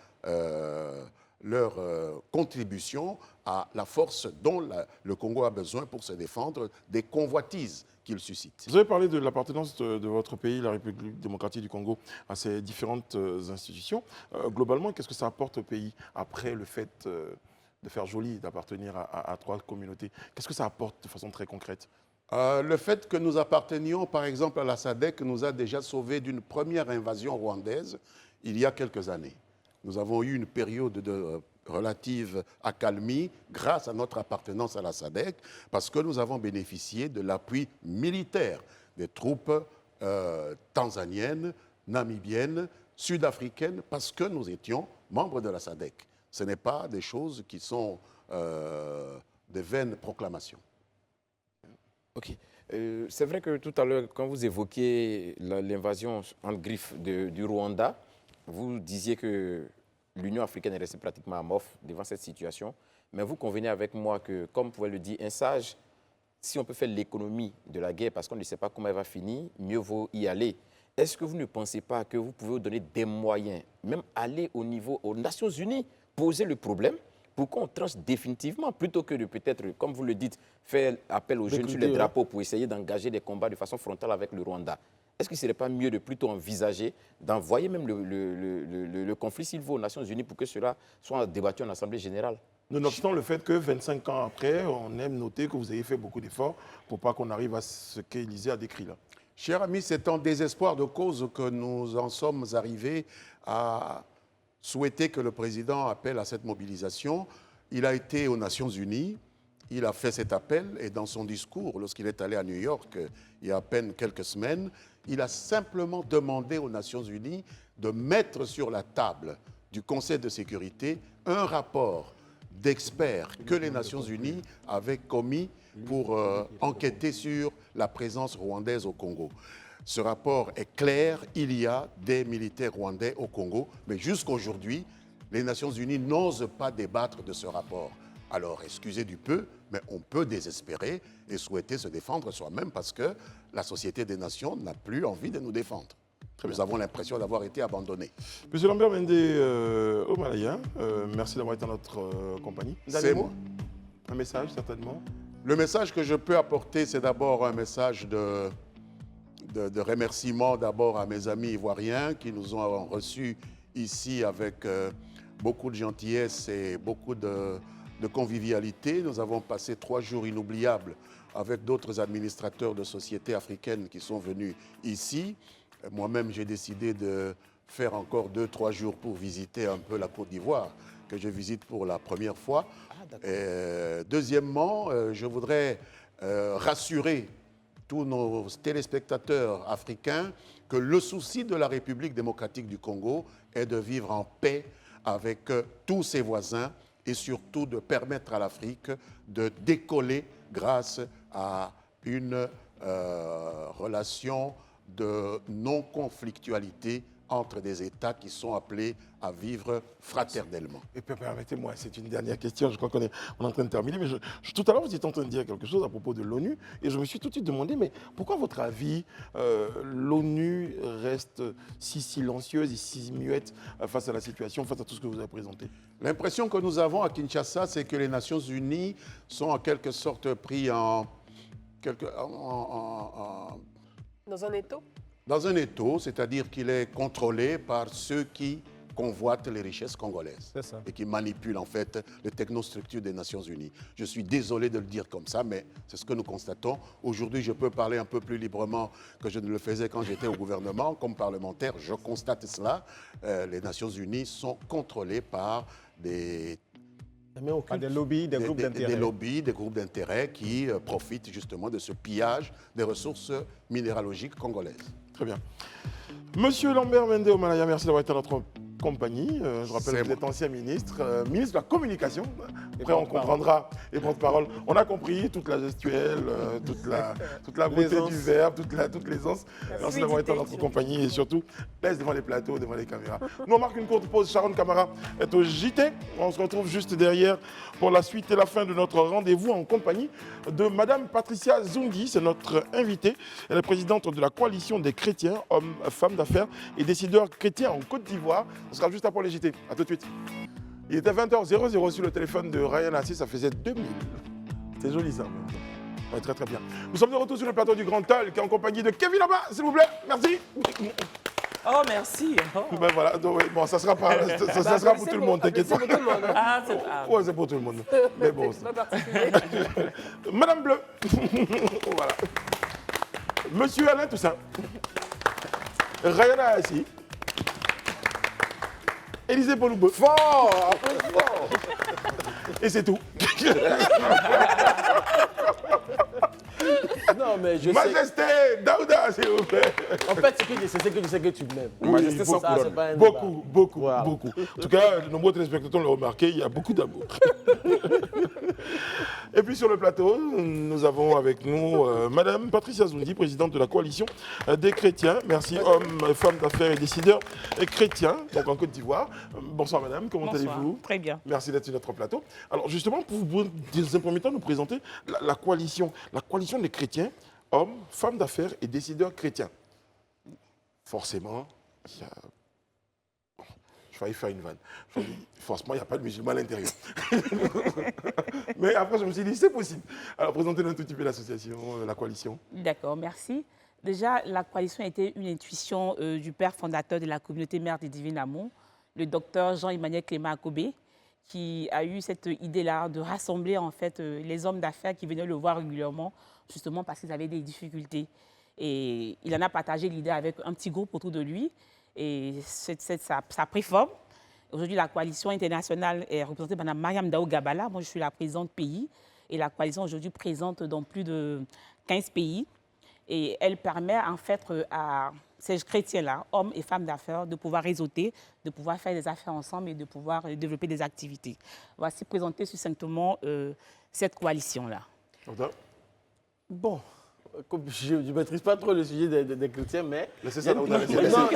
Speaker 10: leur contribution à la force dont le Congo a besoin pour se défendre des convoitises qu'il suscite.
Speaker 1: Vous avez parlé de l'appartenance de votre pays, la République démocratique du Congo, à ces différentes institutions. Globalement, qu'est-ce que ça apporte au pays après le fait de faire joli, d'appartenir à 3 communautés? Qu'est-ce que ça apporte de façon très concrète?
Speaker 10: Le fait que nous appartenions, par exemple, à la SADC nous a déjà sauvés d'une première invasion rwandaise il y a quelques années. Nous avons eu une période de relative accalmie grâce à notre appartenance à la SADC, parce que nous avons bénéficié de l'appui militaire des troupes tanzaniennes, namibiennes, sud-africaines, parce que nous étions membres de la SADC. Ce n'est pas des choses qui sont des vaines proclamations.
Speaker 9: Ok. C'est vrai que tout à l'heure, quand vous évoquiez l'invasion en griffe du Rwanda, vous disiez que l'Union africaine est restée pratiquement amorphe devant cette situation. Mais vous convenez avec moi que, comme pouvait le dire un sage, si on peut faire l'économie de la guerre parce qu'on ne sait pas comment elle va finir, mieux vaut y aller. Est-ce que vous ne pensez pas que vous pouvez vous donner des moyens, même aller au niveau aux Nations Unies, poser le problème pour qu'on tranche définitivement, plutôt que de peut-être, comme vous le dites, faire appel aux jeunes sur les drapeaux pour essayer d'engager des combats de façon frontale avec le Rwanda? Est-ce qu'il ne serait pas mieux de plutôt envisager d'envoyer même le conflit s'il faut aux Nations Unies pour que cela soit débattu en Assemblée générale?
Speaker 1: Nonobstant le fait que 25 ans après, on aime noter que vous avez fait beaucoup d'efforts pour pas qu'on arrive à ce qu'Élysée a décrit là.
Speaker 10: Cher ami, c'est en désespoir de cause que nous en sommes arrivés à souhaiter que le président appelle à cette mobilisation. Il a été aux Nations Unies, il a fait cet appel et dans son discours, lorsqu'il est allé à New York il y a à peine quelques semaines, il a simplement demandé aux Nations Unies de mettre sur la table du Conseil de sécurité un rapport d'experts que les Nations Unies avaient commis pour enquêter sur la présence rwandaise au Congo. Ce rapport est clair, il y a des militaires rwandais au Congo, mais jusqu'aujourd'hui, les Nations Unies n'osent pas débattre de ce rapport. Alors, excusez du peu, mais on peut désespérer et souhaiter se défendre soi-même parce que la Société des Nations n'a plus envie de nous défendre. Nous avons l'impression d'avoir été abandonnés.
Speaker 1: Monsieur Lambert Mende Omalaya, merci d'avoir été en notre compagnie.
Speaker 10: C'est moi.
Speaker 1: Un message, certainement.
Speaker 10: Le message que je peux apporter, c'est d'abord un message de remerciement d'abord à mes amis ivoiriens qui nous ont reçus ici avec beaucoup de gentillesse et beaucoup de convivialité. Nous avons passé 3 jours inoubliables avec d'autres administrateurs de sociétés africaines qui sont venus ici. Moi-même, j'ai décidé de faire encore 2-3 jours pour visiter un peu la Côte d'Ivoire, que je visite pour la première fois. Deuxièmement, je voudrais rassurer tous nos téléspectateurs africains que le souci de la République démocratique du Congo est de vivre en paix avec tous ses voisins et surtout de permettre à l'Afrique de décoller grâce à une relation de non-conflictualité entre des États qui sont appelés à vivre fraternellement.
Speaker 1: Et puis, permettez-moi, c'est une dernière question, je crois qu'on est en train de terminer, mais tout à l'heure, vous étiez en train de dire quelque chose à propos de l'ONU, et je me suis tout de suite demandé, mais pourquoi, à votre avis, l'ONU reste si silencieuse et si muette face à la situation, face à tout ce que vous avez présenté?
Speaker 10: L'impression que nous avons à Kinshasa, c'est que les Nations Unies sont en quelque sorte pris
Speaker 5: Dans un étau?
Speaker 10: dans un étau, c'est-à-dire qu'il est contrôlé par ceux qui convoitent les richesses congolaises
Speaker 2: C'est ça.
Speaker 10: et qui manipulent en fait les technostructures des Nations Unies. Je suis désolé de le dire comme ça, mais c'est ce que nous constatons. Aujourd'hui, je peux parler un peu plus librement que je ne le faisais quand j'étais au gouvernement. Comme parlementaire, je constate cela. Les Nations Unies sont contrôlées par des
Speaker 2: lobbies, des groupes d'intérêt.
Speaker 10: Des lobbies, des groupes d'intérêt qui profitent justement de ce pillage des ressources minéralogiques congolaises.
Speaker 1: Très bien. Monsieur Lambert Mende Omalaya, merci d'avoir été à notre compagnie. Je rappelle que vous êtes ancien ministre, ministre de la Communication. Après, on comprendra et porte-parole. On a compris toute la gestuelle, toute la beauté du verbe, toute l'aisance. Merci d'avoir été à notre compagnie et surtout, laisse devant les plateaux, devant les caméras. Nous, on marque une courte pause. Sharon Camara est au JT. On se retrouve juste derrière pour la suite et la fin de notre rendez-vous en compagnie de Madame Patricia Zungi. C'est notre invitée. Elle est présidente de la coalition des chrétiens, hommes, femmes d'affaires et décideurs chrétiens en Côte d'Ivoire. Ce sera juste après les JT. À tout de suite. Il était 20h00 sur le téléphone de Ryan Assis, ça faisait 2000. C'est joli ça. Ouais, très très bien. Nous sommes de retour sur le plateau du Grand Talk en compagnie de Kevin là-bas, s'il vous plaît. Merci.
Speaker 4: Oh, merci. Oh.
Speaker 1: Ben voilà, donc, bon, ça sera, ça sera pour tout le monde, t'inquiète pas.
Speaker 4: Ah,
Speaker 1: ouais, c'est pour tout le monde. Mais bon. Madame Bleu. Voilà. Monsieur Alain Toussaint. Ryan Assis. Élisée Poloubeu. Fort. Et c'est tout.
Speaker 3: Non, mais je
Speaker 1: Majesté, Daouda, s'il vous plaît.
Speaker 3: En fait, c'est ce que je sais que tu m'aimes.
Speaker 1: Majesté sans
Speaker 3: ça, c'est pas un
Speaker 1: beaucoup, beaucoup,
Speaker 3: Wow.
Speaker 1: beaucoup. En tout cas, de nombreux téléspectateurs l'ont remarqué, il y a beaucoup d'amour. Et puis sur le plateau, nous avons avec nous Madame Patricia Zungi, présidente de la coalition des chrétiens. Merci, hommes, femmes d'affaires et décideurs chrétiens, donc en Côte d'Ivoire. Bonsoir Madame, comment allez-vous?
Speaker 11: Très bien.
Speaker 1: Merci d'être sur notre plateau. Alors justement, pour vous, dans un premier temps, nous présenter la coalition des chrétiens, hommes, femmes d'affaires et décideurs chrétiens. Forcément, il y a... Je failli faire une vanne. Forcément, il n'y a pas de musulmans à l'intérieur. Mais après, je me suis dit, c'est possible. Alors, présentez-nous un tout petit peu l'association, la coalition.
Speaker 11: D'accord, merci. Déjà, la coalition a été une intuition du père fondateur de la communauté Mère des Divines Amours, le docteur Jean-Emmanuel Clément Akobé, qui a eu cette idée-là de rassembler en fait les hommes d'affaires qui venaient le voir régulièrement, justement parce qu'ils avaient des difficultés. Et il en a partagé l'idée avec un petit groupe autour de lui. Et ça a pris forme. Aujourd'hui, la coalition internationale est représentée par Mme Mariam Daou Gabala. Moi, je suis la présidente pays. Et la coalition aujourd'hui présente dans plus de 15 pays. Et elle permet en fait à ces chrétiens-là, hommes et femmes d'affaires, de pouvoir réseauter, de pouvoir faire des affaires ensemble et de pouvoir développer des activités. Voici présenter succinctement cette coalition-là.
Speaker 3: Bon. Je ne maîtrise pas trop le sujet des chrétiens, mais...
Speaker 1: Laissez ça, on a laissé.
Speaker 3: Non,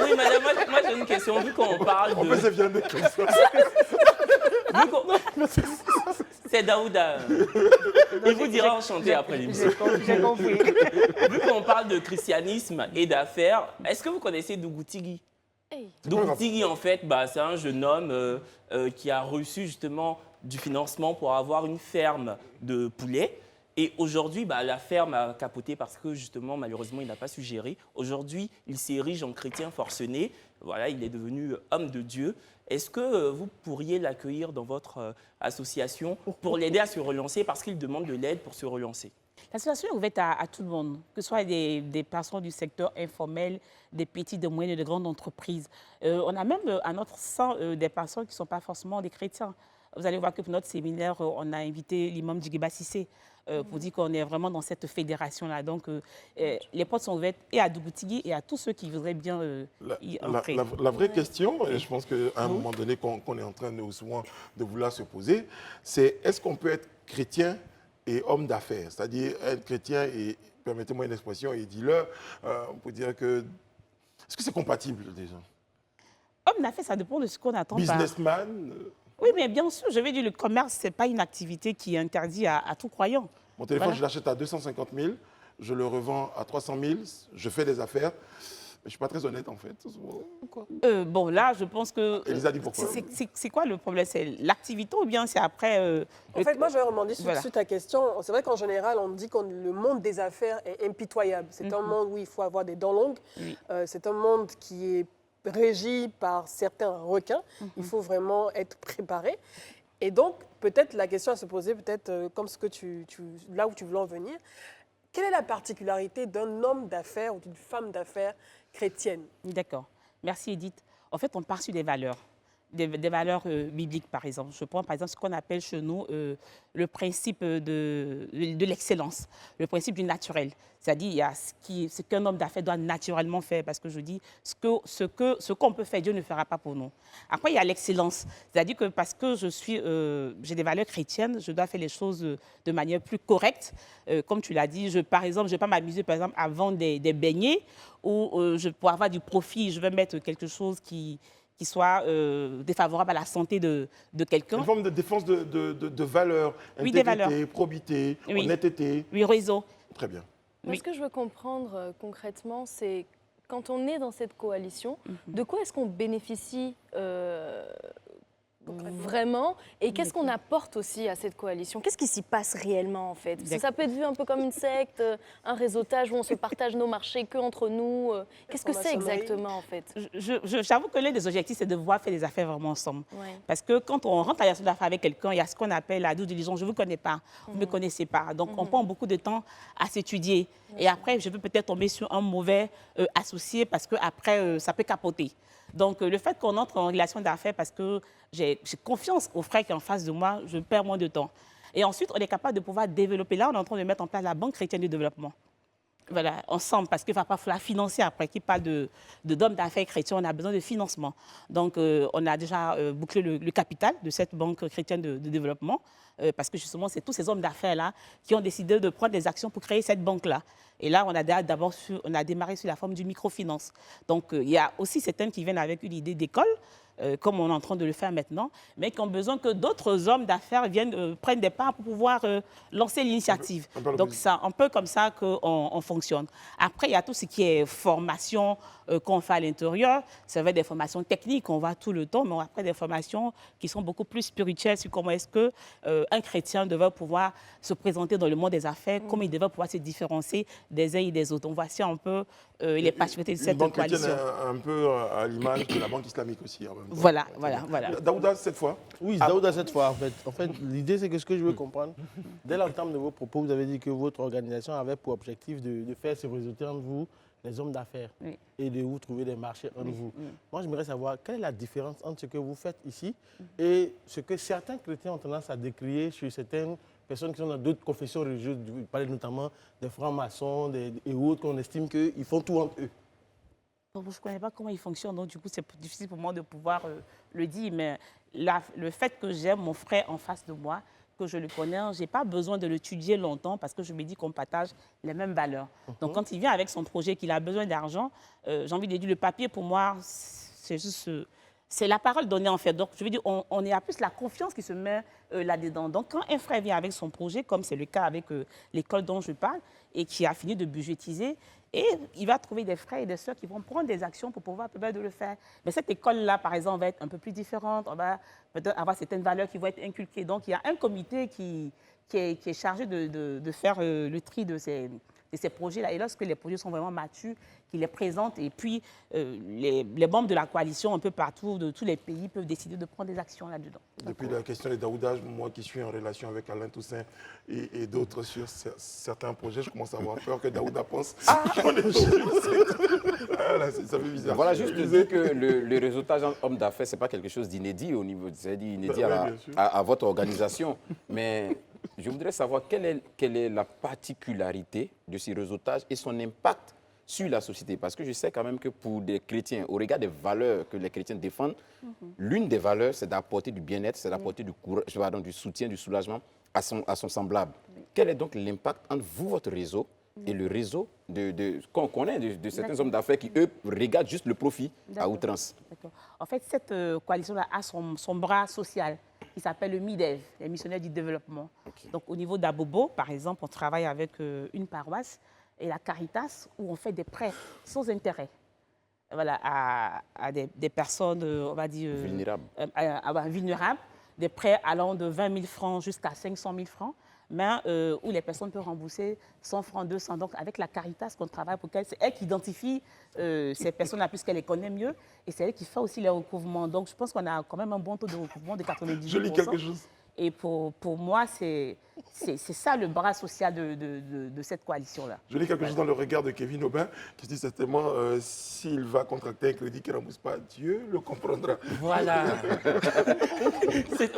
Speaker 4: oui, madame, moi j'ai une question. Vu qu'on parle de...
Speaker 1: On peut se fier de questions.
Speaker 4: C'est Daouda. Il vous dira enchanté après l'émission.
Speaker 11: J'ai compris.
Speaker 4: Vu qu'on parle de christianisme et d'affaires, est-ce que vous connaissez Dougou Tigui? Dougou Tigui, en fait, c'est un jeune homme qui a reçu justement du financement pour avoir une ferme de poulets. Et aujourd'hui, la ferme a capoté parce que justement, malheureusement, il n'a pas su gérer. Aujourd'hui, il s'érige en chrétien forcené. Voilà, il est devenu homme de Dieu. Est-ce que vous pourriez l'accueillir dans votre association pour l'aider à se relancer parce qu'il demande de l'aide pour se relancer?
Speaker 11: L'association est ouverte à tout le monde, que ce soit des personnes du secteur informel, des petites, des moyennes et de grandes entreprises. On a même à notre sein des personnes qui ne sont pas forcément des chrétiens. Vous allez voir que pour notre séminaire, on a invité l'imam Djigeba Sissé pour dire qu'on est vraiment dans cette fédération-là. Donc, les portes sont ouvertes et à Dougou Tigui et à tous ceux qui voudraient bien y entrer.
Speaker 1: La vraie question, et je pense qu'à un moment donné qu'on est en train souvent de vouloir se poser, c'est est-ce qu'on peut être chrétien et homme d'affaires, c'est-à-dire être chrétien et, permettez-moi une expression, et dis-le, on peut dire que... Est-ce que c'est compatible déjà?
Speaker 11: Homme d'affaires, ça dépend de ce qu'on attend.
Speaker 1: Businessman?
Speaker 11: Oui, mais bien sûr, je vais dire, le commerce, ce n'est pas une activité qui est interdite à tout croyant.
Speaker 1: Mon téléphone, je l'achète à 250 000, je le revends à 300 000, je fais des affaires. Mais je ne suis pas très honnête, en fait.
Speaker 11: Bon, là, je pense que...
Speaker 1: Elisa dit pourquoi.
Speaker 11: C'est quoi le problème? C'est l'activité ou bien c'est après...
Speaker 5: En fait, moi, je vais rebondir sur ta question. C'est vrai qu'en général, on dit que le monde des affaires est impitoyable. C'est un monde où il faut avoir des dents longues. C'est un monde qui est régi par certains requins. Il faut vraiment être préparé. Et donc, peut-être la question à se poser, peut-être comme ce que là où tu voulais en venir, quelle est la particularité d'un homme d'affaires ou d'une femme d'affaires chrétienne?
Speaker 11: D'accord. Merci, Edith. En fait, on part sur des valeurs. Des valeurs bibliques, par exemple. Je prends, par exemple, ce qu'on appelle chez nous le principe de l'excellence, le principe du naturel. C'est-à-dire, il y a ce qu'un homme d'affaires doit naturellement faire, parce que je dis, ce qu'on peut faire, Dieu ne fera pas pour nous. Après, il y a l'excellence. C'est-à-dire que parce que j'ai des valeurs chrétiennes, je dois faire les choses de manière plus correcte. Comme tu l'as dit, par exemple, je ne vais pas m'amuser, par exemple, à vendre des beignets, ou pour avoir du profit, je vais mettre quelque chose qui soit défavorable à la santé de quelqu'un.
Speaker 1: Une forme de défense de valeurs,
Speaker 11: oui, des valeurs.
Speaker 1: Probité, honnêteté.
Speaker 11: Oui, réseau.
Speaker 1: Très bien.
Speaker 6: Moi, ce que je veux comprendre concrètement, c'est quand on est dans cette coalition, de quoi est-ce qu'on bénéficie vraiment et qu'est-ce qu'on apporte aussi à cette coalition? Qu'est-ce qui s'y passe réellement en fait? Parce que ça peut être vu un peu comme une secte, un réseautage où on se partage nos marchés que entre nous. Qu'est-ce que c'est exactement en fait?
Speaker 11: J'avoue que l'un des objectifs, c'est de pouvoir faire des affaires vraiment ensemble.
Speaker 6: Ouais.
Speaker 11: Parce que quand on rentre à la relation d'affaires avec quelqu'un, il y a ce qu'on appelle la due diligence. Je ne vous connais pas, vous ne me connaissez pas. Donc on prend beaucoup de temps à s'étudier. Et après, je peux peut-être tomber sur un mauvais associé parce qu'après, ça peut capoter. Donc, le fait qu'on entre en relation d'affaires parce que j'ai confiance aux frères qui sont en face de moi, je perds moins de temps. Et ensuite, on est capable de pouvoir développer. Là, on est en train de mettre en place la Banque chrétienne du développement. Voilà, ensemble, parce qu'il va pas falloir financer après. Qui parle d'hommes d'affaires chrétiens, on a besoin de financement. Donc, on a déjà bouclé le capital de cette Banque chrétienne de développement, parce que justement, c'est tous ces hommes d'affaires-là qui ont décidé de prendre des actions pour créer cette banque-là. Et là, on a démarré sur la forme du microfinance. Donc, il y a aussi certains qui viennent avec une idée d'école, comme on est en train de le faire maintenant, mais qui ont besoin que d'autres hommes d'affaires prennent des parts pour pouvoir lancer l'initiative. Donc, c'est un peu comme ça qu'on fonctionne. Après, il y a tout ce qui est formation qu'on fait à l'intérieur. Ça va être des formations techniques, on voit tout le temps, mais après des formations qui sont beaucoup plus spirituelles sur comment est-ce qu'un chrétien devrait pouvoir se présenter dans le monde des affaires, comment il devrait pouvoir se différencier des uns et des autres. Donc, voici un peu les particularités de cette coalition.
Speaker 1: Une banque chrétienne un peu à l'image de la banque islamique aussi. En même temps.
Speaker 11: Voilà.
Speaker 1: Daouda, cette fois?
Speaker 3: Oui, Daouda, cette fois, en fait. L'idée, c'est que ce que je veux comprendre, dès l'entame de vos propos, vous avez dit que votre organisation avait pour objectif de faire se réseauter entre vous, les hommes d'affaires, et de vous trouver des marchés entre vous. Moi, j'aimerais savoir quelle est la différence entre ce que vous faites ici et ce que certains chrétiens ont tendance à décrier sur certaines personnes qui sont dans d'autres confessions religieuses. Vous parlez notamment des francs-maçons et autres qu'on estime qu'ils font tout entre eux.
Speaker 11: Je ne connais pas comment ils fonctionnent, donc du coup, c'est difficile pour moi de pouvoir le dire. Mais le fait que j'aime mon frère en face de moi, que je le connais, je n'ai pas besoin de l'étudier longtemps parce que je me dis qu'on partage les mêmes valeurs. Donc, quand il vient avec son projet, qu'il a besoin d'argent, j'ai envie de dire, le papier, pour moi, c'est juste... C'est la parole donnée, en fait. Donc, je veux dire, on est à plus la confiance qui se met là-dedans. Donc, quand un frère vient avec son projet, comme c'est le cas avec l'école dont je parle, et qui a fini de budgétiser, et il va trouver des frères et des sœurs qui vont prendre des actions pour pouvoir permettre de le faire. Mais cette école-là, par exemple, va être un peu plus différente. On va peut-être avoir certaines valeurs qui vont être inculquées. Donc, il y a un comité qui est chargé de faire le tri de ces projets-là. Et lorsque les projets sont vraiment matures, qu'ils les présentent, et puis les membres de la coalition un peu partout, de tous les pays, peuvent décider de prendre des actions là-dedans.
Speaker 1: Depuis la question des Daouda, moi qui suis en relation avec Alain Toussaint et d'autres sur certains projets, je commence à avoir peur que Daouda pense qu'on est ça fait bizarre.
Speaker 9: Voilà, juste de dire que le réseautage en homme d'affaires, ce n'est pas quelque chose d'inédit au niveau, c'est-à-dire inédit à votre organisation. Mais je voudrais savoir quelle est la particularité de ce réseautage et son impact sur la société. Parce que je sais quand même que pour des chrétiens, au regard des valeurs que les chrétiens défendent, l'une des valeurs, c'est d'apporter du bien-être, c'est d'apporter du soutien, du soulagement à son semblable. quel est donc l'impact entre vous, votre réseau, et le réseau qu'on connaît de certains hommes d'affaires qui, eux, regardent juste le profit à outrance?
Speaker 11: D'accord. En fait, cette coalition-là a son bras social qui s'appelle le MIDEV, les missionnaires du développement. Donc, au niveau d'Abobo, par exemple, on travaille avec une paroisse et la Caritas, où on fait des prêts sans intérêt. Voilà, à des personnes, on va dire... vulnérables, des prêts allant de 20 000 francs jusqu'à 500 000 francs, mais où les personnes peuvent rembourser 100 francs, 200. Donc, avec la Caritas qu'on travaille pour qu'elle, c'est elle qui identifie ces personnes-là puisqu'elle les connaît mieux et c'est elle qui fait aussi les recouvrements. Donc, je pense qu'on a quand même un bon taux de recouvrement de 98%.
Speaker 1: Je lis quelque chose.
Speaker 11: Et pour moi, c'est ça le bras social de cette coalition-là.
Speaker 1: Je lis quelque chose dans le regard de Kevin Aubin qui se dit certainement s'il va contracter un crédit qui ne rembourse pas, Dieu le comprendra.
Speaker 4: Voilà.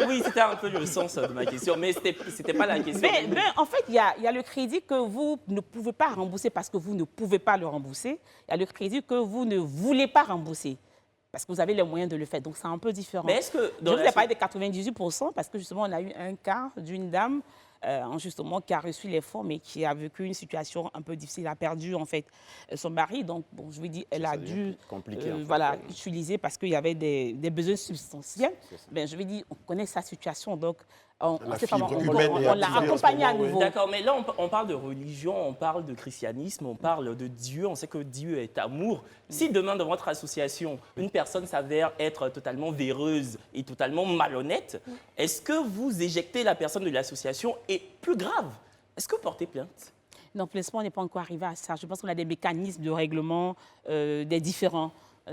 Speaker 4: Oui, c'était un peu le sens de ma question, mais ce n'était pas la question.
Speaker 11: Mais en fait, il y a le crédit que vous ne pouvez pas rembourser parce que vous ne pouvez pas le rembourser. Il y a le crédit que vous ne voulez pas rembourser parce que vous avez les moyens de le faire. Donc, c'est un peu différent.
Speaker 4: Mais est-ce que
Speaker 11: je vous ai parlé de 98% parce que justement, on a eu un cas d'une dame justement, qui a reçu les fonds, mais qui a vécu une situation un peu difficile, a perdu en fait son mari. Donc, bon, je lui dis, elle a dû utiliser parce qu'il y avait des besoins substantiels. Ben, je lui dis, on connaît sa situation, donc on l'a accompagnée à nouveau.
Speaker 4: D'accord, mais là, on parle de religion, on parle de christianisme, on parle de Dieu, on sait que Dieu est amour. Si demain, dans votre association, une personne s'avère être totalement véreuse et totalement malhonnête, est-ce que vous éjectez la personne de l'association? Et plus grave, est-ce que vous portez plainte?
Speaker 11: Non, pour l'instant, on n'est pas encore arrivé à ça. Je pense qu'on a des mécanismes de règlement des différents.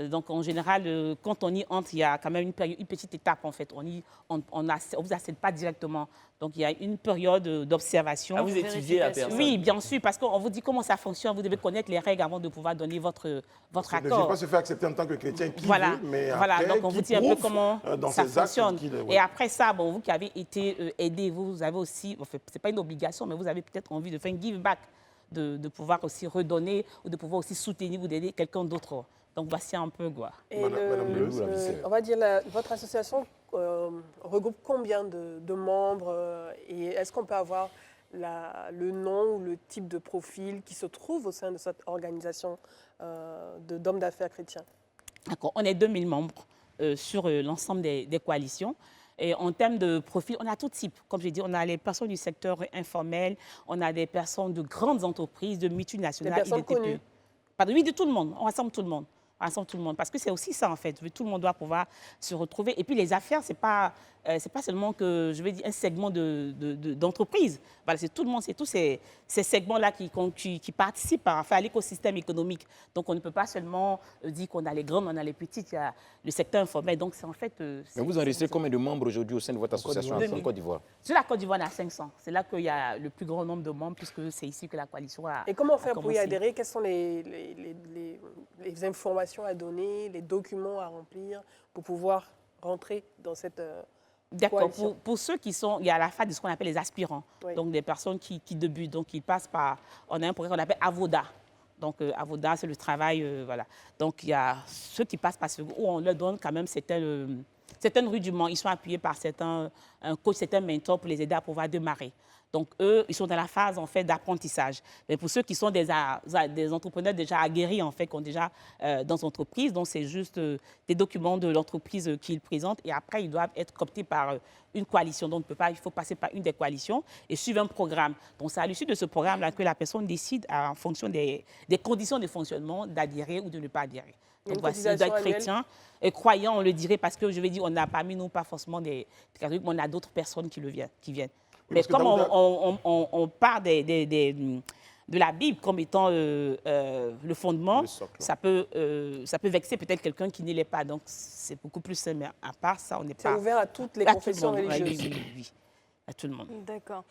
Speaker 11: Donc, en général, quand on y entre, il y a quand même une petite étape, en fait. On ne vous accède pas directement. Donc, il y a une période d'observation.
Speaker 4: Ah, vous étudiez la personne?
Speaker 11: Oui, bien sûr, parce qu'on vous dit comment ça fonctionne. Vous devez connaître les règles avant de pouvoir donner votre accord.
Speaker 1: Ne vient pas se faire accepter en tant que chrétien qui
Speaker 11: veut,
Speaker 1: mais
Speaker 11: voilà,
Speaker 1: après,
Speaker 11: donc on vous dit un peu comment ça fonctionne.
Speaker 1: Ouais.
Speaker 11: Et après ça, bon, vous qui avez été aidé, vous avez aussi, ce n'est pas une obligation, mais vous avez peut-être envie de faire un give back, de pouvoir aussi redonner ou de pouvoir aussi soutenir ou d'aider quelqu'un d'autre. Donc, voici un peu quoi.
Speaker 5: Et on va dire, votre association regroupe combien de membres et est-ce qu'on peut avoir le nom ou le type de profil qui se trouve au sein de cette organisation d'hommes d'affaires chrétiens?
Speaker 11: D'accord, on est 2000 membres sur l'ensemble des coalitions. Et en termes de profil, on a tout type. Comme je dis, on a les personnes du secteur informel, on a des personnes de grandes entreprises, de multinationales.
Speaker 5: Des personnes connues?
Speaker 11: Oui, de tout le monde. On rassemble tout le monde. Parce que c'est aussi ça, en fait. Tout le monde doit pouvoir se retrouver. Et puis, les affaires, ce n'est pas seulement que, je vais dire, un segment d'entreprise. Voilà, c'est tout le monde, c'est tous ces segments-là qui participent à l'écosystème économique. Donc, on ne peut pas seulement dire qu'on a les grands, on a les petits, il y a le secteur informel. Donc, c'est en fait...
Speaker 9: Mais vous enregistrez combien de membres aujourd'hui au sein de votre association en Côte d'Ivoire?
Speaker 11: Sur la Côte d'Ivoire, on a 500. C'est là qu'il y a le plus grand nombre de membres, puisque c'est ici que la coalition a
Speaker 5: Et comment faire pour y
Speaker 11: commencé.
Speaker 5: adhérer? Quelles sont les informations à donner, les documents à remplir pour pouvoir rentrer dans cette
Speaker 11: D'accord. Pour ceux qui sont, il y a à la fin de ce qu'on appelle les aspirants,
Speaker 5: oui.
Speaker 11: Donc des personnes qui débutent, donc ils passent par, on a un programme qu'on appelle Avoda. Donc Avoda, c'est le travail, voilà. Donc il y a ceux qui passent par ce, où on leur donne quand même certains rudiments, ils sont appuyés par certains coachs, certains mentors pour les aider à pouvoir démarrer. Donc, eux, ils sont dans la phase, en fait, d'apprentissage. Mais pour ceux qui sont des entrepreneurs déjà aguerris, en fait, qui ont déjà dans l'entreprise, donc c'est juste des documents de l'entreprise qu'ils présentent et après, ils doivent être cooptés par une coalition. Donc, il faut passer par une des coalitions et suivre un programme. Donc, c'est à l'issue de ce programme-là que la personne décide, en fonction des conditions de fonctionnement, d'adhérer ou de ne pas adhérer. Donc, voici, il doit être chrétien. Et croyant, on le dirait, parce que je vais dire, on n'a parmi nous pas forcément des catholiques, mais on a d'autres personnes qui viennent. Mais comme on part de la Bible comme étant le fondement, ça peut vexer peut-être quelqu'un qui ne l'est pas. Donc, c'est beaucoup plus simple. Mais à part ça, on n'est pas...
Speaker 5: C'est ouvert à toutes les confessions religieuses.
Speaker 11: Oui. À tout le monde.
Speaker 6: D'accord.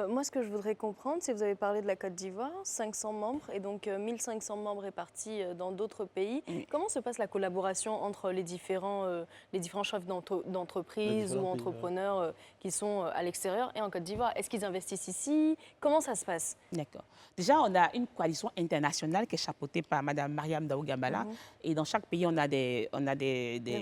Speaker 6: Moi, ce que je voudrais comprendre, c'est que vous avez parlé de la Côte d'Ivoire, 500 membres et donc 1500 membres répartis dans d'autres pays. Oui. Comment se passe la collaboration entre les différents chefs d'entreprise ou entrepreneurs qui sont à l'extérieur et en Côte d'Ivoire? Est-ce qu'ils investissent ici? Comment ça se passe?
Speaker 11: D'accord. Déjà, on a une coalition internationale qui est chapeautée par Mme Mariam Daougambala. Et dans chaque pays, on a des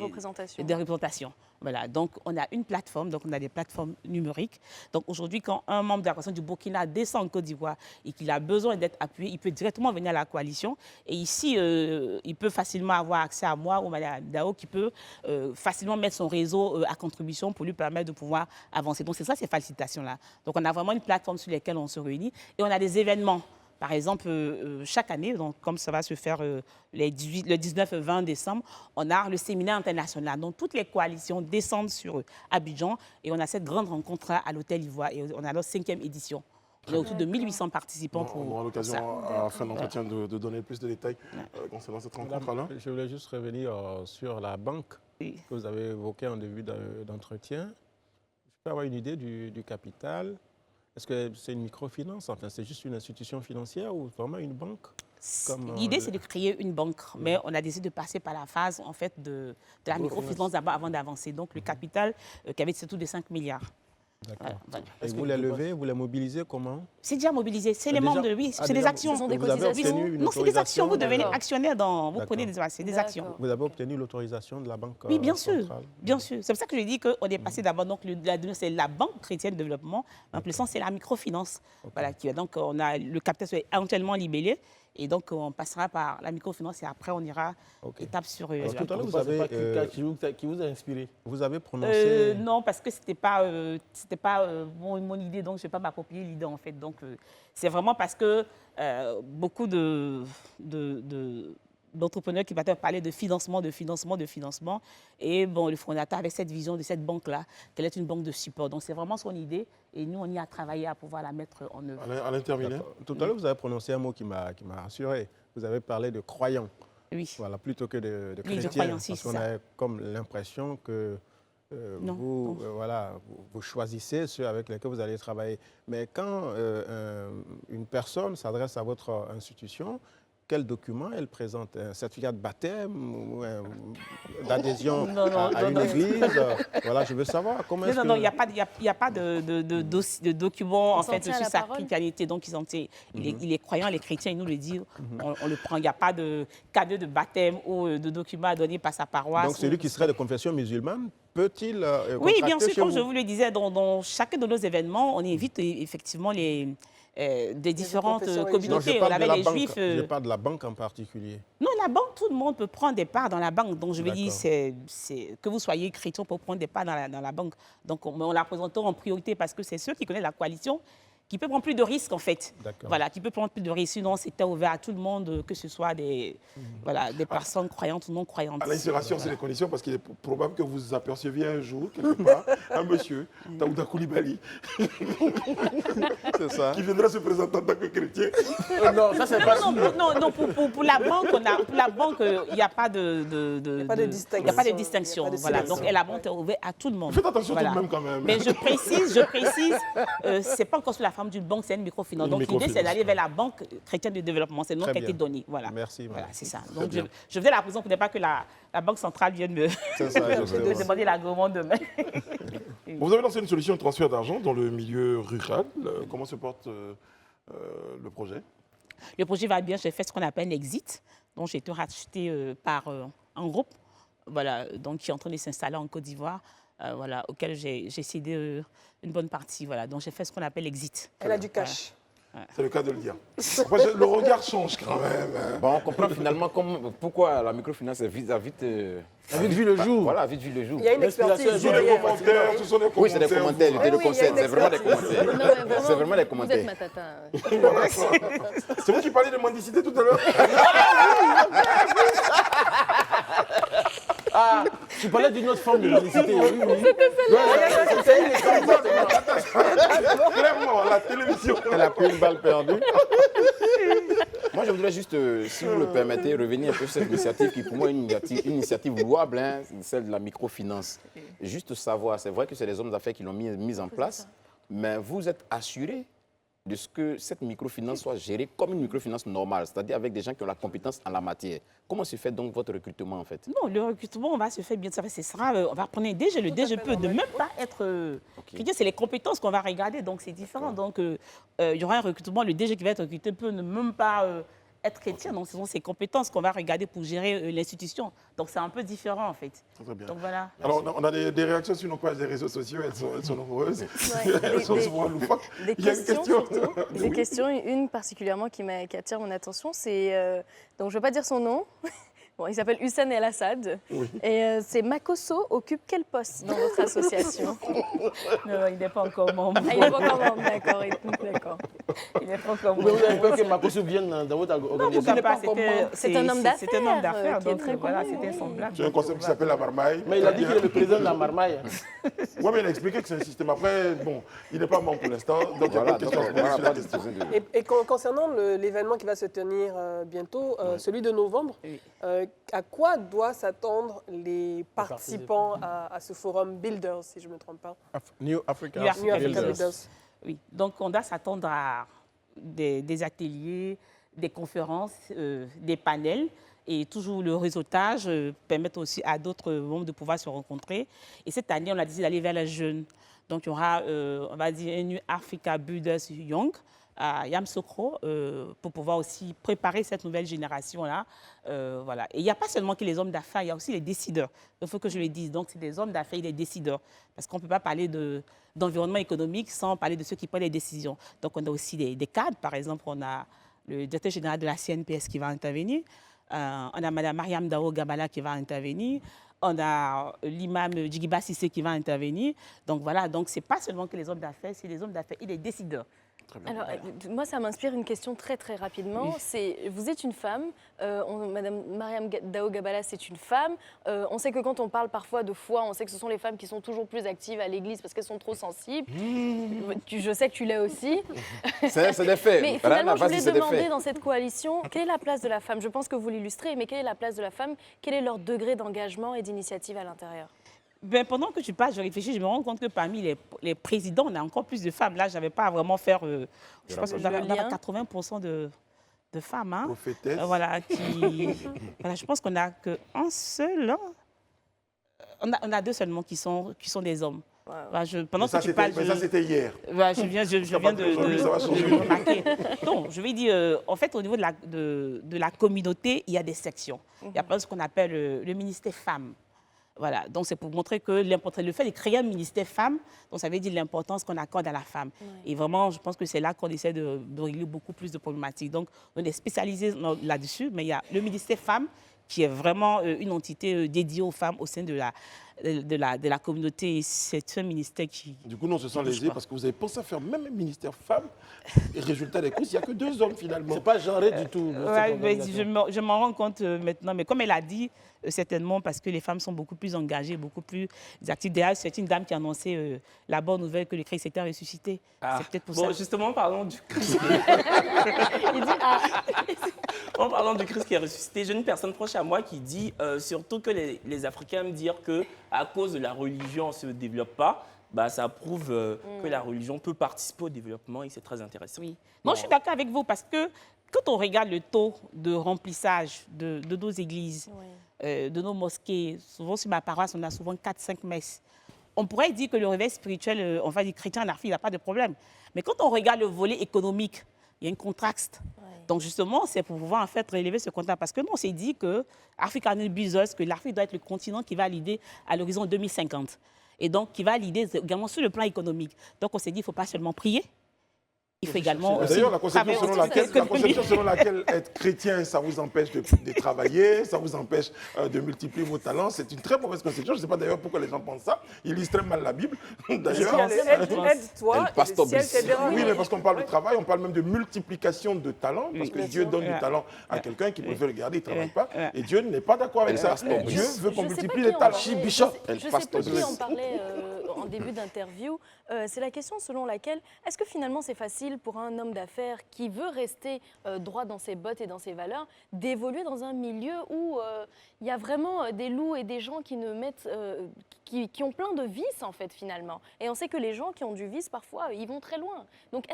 Speaker 11: représentations. Voilà, donc on a une plateforme, donc on a des plateformes numériques. Donc aujourd'hui, quand un membre de la coalition du Burkina descend en Côte d'Ivoire et qu'il a besoin d'être appuyé, il peut directement venir à la coalition. Et ici, il peut facilement avoir accès à moi ou Mme Dao qui peut facilement mettre son réseau à contribution pour lui permettre de pouvoir avancer. Donc c'est ça, ces facilitations-là. Donc on a vraiment une plateforme sur laquelle on se réunit et on a des événements. Par exemple, chaque année, donc, comme ça va se faire le 19 et 20 décembre, on a le séminaire international. Donc, toutes les coalitions descendent sur Abidjan et on a cette grande rencontre à l'Hôtel Ivoire. Et on a notre 5e édition. On a autour de 1800 participants pour
Speaker 1: On aura l'occasion, à la fin de l'entretien, de donner plus de détails concernant cette rencontre. Alain.
Speaker 2: Je voulais juste revenir sur la banque que vous avez évoquée en début d'entretien. Je peux avoir une idée du capital? Est-ce que c'est une microfinance? Enfin, c'est juste une institution financière ou vraiment une banque?
Speaker 11: L'idée, c'est de créer une banque, mais on a décidé de passer par la phase en fait, de la microfinance d'abord avant d'avancer. Donc, le capital qui avait surtout de 5 milliards.
Speaker 2: D'accord. Et vous les levez, vous les mobilisez comment?
Speaker 11: C'est déjà mobilisé. C'est les membres de... Oui, c'est des actions.
Speaker 2: Ce sont des cotisations.
Speaker 11: Non, c'est des actions. Vous devenez actionnaire dans... Vous prenez des actions.
Speaker 2: Vous avez obtenu l'autorisation de la banque
Speaker 11: Oui, bien sûr.
Speaker 2: centrale.
Speaker 11: Bien sûr. C'est pour ça que je dis qu'on est passé d'abord... Donc, c'est la Banque chrétienne de développement. En plus, c'est la microfinance. Voilà, donc, on a le capital est éventuellement libellé. Et donc, on passera par la microfinance et après, on ira étape sur...
Speaker 2: Tout à l'heure, vous
Speaker 3: avez...
Speaker 2: qui
Speaker 3: vous a inspiré?
Speaker 2: Vous avez prononcé...
Speaker 11: Non, parce que ce n'était pas, mon idée, donc je ne vais pas m'approprier l'idée, en fait. Donc, c'est vraiment parce que beaucoup d'entrepreneurs qui m'ont parlé de financement. Et bon, le fondateur avec cette vision de cette banque-là, qu'elle est une banque de support. Donc, c'est vraiment son idée. Et nous, on y a travaillé à pouvoir la mettre en œuvre.
Speaker 1: Alain, terminé.
Speaker 2: Tout à l'heure, vous avez prononcé un mot qui m'a rassuré. Vous avez parlé de croyants.
Speaker 11: Oui.
Speaker 2: Voilà, plutôt que de
Speaker 11: oui,
Speaker 2: chrétiens.
Speaker 11: de croyants, si,
Speaker 2: parce qu'on a comme l'impression que vous choisissez ceux avec lesquels vous allez travailler. Mais quand une personne s'adresse à votre institution, quel document elle présente? Un certificat de baptême ou d'adhésion à une église? Voilà, je veux savoir comment est-ce que...
Speaker 11: Non, il n'y a pas de document en fait, sur sa chrétienté. Donc, il est croyant, les chrétiens, ils nous le disent. On le prend. Il n'y a pas de cadeau de baptême ou de document à donner par sa paroisse.
Speaker 2: Donc, celui qui serait de confession musulmane peut-il
Speaker 11: oui, bien sûr, comme je vous le disais, dans chacun de nos événements, on invite effectivement des différentes communautés.
Speaker 2: On avait les Juifs. Je parle de la banque en particulier.
Speaker 11: Non, la banque, tout le monde peut prendre des parts dans la banque. Donc, je veux dire, que vous soyez chrétien pour prendre des parts dans la banque. Donc, on la présente en priorité parce que c'est ceux qui connaissent la coalition qui peut prendre plus de risques, en fait. Voilà, qui peut prendre plus de risques. Sinon, c'était ouvert à tout le monde, que ce soit des personnes croyantes ou non croyantes.
Speaker 1: À l'inspiration, c'est les conditions, parce qu'il est probable que vous aperceviez un jour, quelque part, un monsieur, Daouda Koulibaly, qui viendra se présenter en tant que chrétien.
Speaker 3: Non, ça, c'est pas...
Speaker 11: Non, pour la banque, il n'y a pas de distinction. Voilà, donc, la banque est ouverte à tout le monde.
Speaker 1: Faites attention tout de même, quand même.
Speaker 11: Mais je précise, c'est pas encore sous la forme d'une banque, c'est une microfinance. Donc l'idée, c'est d'aller vers la Banque chrétienne de développement. C'est le nom qui a été donné. Voilà.
Speaker 2: Merci.
Speaker 11: Voilà, c'est ça. Donc je faisais la prison pour ne pas que la Banque centrale vienne me demander l'agrément demain.
Speaker 1: Vous avez lancé une solution de transfert d'argent dans le milieu rural. Comment se porte le projet?
Speaker 11: Le projet va bien. J'ai fait ce qu'on appelle l'exit. Donc j'ai été racheté par un groupe, voilà, donc qui est en train de s'installer en Côte d'Ivoire. Voilà, auquel j'ai cédé une bonne partie. Voilà. Donc, j'ai fait ce qu'on appelle l'exit.
Speaker 5: Elle a du cash.
Speaker 1: Voilà. C'est le cas de le dire. Après, le regard change quand même.
Speaker 9: Bon, on comprend finalement pourquoi la microfinance est vite
Speaker 3: vu le jour.
Speaker 9: Voilà, vite vu le jour.
Speaker 5: Il y a une expertise.
Speaker 1: Ce sont des commentaires.
Speaker 9: Oui, c'est des commentaires. C'est vraiment des commentaires. C'est vraiment des commentaires.
Speaker 6: Vous êtes ma tata.
Speaker 1: C'est vous qui parliez de mendicité tout à l'heure?
Speaker 3: Ah, tu parlais d'une autre forme de mendicité. Oui.
Speaker 1: Clairement, la télévision.
Speaker 2: Elle a pris une balle perdue.
Speaker 9: Moi, je voudrais juste, si vous le permettez, revenir un peu sur cette initiative qui, pour moi, est une initiative louable, hein, celle de la microfinance. Juste savoir, c'est vrai que c'est les hommes d'affaires qui l'ont mise en place, mais vous êtes assuré de ce que cette microfinance soit gérée comme une microfinance normale, c'est-à-dire avec des gens qui ont la compétence en la matière. Comment se fait donc votre recrutement, en fait?
Speaker 11: Non, le recrutement, on va se faire bien. On va prendre un DG. Le DG peut ne même pas être... C'est les compétences qu'on va regarder, donc c'est différent. Donc, il y aura un recrutement. Le DG qui va être recruté peut ne même pas être chrétien, donc ce sont ses compétences qu'on va regarder pour gérer l'institution. Donc c'est un peu différent en fait.
Speaker 1: Très bien.
Speaker 11: Donc voilà.
Speaker 1: Alors, on a des réactions sur nos pages des réseaux sociaux, elles sont nombreuses.
Speaker 6: Ouais,
Speaker 1: Elles sont souvent loufoques.
Speaker 6: Des
Speaker 1: Il y a une
Speaker 6: questions,
Speaker 1: question.
Speaker 6: surtout. Des questions, une particulièrement qui attire mon attention, c'est, donc je ne vais pas dire son nom, bon, il s'appelle Hussein El Assad,
Speaker 1: Oui.
Speaker 6: et c'est Makosso occupe quel poste dans votre association?
Speaker 11: Non, il n'est pas encore membre.
Speaker 6: Ah, il est pas encore membre, d'accord, d'accord.
Speaker 11: Il n'est pas encore
Speaker 3: Vous
Speaker 11: membre.
Speaker 3: avez peur que Makosso vienne dans votre
Speaker 11: Non,
Speaker 3: organisation?
Speaker 11: pourquoi pas,
Speaker 6: C'est un homme
Speaker 11: c'est un homme
Speaker 6: d'affaires,
Speaker 11: d'affaires,
Speaker 6: qui est
Speaker 11: donc
Speaker 6: très
Speaker 11: voilà,
Speaker 6: connu,
Speaker 11: c'était
Speaker 6: oui.
Speaker 11: semblable.
Speaker 1: C'est un concept qui s'appelle la marmaille.
Speaker 3: Mais il a dit qu'il est le président de la marmaille.
Speaker 1: Oui, mais il a expliqué que c'est un système. Après, bon, il n'est pas membre pour l'instant, donc il n'y a pas de question à se poser sur la question.
Speaker 5: Et concernant l'événement qui va se tenir bientôt, celui de novembre, à quoi doivent s'attendre les participants à ce forum Builders, si je ne me trompe pas?
Speaker 2: New Africa
Speaker 11: New Africa
Speaker 2: Builders.
Speaker 5: Builders.
Speaker 11: Oui, donc on doit s'attendre à des ateliers, des conférences, des panels. Et toujours le réseautage permet aussi à d'autres membres de pouvoir se rencontrer. Et cette année, on a décidé d'aller vers les jeunes. Donc il y aura, on va dire, un New Africa Builders Young à Yamoussoukro pour pouvoir aussi préparer cette nouvelle génération-là. Voilà. Et il n'y a pas seulement que les hommes d'affaires, il y a aussi les décideurs. Il faut que je le dise. Donc c'est des hommes d'affaires et des décideurs. Parce qu'on ne peut pas parler d'environnement économique sans parler de ceux qui prennent les décisions. Donc on a aussi des cadres. Par exemple, on a le directeur général de la CNPS qui va intervenir. On a Mme Mariam Dao Gabala qui va intervenir. On a l'imam Djigiba Sissé qui va intervenir. Donc voilà, donc ce n'est pas seulement que les hommes d'affaires, c'est les hommes d'affaires et les décideurs.
Speaker 6: Alors, moi, ça m'inspire une question très, très rapidement.
Speaker 11: Oui.
Speaker 6: C'est, vous êtes une femme, Madame Mariam Dao Gabala, c'est une femme. On sait que quand on parle parfois de foi, on sait que ce sont les femmes qui sont toujours plus actives à l'église parce qu'elles sont trop sensibles. Je sais que tu l'es aussi.
Speaker 9: C'est des faits.
Speaker 6: Mais finalement, je voulais demander dans cette coalition, quelle est la place de la femme? Je pense que vous l'illustrez, mais quelle est la place de la femme? Quel est leur degré d'engagement et d'initiative à l'intérieur?
Speaker 11: Ben, pendant que tu parles, je réfléchis, je me rends compte que parmi les présidents, on a encore plus de femmes. Là, je n'avais pas à vraiment faire... je pense qu'on a 80% de femmes. Hein,
Speaker 1: Prophétesse.
Speaker 11: voilà, voilà, je pense qu'on n'a qu'un seul. Hein. On a deux seulement qui sont des hommes. Voilà, pendant que tu parles,
Speaker 1: mais ça, c'était hier.
Speaker 11: Voilà, je viens de remarquer. Donc, je vais dire, en fait, au niveau de la communauté, il y a des sections. Il y a ce qu'on appelle le ministère femmes. Voilà, donc c'est pour montrer que le fait de créer un ministère femme, donc ça veut dire l'importance qu'on accorde à la femme. Ouais. Et vraiment, je pense que c'est là qu'on essaie de régler beaucoup plus de problématiques. Donc, on est spécialisé là-dessus, mais il y a le ministère femme qui est vraiment une entité dédiée aux femmes au sein de la communauté. C'est un ministère qui...
Speaker 1: Du coup, nous, on se sent lésés parce que vous avez pensé à faire même un ministère femme. Et résultat des courses, il n'y a que 2 hommes finalement.
Speaker 3: C'est pas genré du tout.
Speaker 11: Ouais, je m'en rends compte maintenant. Mais comme elle a dit, certainement parce que les femmes sont beaucoup plus engagées, beaucoup plus actives. D'ailleurs, c'est une dame qui a annoncé la bonne nouvelle que le Christ était ressuscité. C'est peut-être pour ça.
Speaker 4: Bon, justement, parlons du Christ.
Speaker 6: Il dit,
Speaker 4: En parlant du Christ qui est ressuscité, j'ai une personne proche à moi qui dit surtout que les Africains me disent qu'à cause de la religion, on ne se développe pas. Bah, ça prouve que la religion peut participer au développement et c'est très intéressant.
Speaker 11: Oui. Non, je suis d'accord avec vous parce que quand on regarde le taux de remplissage de nos églises, de nos mosquées, souvent sur ma paroisse, on a souvent 4-5 messes. On pourrait dire que le réveil spirituel, on va dire chrétien en Afrique, il n'y a pas de problème. Mais quand on regarde le volet économique, il y a un contraste. Donc justement, c'est pour pouvoir en fait relever ce contraste. Parce que nous, on s'est dit que Africa Business, que l'Afrique doit être le continent qui va l'idée à l'horizon 2050. Et donc, qui va l'idée également sur le plan économique. Donc, on s'est dit, il ne faut pas seulement prier, il faut également aussi...
Speaker 1: D'ailleurs, la conception selon laquelle être chrétien, ça vous empêche de travailler, ça vous empêche de multiplier vos talents, c'est une très mauvaise conception. Je ne sais pas d'ailleurs pourquoi les gens pensent ça. Ils lisent très mal la Bible. D'ailleurs,
Speaker 5: aide-toi, et le ciel t'aidera.
Speaker 1: Oui, mais parce qu'on parle de travail, on parle même de multiplication de talents, parce que Dieu donne du talent à quelqu'un qui préfère le garder, il ne travaille pas. Et Dieu n'est pas d'accord avec ça. Dieu veut qu'on multiplie les talents.
Speaker 6: Je ne sais pas qui en parlait en début d'interview. C'est la question selon laquelle, est-ce que finalement c'est facile pour un homme d'affaires qui veut rester droit dans ses bottes et dans ses valeurs, d'évoluer dans un milieu où il y a vraiment des loups et des gens qui qui ont plein de vices, en fait, finalement. Et on sait que les gens qui ont du vice, parfois, ils vont très loin. Donc,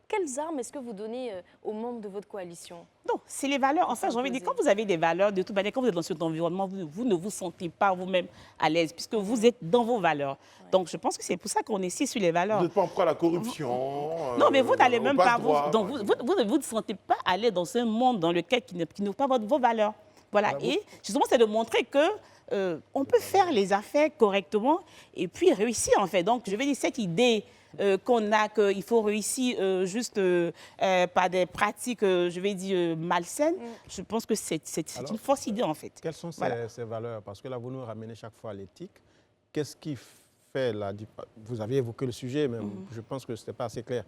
Speaker 6: quelles armes est-ce que vous donnez aux membres de votre coalition?
Speaker 11: Non, c'est les valeurs. En fait, j'ai envie de dire, quand vous avez des valeurs, de toute manière, quand vous êtes dans cet environnement, vous ne vous sentez pas vous-même à l'aise, puisque vous êtes dans vos valeurs. Donc, je pense que c'est pour ça qu'on est ici sur les valeurs.
Speaker 1: Vous n'êtes pas en proie à la corruption.
Speaker 11: Non, mais vous n'allez même pas...
Speaker 1: droit.
Speaker 11: Donc, vous ne vous sentez pas à l'aise dans un monde dans lequel qui n'est pas vos valeurs. Voilà. Et justement, c'est de montrer que on peut faire les affaires correctement et puis réussir, en fait. Donc, je vais dire, cette idée qu'on a qu'il faut réussir juste par des pratiques, je vais dire, malsaines, je pense que c'est une fausse idée, en fait.
Speaker 2: Quelles sont ces valeurs? Parce que là, vous nous ramenez chaque fois à l'éthique. Qu'est-ce qui fait la... Vous avez évoqué le sujet, mais je pense que ce n'était pas assez clair.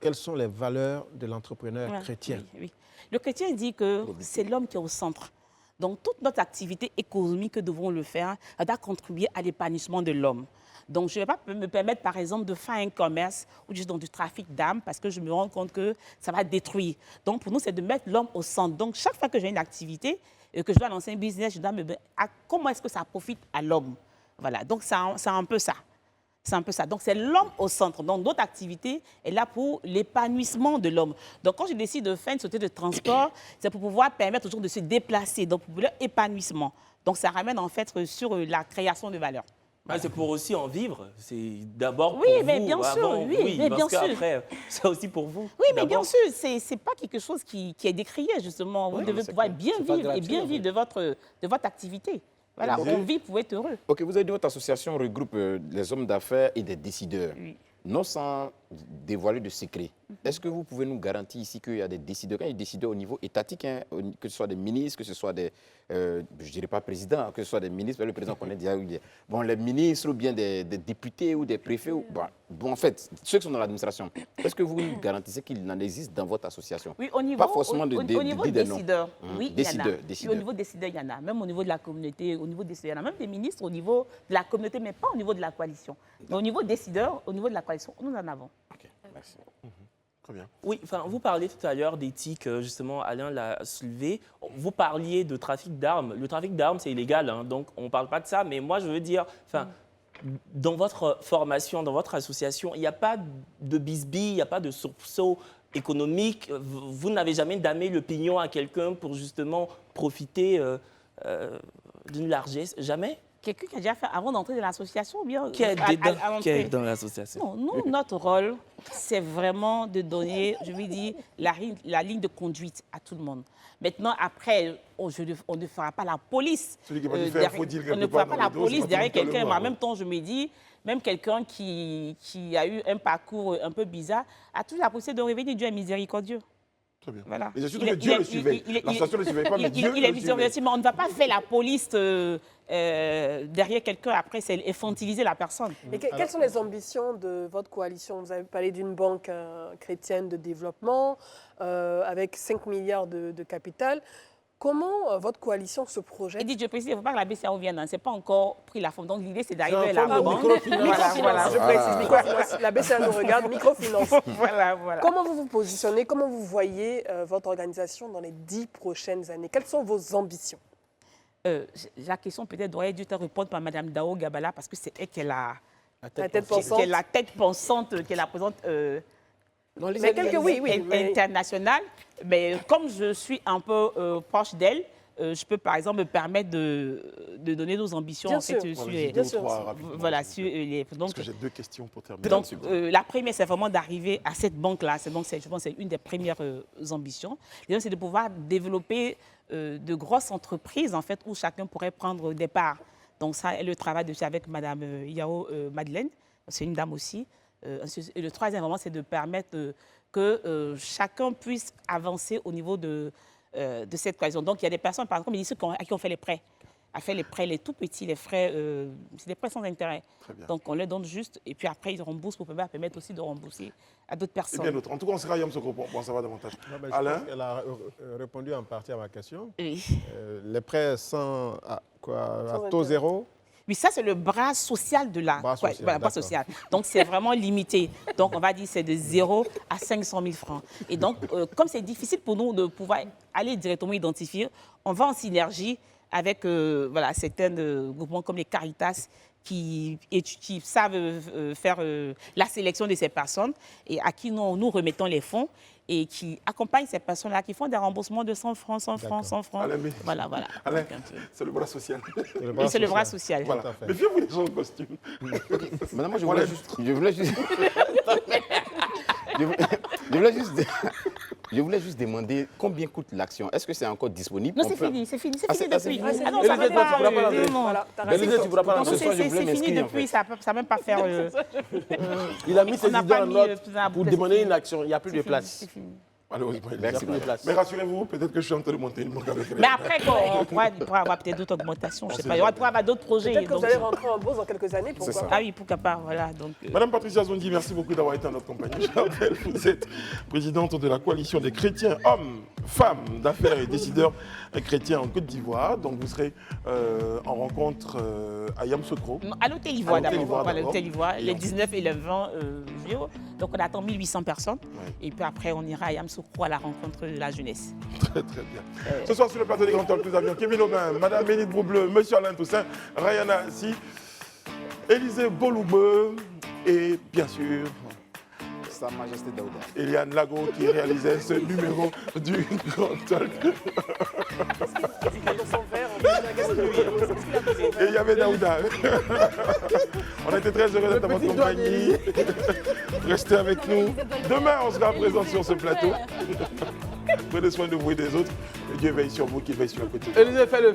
Speaker 2: Quelles sont les valeurs de l'entrepreneur chrétien?
Speaker 11: Oui. Le chrétien dit que c'est l'homme qui est au centre. Donc, toute notre activité économique que nous devons le faire doit contribuer à l'épanouissement de l'homme. Donc, je ne vais pas me permettre, par exemple, de faire un commerce ou juste dans du trafic d'âmes parce que je me rends compte que ça va détruire. Donc, pour nous, c'est de mettre l'homme au centre. Donc, chaque fois que j'ai une activité, que je dois lancer un business, je dois me dire comment est-ce que ça profite à l'homme. Voilà, donc c'est un peu ça. C'est un peu ça. Donc, c'est l'homme au centre. Donc, notre activité est là pour l'épanouissement de l'homme. Donc, quand je décide de faire une société de transport, c'est pour pouvoir permettre aux gens de se déplacer, donc pour leur épanouissement. Donc, ça ramène en fait sur la création de valeur.
Speaker 4: Ah, c'est pour aussi en vivre. C'est d'abord pour
Speaker 11: oui,
Speaker 4: vous.
Speaker 11: Mais bien sûr,
Speaker 4: avant,
Speaker 11: oui, mais bien sûr.
Speaker 4: Après, c'est aussi pour vous.
Speaker 11: Oui, mais bien sûr, c'est pas quelque chose qui est décrié, justement. Vous devez pouvoir bien vivre et bien vivre de votre activité. Voilà, on vit pour être heureux.
Speaker 9: Ok, vous avez dit que votre association regroupe les hommes d'affaires et des décideurs.
Speaker 11: Oui.
Speaker 9: Non sans dévoiler de secrets. Est-ce que vous pouvez nous garantir ici qu'il y a des décideurs, quand il y a des décideurs au niveau étatique, hein, que ce soit des ministres, que ce soit des, je ne dirais pas présidents, que ce soit des ministres, le président connaît déjà, bon, les ministres ou bien des députés ou des préfets, bon, en fait, ceux qui sont dans l'administration, est-ce que vous nous garantissez qu'il en existe dans votre association?
Speaker 11: Oui, au niveau,
Speaker 9: pas forcément
Speaker 11: au niveau décideurs, oui,
Speaker 9: décideurs,
Speaker 11: il y en a. Au niveau décideurs, il y en a. Même au niveau de la communauté, au niveau décideurs, il y en a même des ministres au niveau de la communauté, mais pas au niveau de la coalition. Mais au niveau décideurs, au niveau de la coalition, nous en avons.
Speaker 9: Ok, merci.
Speaker 1: Très bien.
Speaker 4: Oui, enfin, vous parliez tout à l'heure d'éthique, justement, Alain l'a soulevé. Vous parliez de trafic d'armes. Le trafic d'armes, c'est illégal, hein, donc on ne parle pas de ça. Mais moi, je veux dire, enfin, dans votre formation, dans votre association, il n'y a pas de bisbille, il n'y a pas de soupçon économique. Vous n'avez jamais damé le pignon à quelqu'un pour justement profiter d'une largesse. Jamais?
Speaker 11: Quelqu'un qui a déjà fait avant d'entrer dans l'association ou bien
Speaker 4: qui est dans l'association?
Speaker 11: Non, nous, notre rôle, c'est vraiment de donner, je veux dire, la ligne de conduite à tout le monde. Maintenant, après, on ne fera pas la police.
Speaker 1: Celui qui va lui faire un faux deal
Speaker 11: on ne fera pas la
Speaker 1: dos,
Speaker 11: police
Speaker 1: c'est
Speaker 11: derrière quelqu'un, mais en
Speaker 1: hein.
Speaker 11: même temps, je me dis, même quelqu'un qui a eu un parcours un peu bizarre a toujours la possibilité de revenir. Dieu est miséricordieux.
Speaker 1: Très bien.
Speaker 11: Voilà.
Speaker 1: Mais c'est surtout que Dieu le suivait. L'association ne le suivait pas, mais Dieu
Speaker 11: il est
Speaker 1: le suivait.
Speaker 11: miséricordieux, mais on ne va pas faire la police derrière quelqu'un, après, c'est infantiliser la personne.
Speaker 5: Et quelles sont les ambitions de votre coalition? Vous avez parlé d'une banque chrétienne de développement avec 5 milliards de capital. Comment votre coalition se projette?
Speaker 11: Et dit, je précise, il ne faut pas que la BCAO vienne, hein. Ce n'est pas encore pris la forme. Donc l'idée, c'est d'arriver à la banque.
Speaker 5: Microfinance, je précise, microfinance. La BCAO nous regarde, microfinance.
Speaker 11: Voilà.
Speaker 5: Comment vous vous positionnez? Comment vous voyez votre organisation dans les 10 prochaines années? Quelles sont vos ambitions?
Speaker 11: La question peut-être devrait dû te répondre par Mme Dao Gabala, parce que c'est elle qui est la
Speaker 5: tête pensante.
Speaker 11: Qui est la tête pensante, qui est la présente internationale. Mais comme je suis un peu proche d'elle, je peux par exemple me permettre de donner nos ambitions.
Speaker 5: Bien
Speaker 11: en fait,
Speaker 5: sûr.
Speaker 11: sur
Speaker 5: Voilà,
Speaker 11: sur les, donc,
Speaker 1: parce que j'ai 2 questions pour terminer.
Speaker 11: Donc, la première, c'est vraiment d'arriver à cette banque-là. Je pense que c'est une des premières ambitions. Deuxième, c'est de pouvoir développer de grosses entreprises, en fait, où chacun pourrait prendre des parts. Donc, ça, est le travail avec Mme Yao Madeleine. C'est une dame aussi. Et le troisième, vraiment, c'est de permettre que chacun puisse avancer au niveau de cette coalition. Donc, il y a des personnes, par exemple, à qui on fait les prêts. À faire les prêts, les tout petits, les frais, c'est des prêts sans intérêt. Donc, on les donne juste, et puis après, ils remboursent pour permettre aussi de rembourser à d'autres personnes.
Speaker 1: Et bien d'autres. En tout cas, on sera Yom Soko pour en savoir davantage. Alain?
Speaker 2: Elle a répondu en partie à ma question.
Speaker 11: Oui.
Speaker 2: Les prêts à taux zéro?
Speaker 11: Oui, ça, c'est le bras social de la...
Speaker 2: Bras social.
Speaker 11: Donc, c'est vraiment limité. Donc, on va dire c'est de 0 à 500 000 francs. Et donc, comme c'est difficile pour nous de pouvoir aller directement identifier, on va en synergie avec voilà, certains groupements comme les Caritas qui savent faire la sélection de ces personnes et à qui nous remettons les fonds et qui accompagnent ces personnes-là, qui font des remboursements de 100 francs, 100 francs, 100 francs.
Speaker 1: Alain,
Speaker 11: Voilà.
Speaker 1: Alain, c'est le bras social.
Speaker 11: Oui, c'est le bras social.
Speaker 1: Voilà. Mais viens-vous les gens en costume.
Speaker 9: Madame, moi, je voulais juste demander combien coûte l'action. Est-ce que c'est encore disponible?
Speaker 11: Non, c'est fini depuis.
Speaker 3: Ah
Speaker 11: non,
Speaker 3: ça
Speaker 11: va pas.
Speaker 3: Élysée, tu pourras pas
Speaker 11: C'est fini depuis, ça ne va même pas faire...
Speaker 3: Il a mis ses
Speaker 11: n'a
Speaker 3: idées
Speaker 11: pas
Speaker 3: en
Speaker 11: mis,
Speaker 3: note pour
Speaker 11: plus
Speaker 3: demander
Speaker 11: d'esprit.
Speaker 3: une action. Il n'y a plus de place.
Speaker 11: C'est fini.
Speaker 1: Malheureusement, il
Speaker 3: Merci.
Speaker 1: Mais rassurez-vous, peut-être que je suis en train de monter une banque avec elle.
Speaker 11: Mais après, on pourra avoir peut-être d'autres augmentations. Je sais pas. Il pourra avoir d'autres projets.
Speaker 5: Peut-être que
Speaker 11: donc-
Speaker 5: vous allez rentrer en bourse dans quelques années, pourquoi
Speaker 1: ça.
Speaker 5: pas.
Speaker 11: Ah oui, pourquoi pas. Voilà. Donc,
Speaker 1: Madame Patricia Zondi, merci beaucoup d'avoir été en notre compagnie. Je rappelle, vous êtes présidente de la coalition des chrétiens, hommes, femmes, d'affaires et décideurs chrétiens en Côte d'Ivoire. Donc vous serez en rencontre à Yamoussoukro.
Speaker 11: à l'hôtel Ivoire
Speaker 1: À l'hôtel
Speaker 11: d'abord.
Speaker 1: Ivoire
Speaker 11: Voilà,
Speaker 1: d'abord.
Speaker 11: l'hôtel Ivoire,
Speaker 1: Et
Speaker 11: les
Speaker 1: ensuite-
Speaker 11: 19 et le 20 juillet. Donc on attend 1800 personnes.
Speaker 1: Ouais.
Speaker 11: Et puis après, on ira à Yamoussoukro à la rencontre de la jeunesse.
Speaker 1: Très très bien. Ce soir sur le plateau des Grands Talks, nous avions Kevin Aubin, Madame Ménide Broubleu, Monsieur Alain Toussaint, Rayana Assi, Élisée Boloubeu et bien sûr
Speaker 9: Sa Majesté Daouda.
Speaker 1: Eliane Lago qui réalisait ce numéro du Grand Talk.
Speaker 5: Dans son verre, on peut dire qu'est-ce qu'il a posé.
Speaker 1: Et il y avait Daouda. On a été très heureux d'être en votre compagnie. Restez avec nous. Demain, on sera présent sur ce plateau. Prenez soin de vous et des autres. Et Dieu veille sur vous, qui veille sur la côté.
Speaker 3: Élysée, fais-le.